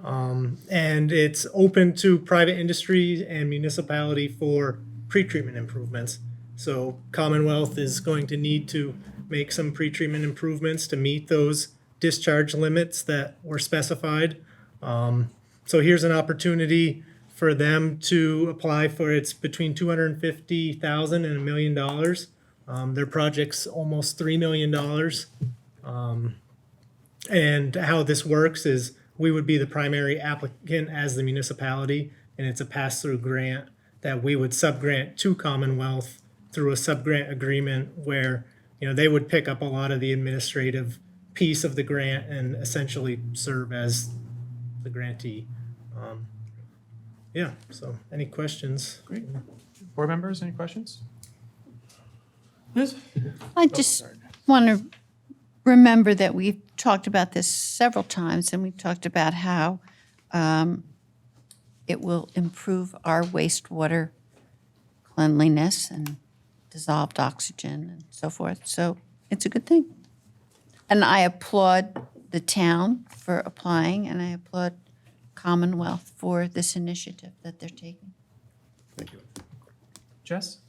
And it's open to private industry and municipality for pretreatment improvements. So Commonwealth is going to need to make some pretreatment improvements to meet those discharge limits that were specified. So here's an opportunity for them to apply for, it's between $250,000 and $1 million. Their project's almost $3 million. And how this works is we would be the primary applicant as the municipality, and it's a pass-through grant that we would subgrant to Commonwealth through a subgrant agreement where, you know, they would pick up a lot of the administrative piece of the grant and essentially serve as the grantee. Yeah, so any questions? Great. Board members, any questions? Liz? I just want to remember that we've talked about this several times, and we've talked about how it will improve our wastewater cleanliness and dissolved oxygen and so forth. So it's a good thing. And I applaud the town for applying, and I applaud Commonwealth for this initiative that they're taking. Thank you. Jess?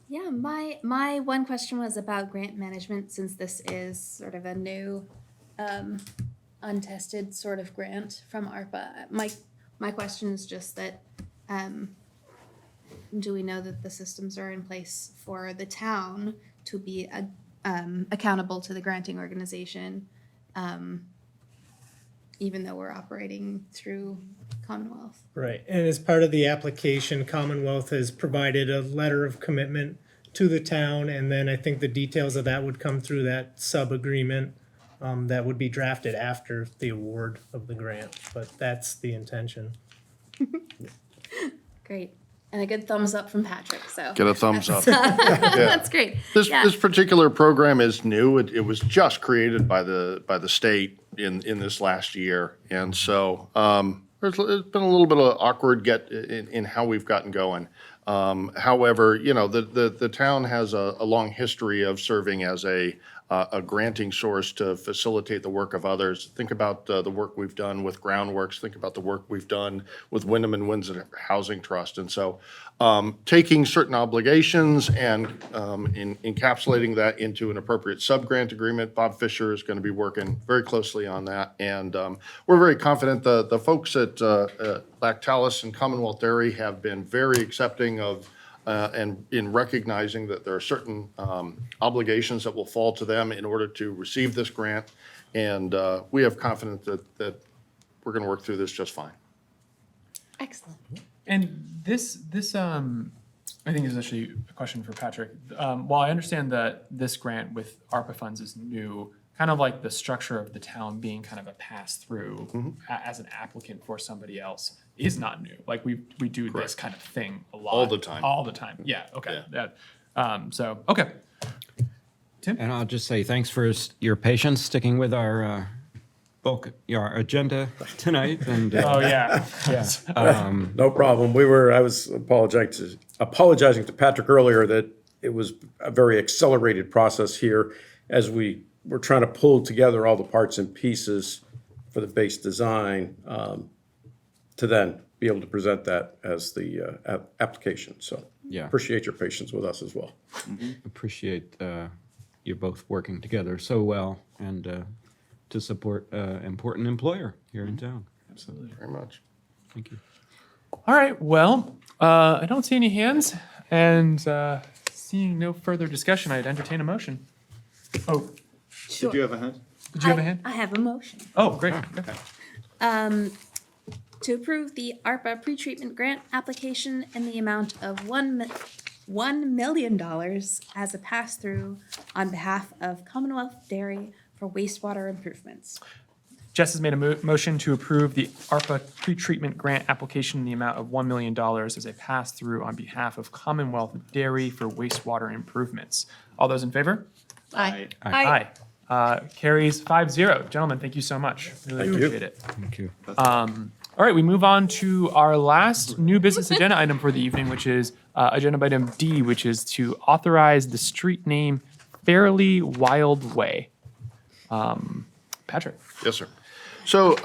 Yeah, my one question was about grant management, since this is sort of a new, untested sort of grant from ARPA. My question is just that, do we know that the systems are in place for the town to be accountable to the granting organization, even though we're operating through Commonwealth? Right, and as part of the application, Commonwealth has provided a letter of commitment to the town, and then I think the details of that would come through that sub-agreement that would be drafted after the award of the grant, but that's the intention. Great. And a good thumbs up from Patrick, so. Get a thumbs up. That's great. This particular program is new. It was just created by the state in this last year. And so there's been a little bit of awkward in how we've gotten going. However, you know, the town has a long history of serving as a granting source to facilitate the work of others. Think about the work we've done with Groundworks. Think about the work we've done with Wyndham and Windsor Housing Trust. And so taking certain obligations and encapsulating that into an appropriate sub-grant agreement, Bob Fisher is going to be working very closely on that. And we're very confident the folks at Lactalis and Commonwealth Dairy have been very accepting of and in recognizing that there are certain obligations that will fall to them in order to receive this grant. And we have confidence that we're going to work through this just fine. Excellent. And this I think is actually a question for Patrick. While I understand that this grant with ARPA funds is new, kind of like the structure of the town being kind of a pass-through as an applicant for somebody else is not new. Like we do this kind of thing a lot. All the time. All the time. Yeah, okay. Yeah. So, okay. Tim? And I'll just say thanks for your patience sticking with our our agenda tonight. And oh yeah, yeah. No problem. I was apologizing to Patrick earlier that it was a very accelerated process here as we were trying to pull together all the parts and pieces for the base design to then be able to present that as the application. So yeah, appreciate your patience with us as well. Appreciate you both working together so well and to support an important employer here in town. Absolutely. Very much. Thank you. All right, well, I don't see any hands, and seeing no further discussion, I'd entertain a motion. Oh, Sure. Did you have a hand? did you have a hand? I have a motion. Oh, great. Okay. To approve the ARPA pretreatment grant application in the amount of $1 million as a pass-through on behalf of Commonwealth Dairy for wastewater improvements. Jess has made a motion to approve the ARPA pretreatment grant application in the amount of $1 million as a pass-through on behalf of Commonwealth Dairy for wastewater improvements. All those in favor? Aye. Aye. Carries 5-0. Gentlemen, thank you so much. Really Thank you. appreciate it. Thank you. All right, we move on to our last new business agenda item for the evening, which is agenda item D, which is to authorize the street name Fairly Wild Way. Patrick. Yes, sir. So,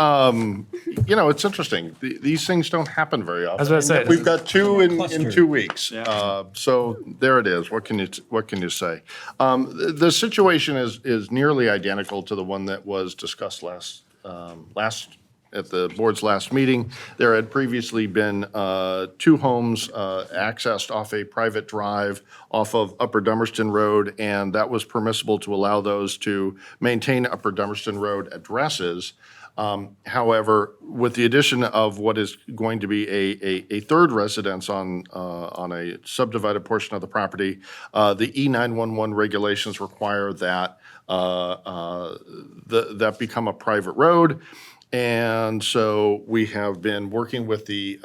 it's interesting. These things don't happen very often. I was about to say, And we've got two in Cluster. 2 weeks. So there it is. What can you say? The situation is nearly identical to the one that was discussed at the board's last meeting. There had previously been 2 homes accessed off a private drive off of Upper Dummerston Road, and that was permissible to allow those to maintain Upper Dummerston Road addresses. However, with the addition of what is going to be a third residence on a subdivided portion of the property, the E911 regulations require that that become a private road. And so we have been working with the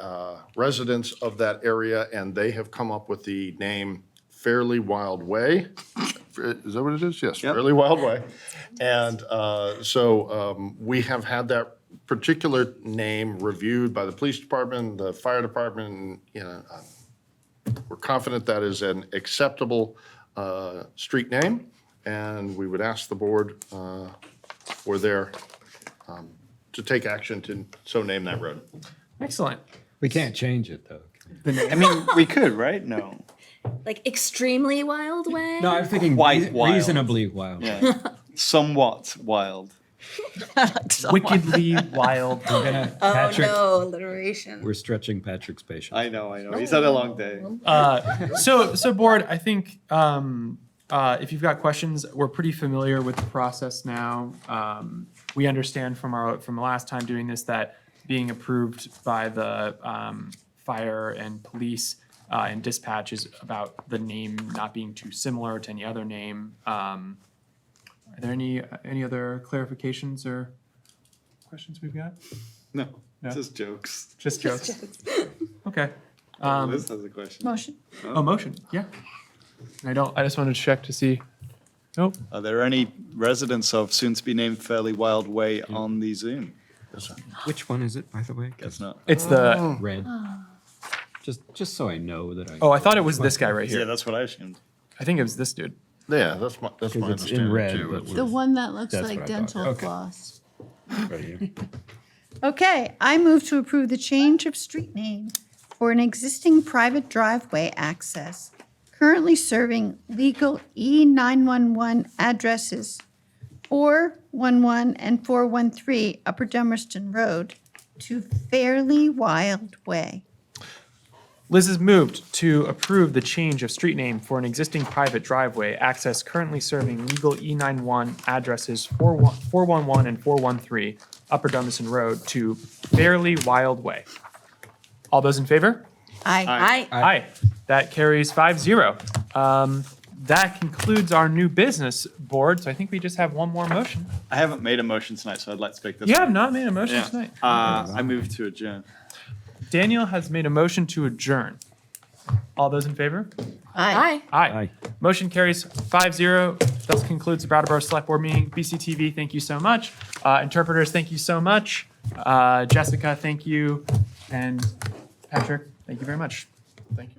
residents of that area, and they have come up with the name Fairly Wild Way. Is that what it is? Yes, Fairly Wild Way. And so we have had that particular name reviewed by the police department, the fire department. We're confident that is an acceptable street name, and we would ask the board for their to take action to so name that road. Excellent. We can't change it, though. I mean, we could, right? No. Like extremely wild way? No, I'm thinking Quite wild. reasonably wild. Yeah. Somewhat wild. Wickedly wild. We're gonna, Oh Patrick, no, alliteration. we're stretching Patrick's patience. I know. He's had a long day. So board, I think if you've got questions, we're pretty familiar with the process now. We understand from the last time doing this that being approved by the fire and police and dispatch is about the name not being too similar to any other name. Are there any other clarifications or questions we've got? No, No? just jokes. Just jokes. Okay. Liz has a question. Motion. Oh, motion. Yeah. I just wanted to check to see. Nope. Are there any residents of soon-to-be-named Fairly Wild Way on the Zoom? Which one is it, by the way? Guess not. It's the. Red. Just so I know that I. Oh, I thought it was this guy right here. Yeah, that's what I assumed. I think it was this dude. Yeah, that's my Because it's in understanding red, too. but The one that looks That's like what I thought. dental Okay. floss. Right here. Okay, I move to approve the change of street name for an existing private driveway access currently serving legal E911 addresses 411 and 413 Upper Dummerston Road to Fairly Wild Way. Liz has moved to approve the change of street name for an existing private driveway access currently serving legal E91 addresses 411 and 413 Upper Dummerston Road to Fairly Wild Way. All those in favor? Aye. Aye. That carries 5-0. That concludes our new business board, so I think we just have one more motion. I haven't made a motion tonight, so I'd like to make this. You one. have not made a motion tonight. I move to adjourn. Daniel has made a motion to adjourn. All those in favor? Aye. Aye. Motion carries 5-0. Thus concludes the Brattleboro Select Board meeting. BCTV, thank you so much. Interpreters, thank you so much. Jessica, thank you. And Patrick, thank you very much. Thank you.